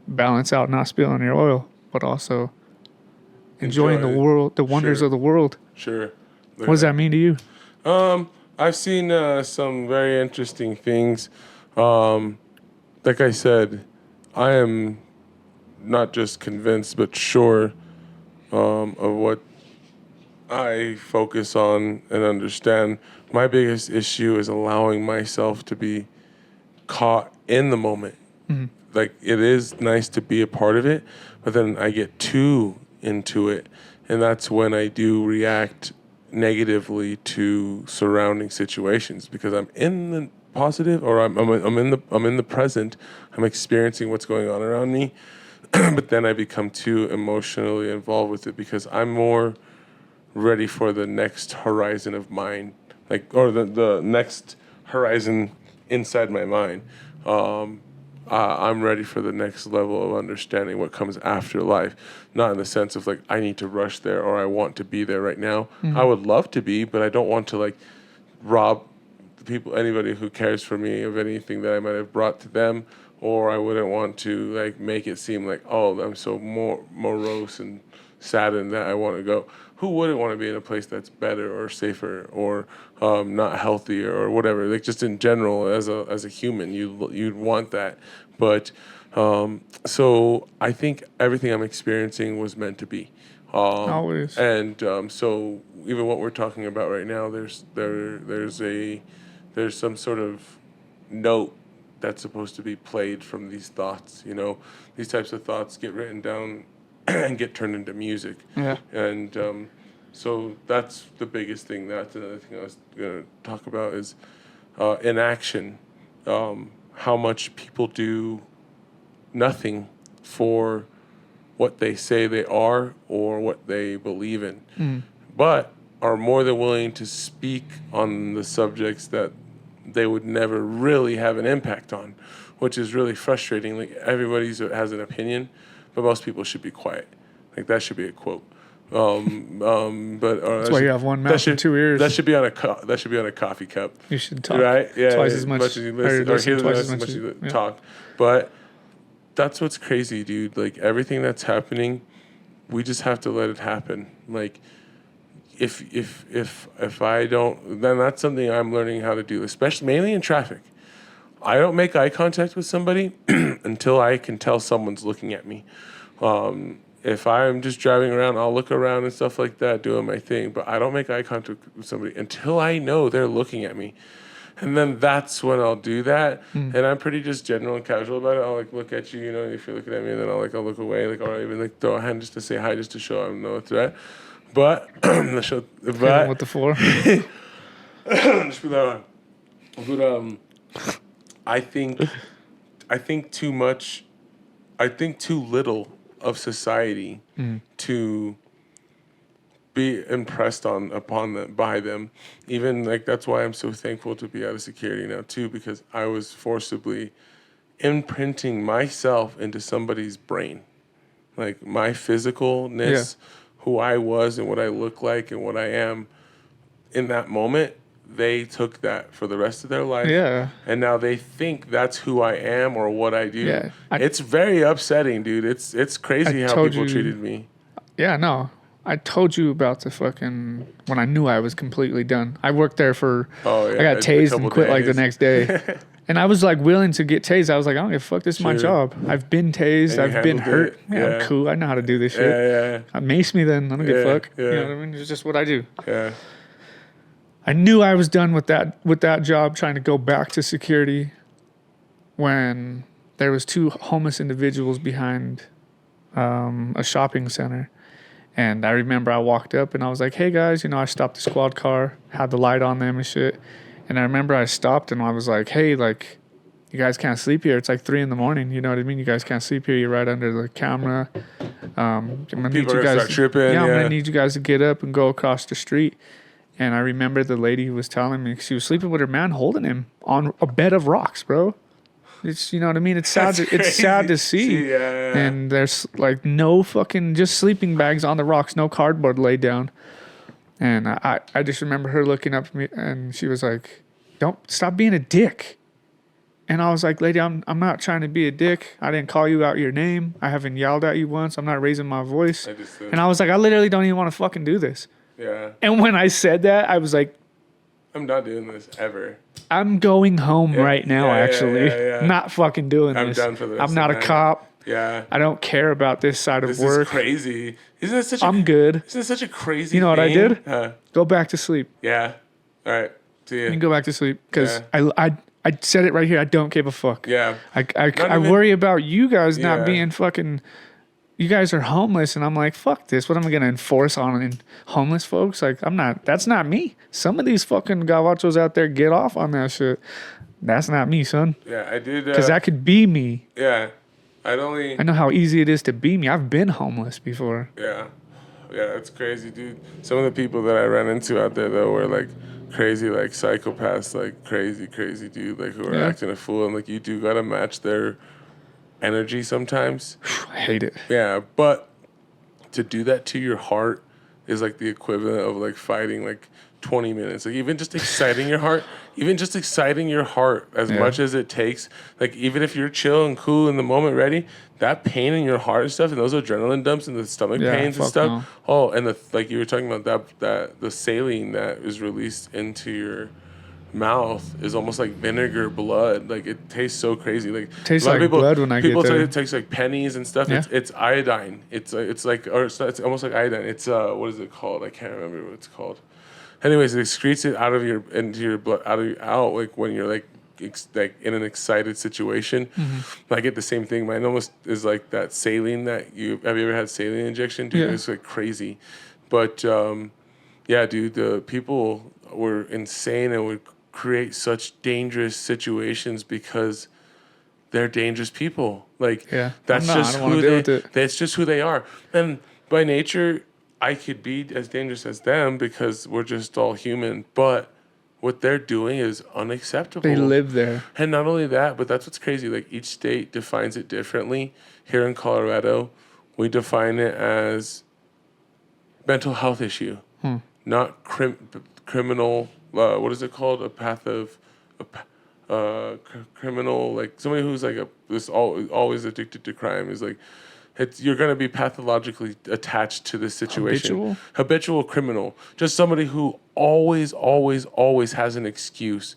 balance out not spilling your oil, but also enjoying the world, the wonders of the world. Sure. What does that mean to you? I've seen some very interesting things. Like I said, I am not just convinced, but sure of what I focus on and understand. My biggest issue is allowing myself to be caught in the moment. Mm-hmm. Like, it is nice to be a part of it, but then I get too into it, and that's when I do react negatively to surrounding situations, because I'm in the positive, or I'm in the present. I'm experiencing what's going on around me, but then I become too emotionally involved with it because I'm more ready for the next horizon of mine, or the next horizon inside my mind. I'm ready for the next level of understanding what comes after life. Not in the sense of I need to rush there or I want to be there right now. Mm-hmm. I would love to be, but I don't want to rob anybody who cares for me of anything that I might have brought to them, or I wouldn't want to make it seem I'm so morose and saddened that I want to go. Who wouldn't want to be in a place that's better or safer or not healthier or whatever? Just in general, as a human, you'd want that. But so I think everything I'm experiencing was meant to be. Always. And so even what we're talking about right now, there's some sort of note that's supposed to be played from these thoughts. These types of thoughts get written down and get turned into music. Yeah. And so that's the biggest thing. That's another thing I was going to talk about is inaction. How much people do nothing for what they say they are or what they believe in, but are more than willing to speak on the subjects that they would never really have an impact on, which is really frustrating. Everybody has an opinion, but most people should be quiet. That should be a quote. But that's why you have one mouth and 2 ears. That should be on a coffee cup. You should talk, right? Yeah, twice as much as you listen, or hear twice as much as you talk. But that's what's crazy, dude. Everything that's happening, we just have to let it happen. If I don't, then that's something I'm learning how to do, especially mainly in traffic. I don't make eye contact with somebody until I can tell someone's looking at me. If I'm just driving around, I'll look around and stuff like that, doing my thing. But I don't make eye contact with somebody until I know they're looking at me. And then that's when I'll do that. And I'm pretty just general and casual about it. I'll look at you, if you're looking at me, and then I'll look away, or even throw a hand just to say hi, just to show I know a threat. But with the floor. Just put that on. But I think too much. I think too little of society to be impressed by them. Even that's why I'm so thankful to be out of security now too, because I was forcibly imprinting myself into somebody's brain, my physicalness, who I was and what I look like and what I am in that moment. They took that for the rest of their life. Yeah. And now they think that's who I am or what I do. Yeah. It's very upsetting, dude. It's crazy how people treated me. Yeah, no. I told you about when I knew I was completely done. I worked there I got tased and quit the next day. And I was willing to get tased. I was I don't give a fuck. This is my job. I've been tased. I've been hurt. Yeah, I'm cool. I know how to do this shit. Yeah. Mace me then. I don't give a fuck. Yeah. You know what I mean? It's just what I do. Yeah. I knew I was done with that job, trying to go back to security, when there was 2 homeless individuals behind a shopping center. And I remember I walked up and I was like, hey guys, I stopped the squad car, had the light on them and shit. And I remember I stopped and I was like, hey, you guys can't sleep here. It's 3 a.m. You know what I mean? You guys can't sleep here. You're right under the camera. I'm gonna need you guys. Start tripping. Yeah, I'm gonna need you guys to get up and go across the street. And I remember the lady who was telling me she was sleeping with her man holding him on a bed of rocks, bro. It's, you know what I mean? It's sad. It's sad to see. Yeah. And there's no fucking, just sleeping bags on the rocks, no cardboard laid down. And I just remember her looking up at me and she was like, don't stop being a dick. And I was like, lady, I'm not trying to be a dick. I didn't call you out your name. I haven't yelled at you once. I'm not raising my voice. And I was like, I literally don't even want to fucking do this. Yeah. And when I said that, I was like, I'm not doing this ever. I'm going home right now, actually. Yeah. Not fucking doing this. I'm done for the rest I'm not of a the cop. Yeah. I don't care about this side of work. This is crazy. Isn't it such I'm good. Isn't it such a crazy You know what I thing? did? Go back to sleep. Yeah. All right. See ya. And go back to sleep. Because I said it right here. I don't give a fuck. Yeah. I worry about you guys not Yeah. being fucking... You guys are homeless, and I'm like, fuck this. What am I going to enforce on homeless folks? Like, I'm not... That's not me. Some of these fucking gavachos out there get off on that shit. That's not me, son. Yeah, I did... Because that could be me. Yeah. I know how easy it is to be me. I've been homeless before. Yeah. Yeah, it's crazy, dude. Some of the people that I ran into out there, though, were, like, crazy, like, psychopaths, like, crazy dude, like, who are acting a fool. And, like, you do got to match their energy sometimes. I hate it. Yeah, but to do that to your heart is, like, the equivalent of, like, fighting, like, 20 minutes. Like, even just exciting your heart as much as it takes, like, even if you're chill and cool in the moment, ready, that pain in your heart and stuff, and those adrenaline dumps and the stomach pains and stuff. No. Oh, and the, like you were talking about, that the saline that is released into your mouth is almost like vinegar blood. Like, it tastes so crazy. Like, tastes like blood when I get there. People say it tastes like pennies and stuff. Yeah. It's iodine. It's like, or it's almost like iodine. It's what is it called? I can't remember what it's called. Anyways, it excretes it into your blood, out like when you're like in an excited situation. Mm-hmm. I get the same thing. Mine almost is like that saline have you ever had saline injection? Dude, it's like crazy. But yeah, dude, the people were insane and would create such dangerous situations because they're dangerous people. Like, that's just who they are. And by nature, I could be as dangerous as them because we're just all human, but what they're doing is unacceptable. They live there. And not only that, but that's what's crazy. Like, each state defines it differently. Here in Colorado, we define it as mental health issue, not criminal. What is it called? A path of criminal, like somebody who's like always addicted to crime is like, you're going to be pathologically attached to this situation. Habitual criminal. Just somebody who always has an excuse.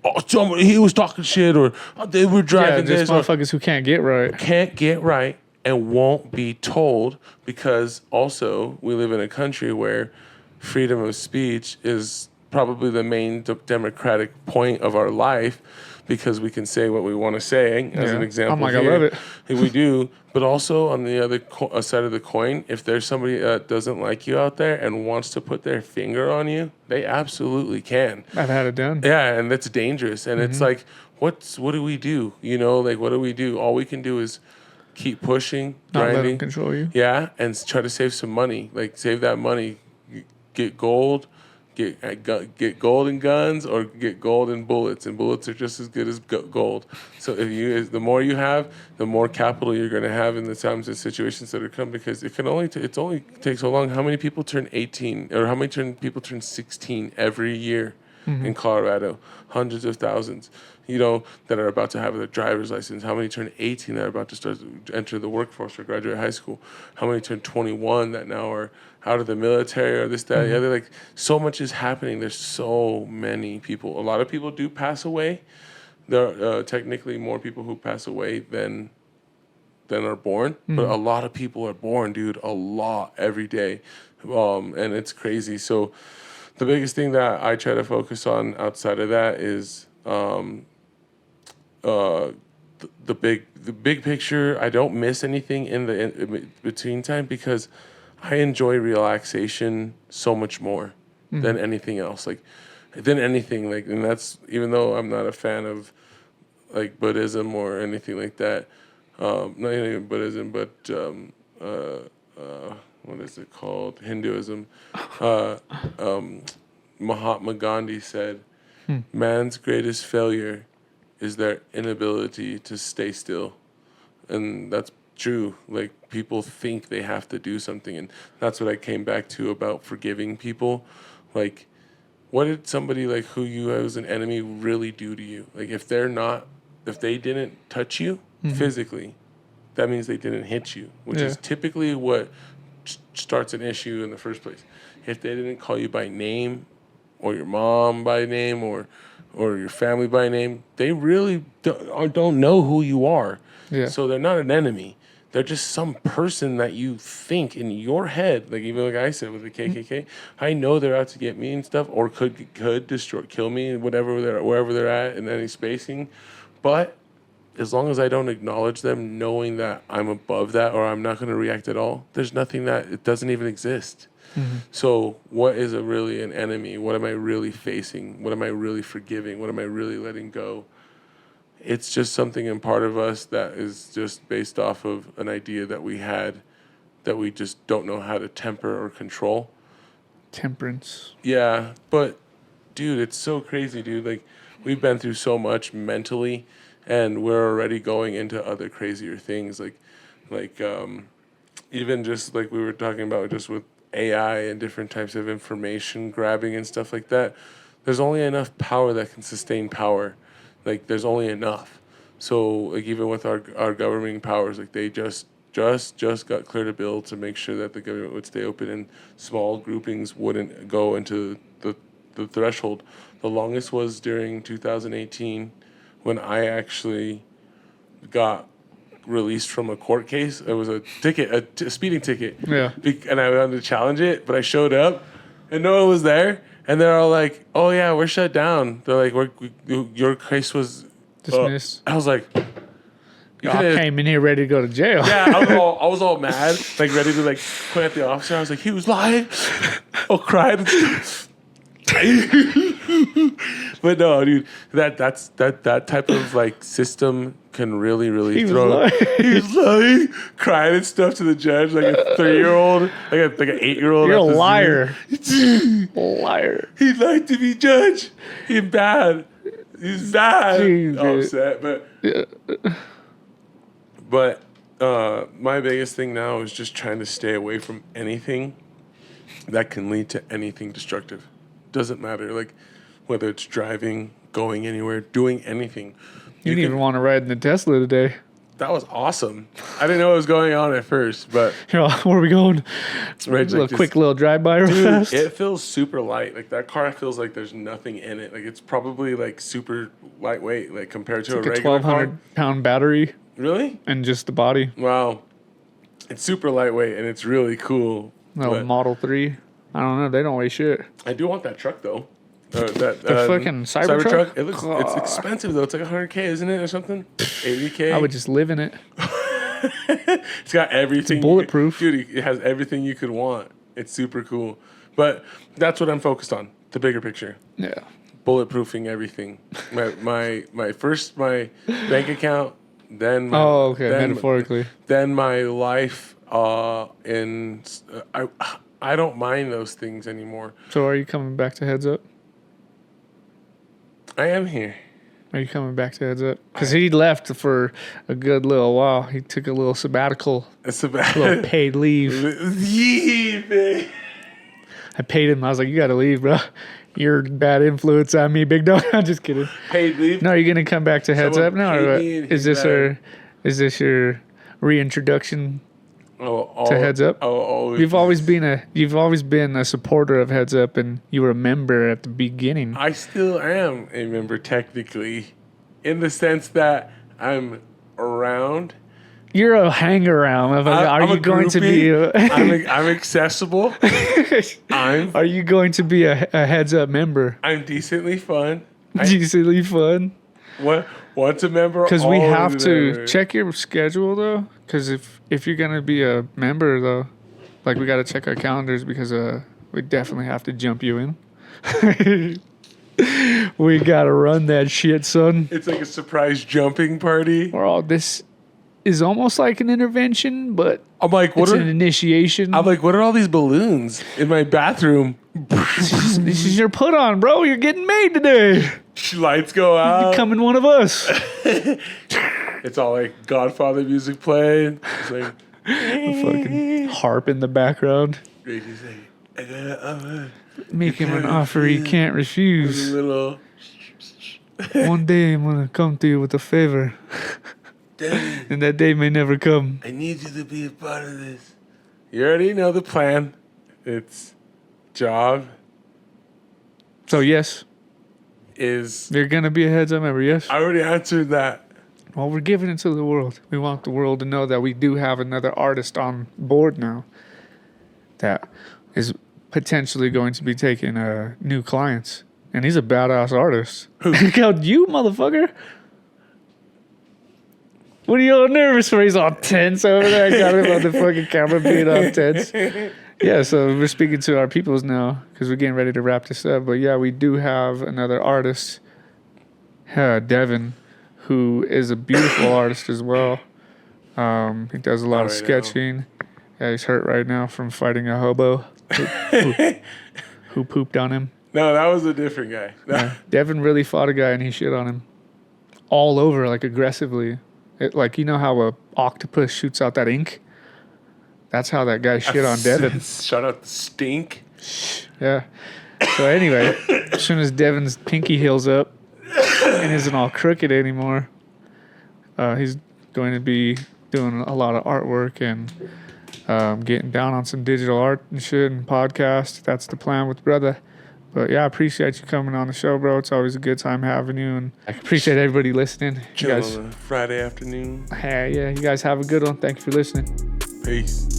Oh, somebody, he was talking shit, or they were driving this. Motherfuckers who can't get right. And won't be told, because also we live in a country where freedom of speech is probably the main democratic point of our life, because we can say what we want to say. As an example, I'm like, I love it. We do. But also on the other side of the coin, if there's somebody that doesn't like you out there and wants to put their finger on you, they absolutely can. I've had it done. Yeah, and it's dangerous. And it's like, what do we do? You know, like, what do we do? All we can do is keep pushing, grinding. Not let them control you. Yeah, and try to save some money. Like, save that money. Get gold. Get gold and guns, or get gold and bullets are just as good as gold. So the more you have, the more capital you're going to have in the times and situations that are come, because it only takes so long. How many people turn 18, or how many people turn 16 every year in Colorado? Hundreds of thousands, that are about to have their driver's license. How many turn 18 that are about to enter the workforce or graduate high school? How many turn 21 that now are out of the military, or this, that, the other? Like, so much is happening. There's so many people. A lot of people do pass away. There are technically more people who pass away than are born, but a lot of people are born, dude. A lot every day, and it's crazy. So the biggest thing that I try to focus on outside of that is the big picture. I don't miss anything in the in between time, because I enjoy relaxation so much more than anything else. And that's, even though I'm not a fan of like Buddhism or anything like that. Not even Buddhism, but what is it called? Hinduism. Mahatma Gandhi said, man's greatest failure is their inability to stay still. And that's true. Like, people think they have to do something, and that's what I came back to about forgiving people. Like, what did somebody like who you as an enemy really do to you? Like if they didn't touch you physically, that means they didn't hit you, which is typically what starts an issue in the first place. If they didn't call you by name, or your mom by name, or your family by name, they really don't know who you are. Yeah. So they're not an enemy. They're just some person that you think in your head, like even like I said with the KKK, I know they're out to get me and stuff, or could destroy, kill me, wherever they're at in any spacing. But as long as I don't acknowledge them, knowing that I'm above that, or I'm not going to react at all, there's nothing that it doesn't even exist. So what is really an enemy? What am I really facing? What am I really forgiving? What am I really letting go? It's just something in part of us that is just based off of an idea that we had that we just don't know how to temper or control. Temperance. Yeah, but dude, it's so crazy, dude. Like we've been through so much mentally, and we're already going into other crazier things. Like even just like we were talking about just with AI and different types of information grabbing and stuff like that. There's only enough power that can sustain power. Like there's only enough. So like even with our governing powers, like they just got cleared a bill to make sure that the government would stay open and small groupings wouldn't go into the threshold. The longest was during 2018 when I actually got released from a court case. It was a ticket, a speeding ticket. Yeah. And I wanted to challenge it, but I showed up and no one was there. And they're all like, "Oh yeah, we're shut down." They're like, "Your case was dismissed." I was like, "I came in here ready to go to jail." Yeah, I was all mad, like ready to like point at the officer. I was like, "He was lying." I'll cry. But no, dude, that type of like system can really throw. He was lying, crying and stuff to the judge, like a 3-year-old, like an 8-year-old. You're a liar. Liar. He lied to me, judge. He's bad. He's bad. I'm upset, but my biggest thing now is just trying to stay away from anything that can lead to anything destructive. Doesn't matter, like whether it's driving, going anywhere, doing anything. You didn't even want to ride in the Tesla today. That was awesome. I didn't know what was going on at first, but where are we going? Right, a quick little drive-by real fast. It feels super light. Like that car feels like there's nothing in it. Like it's probably like super lightweight, like compared to a regular 1,200-pound battery. Really? And just the body. Wow. It's super lightweight and it's really cool. No, Model 3. I don't know. They don't weigh shit. I do want that truck though. The fucking Cybertruck? It's expensive though. It's like $100K, isn't it, or something? $80K. I would just live in it. It's got everything. It's bulletproof. Dude, it has everything you could want. It's super cool. But that's what I'm focused on. The bigger picture. Yeah. Bulletproofing everything. My bank account, then metaphorically. Then my life I don't mind those things anymore. So are you coming back to Headz Up? I am here. Are you coming back to Headz Up? Because he left for a good little while. He took a little sabbatical. A little paid leave. I paid him. I was like, "You got to leave, bro. You're a bad influence on me, big dog." I'm just kidding. Paid leave? No, are you going to come back to Headz Up now? Or is this your reintroduction to Headz Up? You've always been a supporter of Headz Up, and you were a member at the beginning. I still am a member technically, in the sense that I'm around. You're a hang around. Are you going to be? I'm accessible. Are you going to be a Headz Up member? I'm decently fun. Decently fun. What's a member? Because we have to check your schedule though. Because if you're gonna be a member though, like we gotta check our calendars because we definitely have to jump you in. We gotta run that shit, son. It's like a surprise jumping party. This is almost like an intervention, but I'm like, it's an initiation. I'm like, what are all these balloons in my bathroom? This is your put on, bro. You're getting made today. Lights go out. You're becoming one of us. It's all like Godfather music playing. It's like a fucking harp in the background. I gotta Make him an offer he can't refuse. little. One day I'm gonna come to you with a favor, Daddy, and that day may never come. I need you to be a part of this. You already know the plan. It's job So yes, is. you're gonna be a Headz Up member. Yes. I already answered that. Well, we're giving it to the world. We want the world to know that we do have another artist on board now that is potentially going to be taking new clients. And he's a badass artist. Look out, you motherfucker. What are you all nervous for? He's all tense over there. I got him on the fucking camera being all tense. Yeah, so we're speaking to our peoples now because we're getting ready to wrap this up. But yeah, we do have another artist, Devan, who is a beautiful artist as well. He does a lot of sketching. Yeah, he's hurt right now from fighting a hobo who pooped on him. No, that was a different guy. Yeah, Devan really fought a guy and he shit on him all over, like aggressively. Like, you know how a octopus shoots out that ink? That's how that guy shit on Devan. Shout out the stink. Yeah. So anyway, as soon as Devan's pinky heals up and isn't all crooked anymore, he's going to be doing a lot of artwork and getting down on some digital art and shit and podcast. That's the plan with brother. But yeah, I appreciate you coming on the show, bro. It's always a good time having you, and I appreciate everybody listening. You Chill guys, on a Friday afternoon. hey, yeah, you guys have a good one. Thank you for listening. Peace.